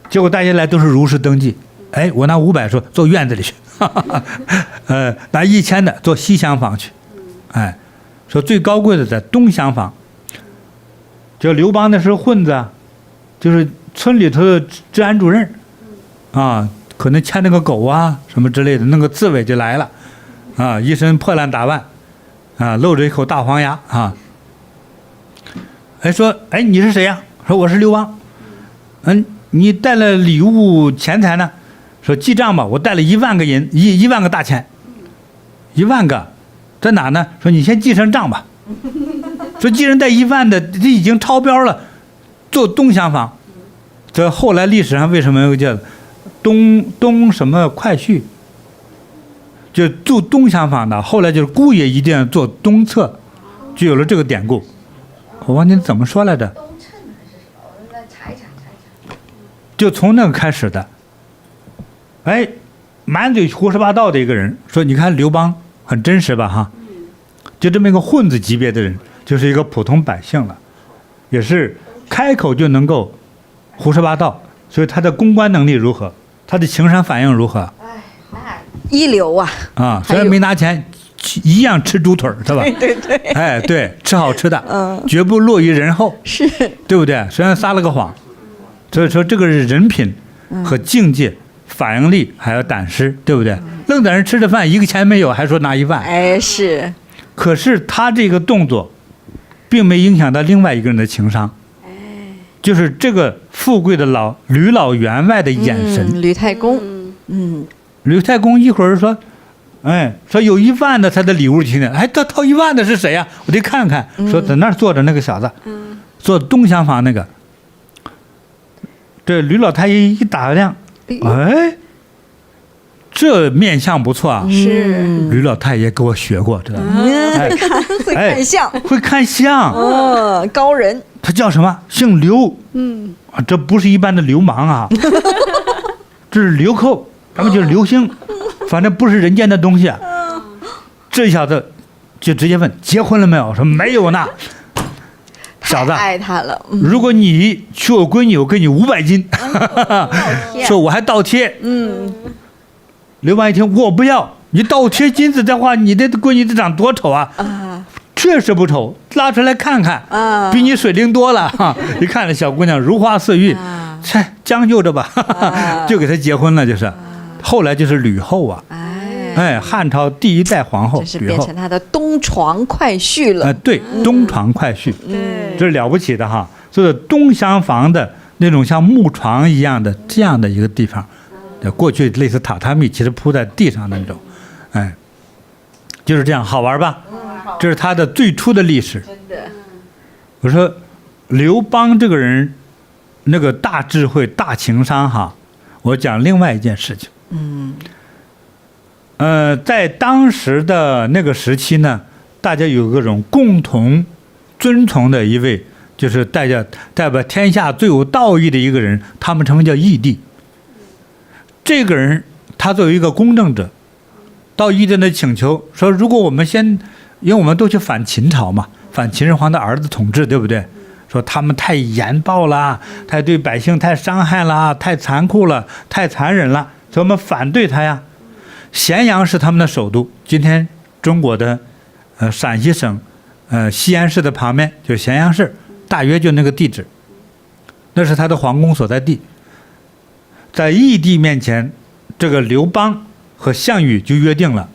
结果大家来都是如实登记，哎，我拿500说坐院子里去，拿1000的坐西厢房去，哎，说最高贵的在东厢房。就刘邦那时候混子啊，就是村里头的治安主任，啊，可能牵那个狗啊什么之类的，弄个刺猬就来了，啊，一身破烂打扮，啊，露着一口大黄牙啊，哎说，哎你是谁呀？说我是刘邦，你带了礼物钱财呢？说记账吧，我带了1万个1万个大钱，1万个，在哪呢？说你先记上账吧。说既然带1万的，这已经超标了，做东厢房。这后来历史上为什么有个叫东什么快婿，就住东厢房的，后来就是姑爷一定要坐东侧，就有了这个典故。我忘记怎么说来着。东衬还是什么？我来查一查。就从那个开始的。哎，满嘴胡说八道的一个人，说你看刘邦很真实吧哈，就这么一个混子级别的人，就是一个普通百姓了，也是开口就能够胡说八道，所以他的公关能力如何，他的情商反应如何？哎，那一流啊！啊，虽然没拿钱，一样吃猪腿是吧？对。哎，对，吃好吃的，绝不落于人后，是，对不对？虽然撒了个谎，所以说这个是人品和境界。反应力还有胆识，对不对？愣在人吃着饭1个钱没有，还说拿1万。哎，是。可是他这个动作，并没影响到另外一个人的情商。哎，就是这个富贵的吕老员外的眼神。吕太公。吕太公一会儿说，哎，说有1万的他的礼物去呢，哎，他掏1万的是谁呀？我得看看。说在那儿坐着那个小子，坐东厢房那个。这吕老太爷一打量。哎，这面相不错啊！是吕老太爷给我学过，知道吗？会看相，会看相，高人。他叫什么？姓刘。这不是一般的流氓啊，这是流寇，要么就是流星，反正不是人间的东西啊。这小子就直接问结婚了没有？说没有呢。小子，爱他了。如果你娶我闺女，我给你500斤，说我还倒贴。刘邦一听，我不要，你倒贴金子的话，你的闺女得长多丑啊！确实不丑，拉出来看看，比你水灵多了。一看这小姑娘如花似玉，将就着吧，就给她结婚了，就是。后来就是吕后啊。汉朝第一代皇后这是吕后变成他的东床快婿了。对，东床快婿，对这是了不起的哈。所以东厢房的那种像木床一样的这样的一个地方，过去类似榻榻米，其实铺在地上的那种，就是这样，好玩吧？这是他的最初的历史。真的，我说刘邦这个人，那个大智慧、大情商哈。我讲另外一件事情。在当时的那个时期呢，大家有各种共同尊崇的一位，就是代表天下最有道义的一个人，他们称为叫义帝。这个人他作为一个公正者，到义帝那请求说，如果我们因为我们都去反秦朝嘛，反秦始皇的儿子统治，对不对？说他们太严暴了，太对百姓太伤害了，太残酷了，太残忍了，所以我们反对他呀。咸阳是他们的首都，今天中国的陕西省西安市的旁边就是咸阳市，大约就那个地址，那是他的皇宫所在地。在义帝面前，这个刘邦和项羽就约定了，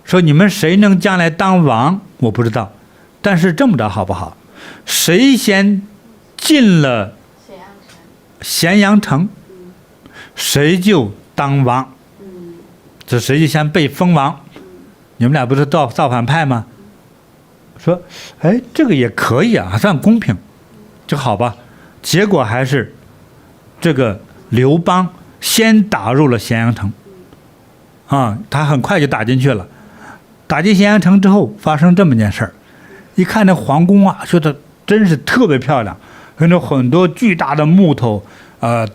说你们谁能将来当王我不知道，但是这么着好不好？谁先进了咸阳城，谁就当王，这谁就先被封王。你们俩不是造反派吗？说，这个也可以啊，还算公平，就好吧。结果还是这个刘邦先打入了咸阳城，他很快就打进去了。打进咸阳城之后，发生这么件事儿。一看那皇宫啊，说的真是特别漂亮，很多巨大的木头，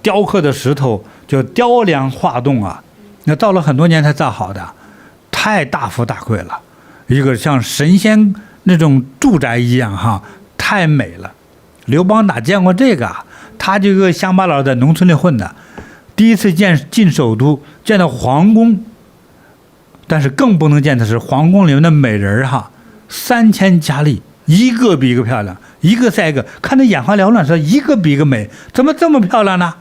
雕刻的石头，就雕梁画栋啊。那造了很多年才造好的，太大富大贵了，一个像神仙那种住宅一样哈，太美了。刘邦哪见过这个啊？他这个乡巴佬在农村里混的，第一次进首都，见到皇宫，但是更不能见的是皇宫里面的美人哈。3000佳丽，一个比一个漂亮，一个赛一个，看得眼花缭乱，说一个比一个美，怎么这么漂亮呢？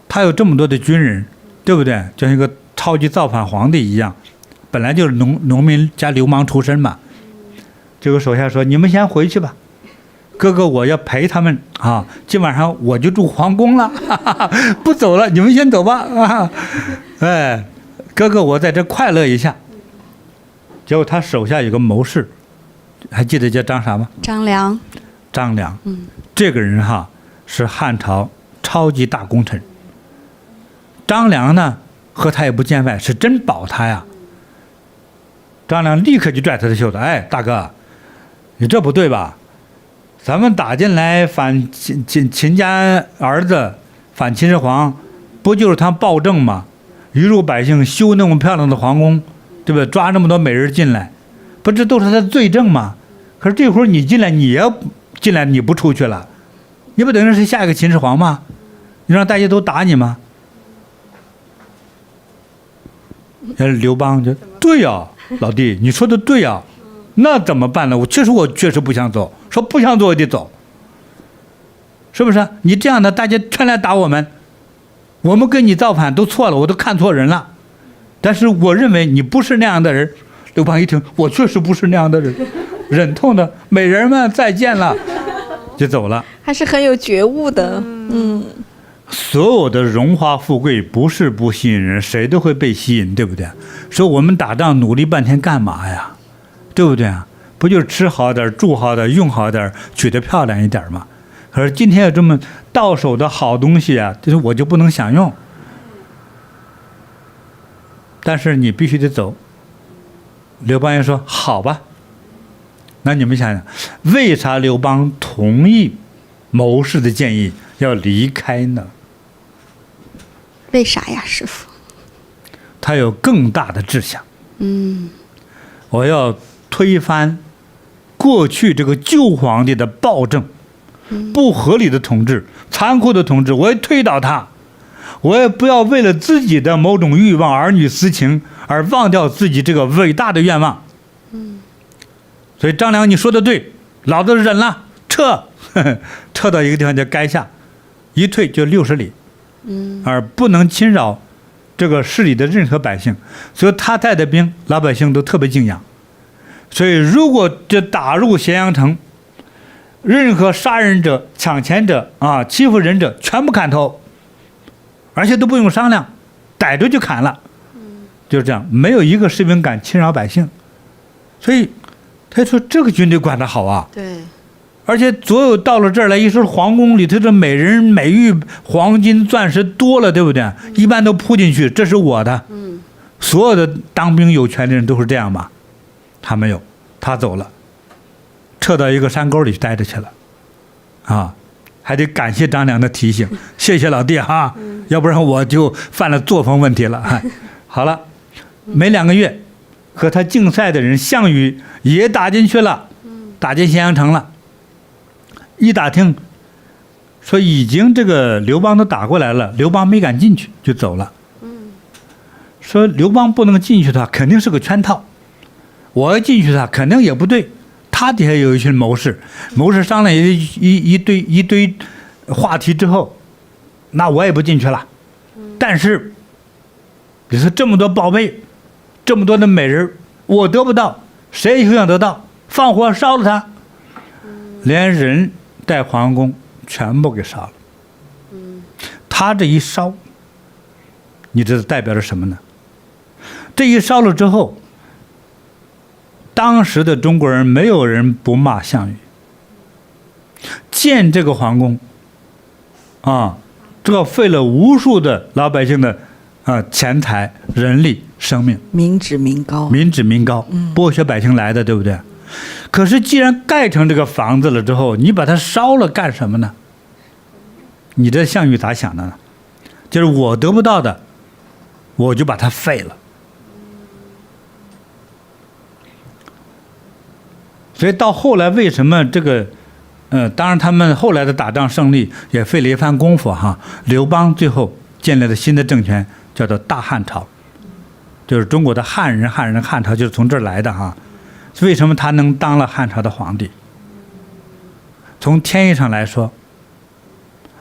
他有这么多的军人，对不对？就像一个超级造反皇帝一样，本来就是农民加流氓出身嘛。这个手下说：“你们先回去吧，哥哥我要陪他们啊，今晚上我就住皇宫了，哈哈，不走了，你们先走吧啊！哥哥我在这快乐一下。”结果他手下有个谋士，还记得叫张啥吗？张良。张良，这个人哈是汉朝超级大功臣。张良呢和他也不见外，是真保他呀。张良立刻就拽他的袖子，大哥，你这不对吧？咱们打进来反秦家儿子，反秦始皇，不就是他暴政吗？愚辱百姓，修那么漂亮的皇宫，对不对？抓那么多美人进来，不这都是他的罪证吗？可是这会儿你进来，你要进来你不出去了，你不等于是下一个秦始皇吗？你让大家都打你吗？刘邦就对呀，老弟你说的对呀，那怎么办呢？我确实不想走，说不想走也得走，是不是？你这样的大家全来打我们跟你造反都错了，我都看错人了。但是我认为你不是那样的人。刘邦一听，我确实不是那样的人，忍痛的美人们再见了，就走了。还是很有觉悟的。所有的荣华富贵不是不吸引人，谁都会被吸引，对不对？说我们打仗努力半天干嘛呀？对不对啊？不就是吃好点、住好点、用好点、娶得漂亮一点吗？可是今天有这么到手的好东西啊，就是我就不能享用。但是你必须得走。刘邦也说好吧。那你们想想，为啥刘邦同意谋士的建议要离开呢？为啥呀，师父？他有更大的志向。我要推翻过去这个旧皇帝的暴政，不合理的统治，残酷的统治，我要推倒他。我也不要为了自己的某种欲望、儿女私情而忘掉自己这个伟大的愿望。所以张良你说的对，老子忍了，撤，撤到一个地方叫垓下，一退就60里，而不能侵扰这个市里的任何百姓，所以他带的兵，老百姓都特别敬仰。所以如果这打入咸阳城，任何杀人者、抢钱者啊、欺负人者，全部砍头，而且都不用商量，逮着就砍了。就是这样，没有一个士兵敢侵扰百姓。所以他说这个军队管得好啊。对，而且所有到了这儿来，一说皇宫里头的美人美玉、黄金钻石多了，对不对？一般都扑进去，这是我的。所有的当兵有权的人都是这样吧？他没有，他走了，撤到一个山沟里去待着去了，啊，还得感谢张良的提醒，谢谢老弟哈，要不然我就犯了作风问题了。好了，没2个月，和他竞赛的人项羽也打进去了，打进咸阳城了。一打听，说已经这个刘邦都打过来了，刘邦没敢进去就走了。说刘邦不能进去的话，肯定是个圈套。我要进去的话，肯定也不对。他底下有一群谋士，谋士商量一堆话题之后，那我也不进去了。但是，你说这么多宝贝，这么多的美人，我得不到，谁也想得到，放火烧了他，连人带皇宫全部给烧了。他这一烧，你知道代表着什么呢？这一烧了之后，当时的中国人没有人不骂项羽。建这个皇宫，啊，这费了无数的老百姓的钱财、人力、生命，民脂民膏，民脂民膏，剥削百姓来的，对不对？可是既然盖成这个房子了之后，你把它烧了干什么呢？你这项羽咋想的呢？就是我得不到的，我就把它废了。所以到后来为什么这个，当然他们后来的打仗胜利也费了一番功夫哈。刘邦最后建立了新的政权，叫做大汉朝，就是中国的汉人汉朝就是从这儿来的哈。为什么他能当了汉朝的皇帝？从天意上来说，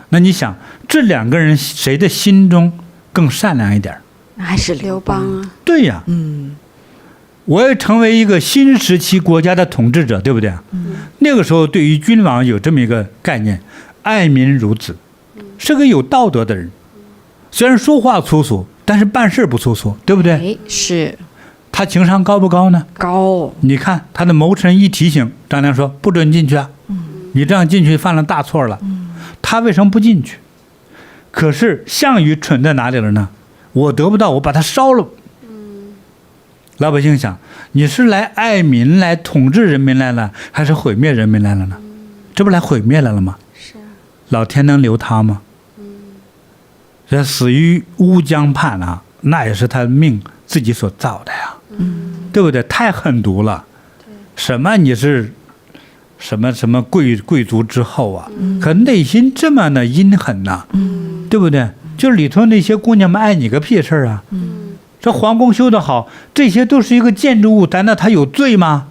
那你想这2个人谁的心中更善良一点？还是刘邦啊。对呀，我要成为一个新时期国家的统治者，对不对？那个时候对于君王有这么一个概念，爱民如子，是个有道德的人。虽然说话粗俗，但是办事不粗俗，对不对？哎，是他情商高不高呢？高。你看他的谋臣一提醒，张良说不准进去啊，你这样进去犯了大错了。他为什么不进去？可是项羽蠢在哪里了呢？我得不到，我把它烧了。老百姓想，你是来爱民、来统治人民来了，还是毁灭人民来了呢？这不来毁灭来了吗？是。老天能留他吗？这死于乌江畔啊，那也是他命自己所造的呀，对不对？太狠毒了。什么你是什么贵族之后啊？可内心这么的阴狠呐，对不对？就是里头那些姑娘们爱你个屁事儿啊！这皇宫修得好，这些都是一个建筑物，难道它有罪吗？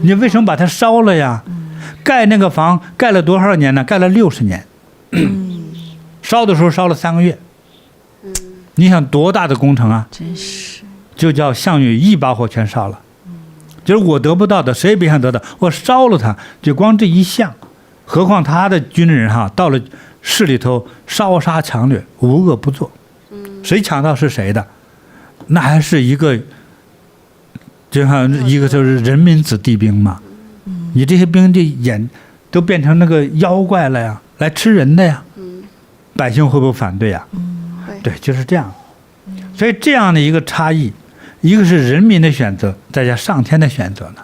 你为什么把它烧了呀？盖那个房盖了多少年呢？盖了60年，烧的时候烧了3个月。你想多大的工程啊？真是，就叫项羽一把火全烧了。就是我得不到的，谁也别想得到，我烧了它，就光这一项。何况他的军人哈，到了市里头烧杀抢掠，无恶不作。谁抢到是谁的？那还是一个，就像一个就是人民子弟兵嘛。你这些兵都变成那个妖怪了呀，来吃人的呀。百姓会不会反对呀？对，就是这样。所以这样的一个差异，一个是人民的选择，再加上天的选择呢，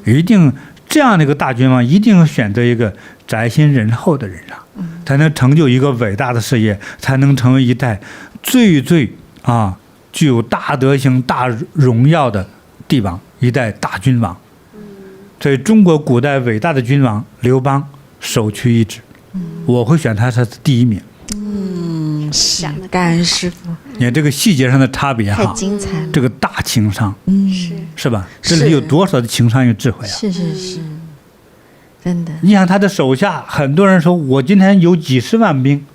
一定这样的一个大君王，一定选择一个宅心仁厚的人啊，才能成就一个伟大的事业，才能成为一代最具有大德行、大荣耀的帝王，一代大君王。所以中国古代伟大的君王刘邦首屈一指，我会选他是第1名。是，感恩师父。你看这个细节上的差别太哈，精彩了。这个大情商，是吧？是这里有多少的情商与智慧啊？是，真的。你想他的手下，很多人说我今天有几10万兵，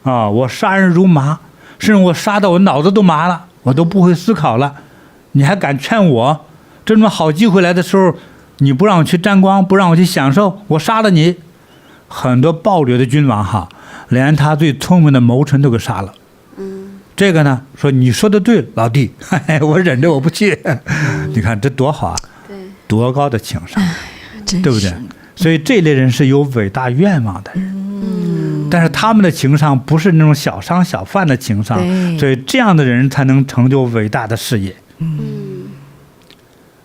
啊，我杀人如麻，甚至我杀到我脑子都麻了，我都不会思考了，你还敢劝我？这种好机会来的时候，你不让我去沾光，不让我去享受，我杀了你。很多暴虐的君王哈，连他最聪明的谋臣都给杀了。这个呢，说你说的对，老弟，我忍着我不去。你看这多好啊，多高的情商，对不对？所以这类人是有伟大愿望的人，但是他们的情商不是那种小商小贩的情商，所以这样的人才能成就伟大的事业。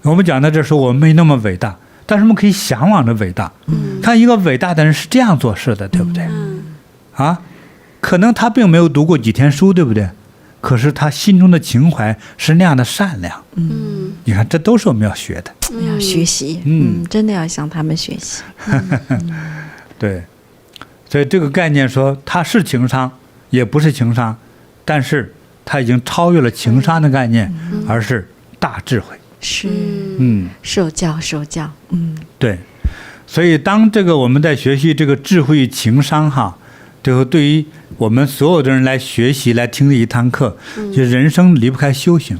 我们讲到这时候，我们没那么伟大，但是我们可以向往着伟大。看一个伟大的人是这样做事的，对不对？啊，可能他并没有读过几天书，对不对？可是他心中的情怀是那样的善良。你看，这都是我们要学的，要学习。真的要向他们学习。对，所以这个概念说它是情商，也不是情商，但是它已经超越了情商的概念，而是大智慧。是，受教。对，所以当这个我们在学习这个智慧与情商哈，最后对于我们所有的人来学习来听这一堂课，就人生离不开修行。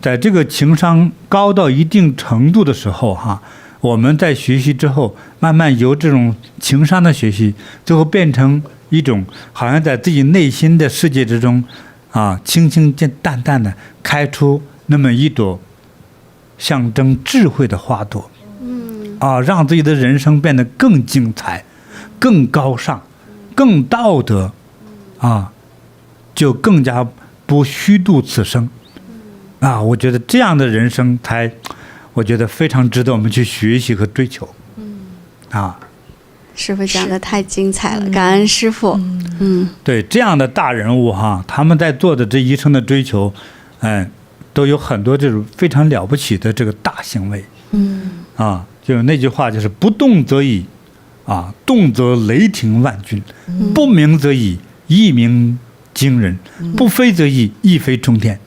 在这个情商高到一定程度的时候哈，我们在学习之后，慢慢由这种情商的学习，最后变成一种好像在自己内心的世界之中啊，清清淡淡的开出那么一朵象征智慧的花朵。让自己的人生变得更精彩、更高尚、更道德，就更加不虚度此生。我觉得这样的人生才，我觉得非常值得我们去学习和追求。师父讲的太精彩了，感恩师父。对这样的大人物哈，他们在做的这一生的追求，都有很多这种非常了不起的这个大行为。就那句话就是不动则已，动则雷霆万钧；不鸣则已，一鸣惊人；不飞则已，一飞冲天。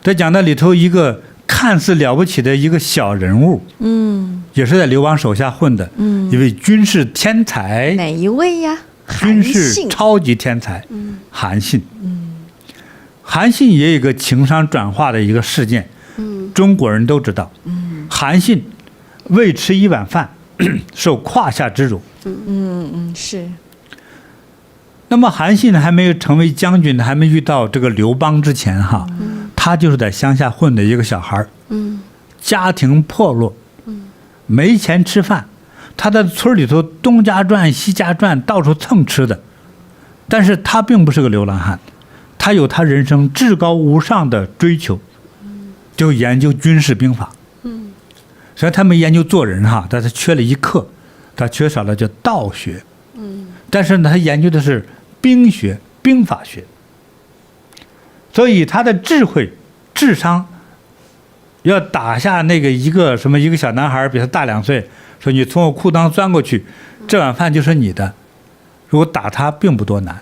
这讲的里头一个看似了不起的一个小人物，也是在刘邦手下混的，一位军事天才。哪一位呀？军事超级天才，韩信。韩信也有一个情商转化的一个事件，中国人都知道。韩信为吃一碗饭受胯下之辱。是。那么韩信还没有成为将军，还没遇到这个刘邦之前哈，他就是在乡下混的一个小孩，家庭破落，没钱吃饭，他在村里头东家转西家转，到处蹭吃的。但是他并不是个流浪汉，他有他人生至高无上的追求，就研究军事兵法。虽然他没研究做人哈，但他缺了一课，他缺少了叫道学。但是呢，他研究的是兵学、兵法学。所以他的智慧、智商，要打下那个一个小男孩比他大2岁，说你从我裤裆钻过去，这碗饭就是你的。如果打他并不多难，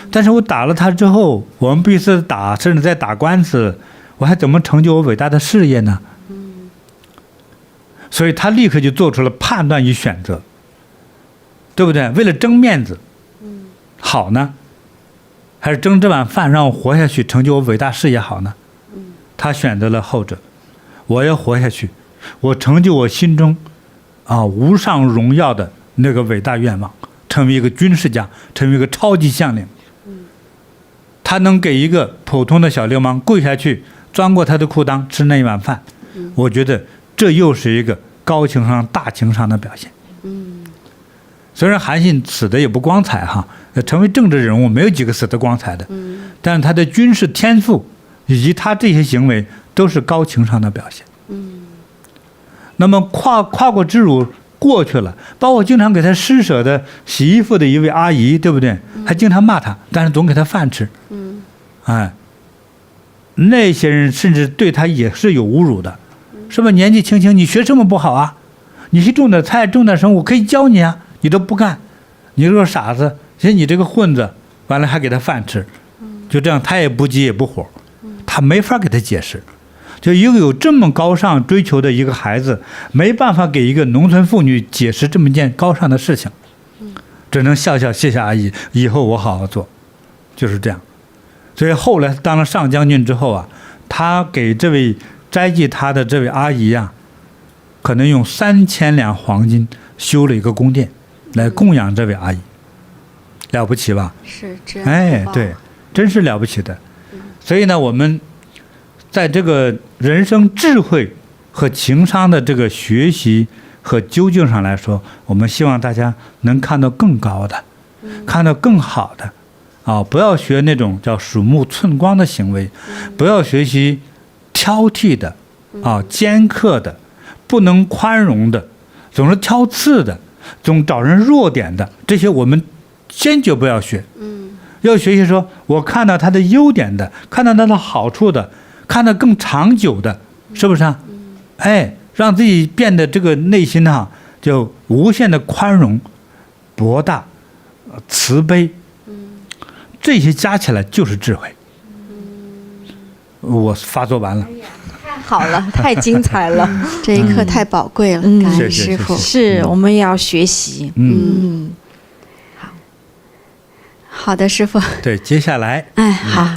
但是我打了他之后，我们彼此打，甚至在打官司，我还怎么成就我伟大的事业呢？所以他立刻就做出了判断与选择，对不对？为了争面子，好呢，还是争这碗饭让我活下去，成就我伟大事业好呢？他选择了后者，我要活下去，我成就我心中无上荣耀的那个伟大愿望，成为一个军事家，成为一个超级将领。他能给一个普通的小流氓跪下去，钻过他的裤裆吃那一碗饭，我觉得这又是一个高情商、大情商的表现。虽然韩信死的也不光彩哈，成为政治人物没有几个死得光彩的，但是他的军事天赋以及他这些行为都是高情商的表现。那么跨过之辱过去了，包括经常给他施舍的洗衣服的一位阿姨，对不对？还经常骂他，但是总给他饭吃。那些人甚至对他也是有侮辱的，是吧？年纪轻轻你学这么不好啊？你去种点菜，种点生，我可以教你啊，你都不干，你这个傻子，其实你这个混子，完了还给他饭吃，就这样他也不急也不火，他没法给他解释。就一个有这么高尚追求的一个孩子，没办法给一个农村妇女解释这么一件高尚的事情，只能笑笑谢谢阿姨，以后我好好做，就是这样。所以后来当了上将军之后啊，他给这位斋祭他的这位阿姨啊，可能用3000两黄金修了一个宫殿，来供养这位阿姨，了不起吧？是知恩图报。对，真是了不起的。所以呢，我们在这个人生智慧和情商的这个学习和究竟上来说，我们希望大家能看到更高的，看到更好的，不要学那种叫鼠目寸光的行为，不要学习挑剔的，尖刻的，不能宽容的，总是挑刺的，总找人弱点的，这些我们坚决不要学。要学习说，我看到他的优点的，看到他的好处的，看到更长久的，是不是啊？让自己变得这个内心就无限的宽容、博大、慈悲，这些加起来就是智慧。我发作完了。太好了，太精彩了，这一课太宝贵了，感恩师父。是我们也要学习。好的，师父。对，接下来，好。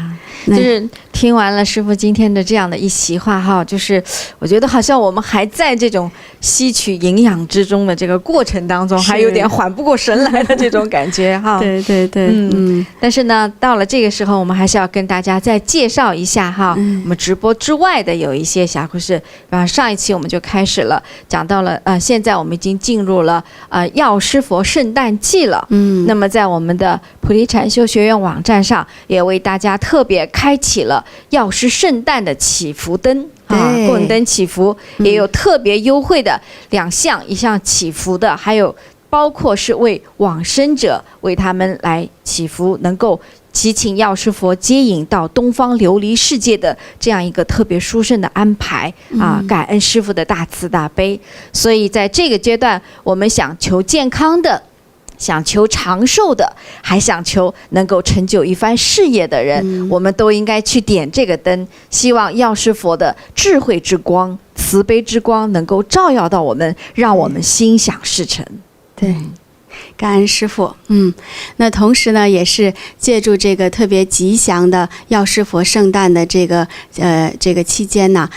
就是听完了师父今天的这样的一席话就是我觉得好像我们还在这种吸取营养之中的这个过程当中，还有点缓不过神来的这种感觉对对对，但是呢，到了这个时候，我们还是要跟大家再介绍一下我们直播之外的有一些小故事。上一期我们就开始了，讲到了现在我们已经进入了药师佛圣诞季了。那么在我们的菩提禅修学院网站上，也为大家特别开启了药师圣诞的祈福灯供灯祈福，也有特别优惠的2项，一项祈福的，还有包括是为往生者为他们来祈福，能够祈请药师佛接引到东方琉璃世界的这样一个特别殊胜的安排感恩师父的大慈大悲。所以在这个阶段，我们想求健康的，想求长寿的，还想求能够成就一番事业的人，我们都应该去点这个灯，希望药师佛的智慧之光、慈悲之光能够照耀到我们，让我们心想事成。对，感恩师父。那同时呢，也是借助这个特别吉祥的药师佛圣诞的这个期间呢，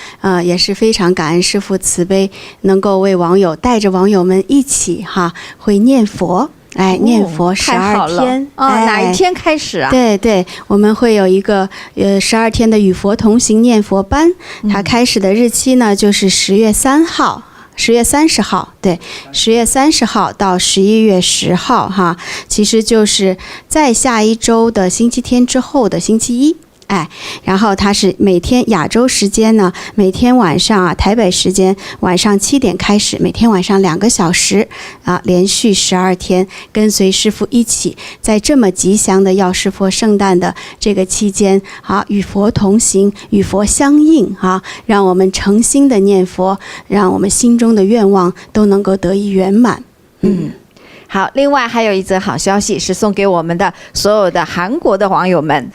也是非常感恩师父慈悲，能够为网友带着网友们一起会念佛。念佛12天哪一天开始啊？对，我们会有一个12天的与佛同行念佛班，它开始的日期呢就是10月30号，对，10月30号到11月10号其实就是在下一周的星期天之后的星期一。然后它是每天亚洲时间呢，每天晚上台北时间晚上7点开始，每天晚上2个小时连续12天，跟随师父一起，在这么吉祥的药师佛圣诞的这个期间与佛同行，与佛相应让我们诚心的念佛，让我们心中的愿望都能够得以圆满。好，另外还有一则好消息是送给我们的所有的韩国的网友们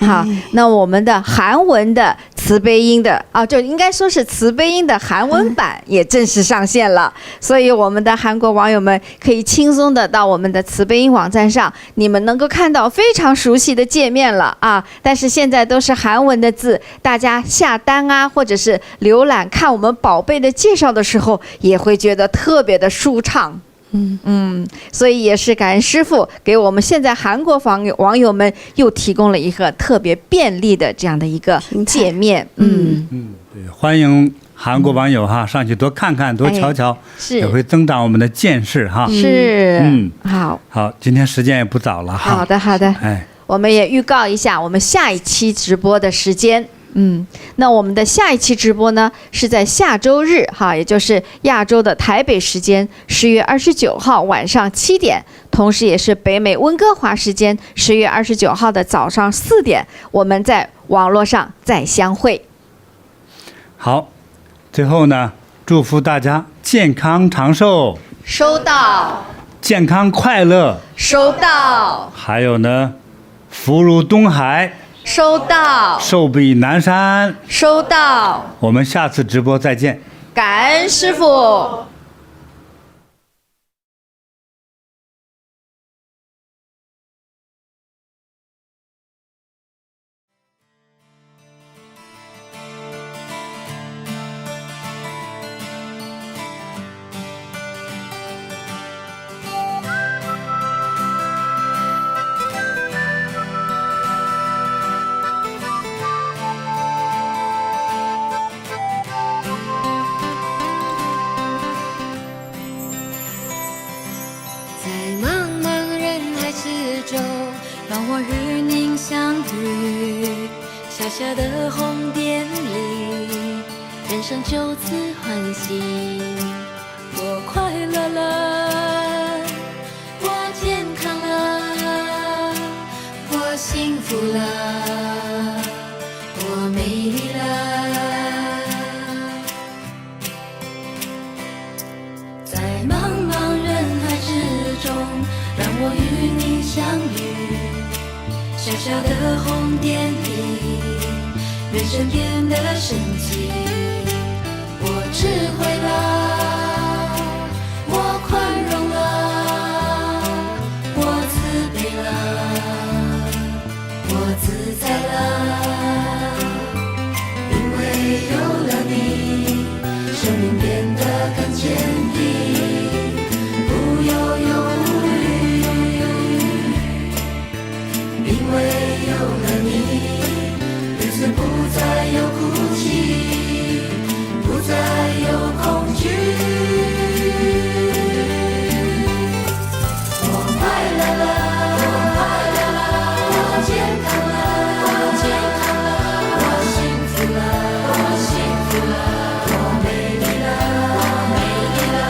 那我们的韩文的慈悲音的就应该说是慈悲音的韩文版也正式上线了，所以我们的韩国网友们可以轻松的到我们的慈悲音网站上，你们能够看到非常熟悉的界面了但是现在都是韩文的字，大家下单或者是浏览看我们宝贝的介绍的时候，也会觉得特别的舒畅。所以也是感恩师父给我们现在韩国网友们又提供了一个特别便利的这样的一个界面。对，欢迎韩国网友上去多看看多瞧瞧，也会增长我们的见识是好，今天时间也不早了好的我们也预告一下我们下一期直播的时间。那我们的下一期直播呢是在下周日也就是亚洲的台北时间10月29号晚上7点，同时也是北美温哥华时间10月29号的早上4点，我们在网络上再相会。好，最后呢，祝福大家健康长寿，收到；健康快乐，收到；还有呢，福如东海，收到；寿比南山，收到。我们下次直播再见，感恩师父。小的红点里，人生就此欢喜。我快乐了，我健康了，我幸福了，我美丽了。在茫茫人海之中，让我与你相遇。小小的红点里，人生变得神奇。我智慧了，我宽容了，我慈悲了，我自在了。因为有了你，生命变得更坚定，不要忧虑。因为有了你，日子不再有哭泣，不再有恐惧。我快乐了，我快乐了，我健康了，我健康了，我幸福了，我幸福了，我美丽了，我美丽了。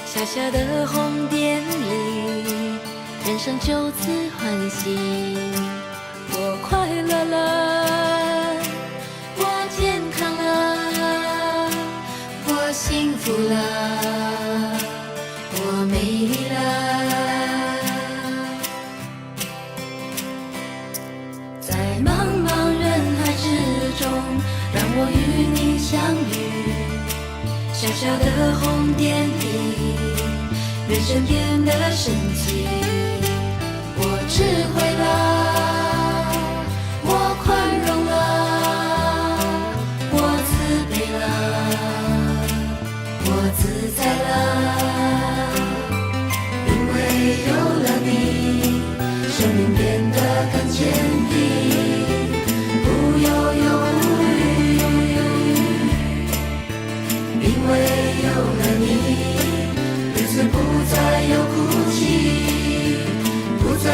小小的红点里，人生就此欢喜。我快乐了，我健康了，我幸福了，我美丽了。在茫茫人海之中，让我与你相遇。小小的红点里，人生变得神奇。我智慧了，我宽容了，我慈悲了，我自在了。因为有了你，生命变得更坚定，不要忧虑。因为有了你，日子不再有哭泣，不再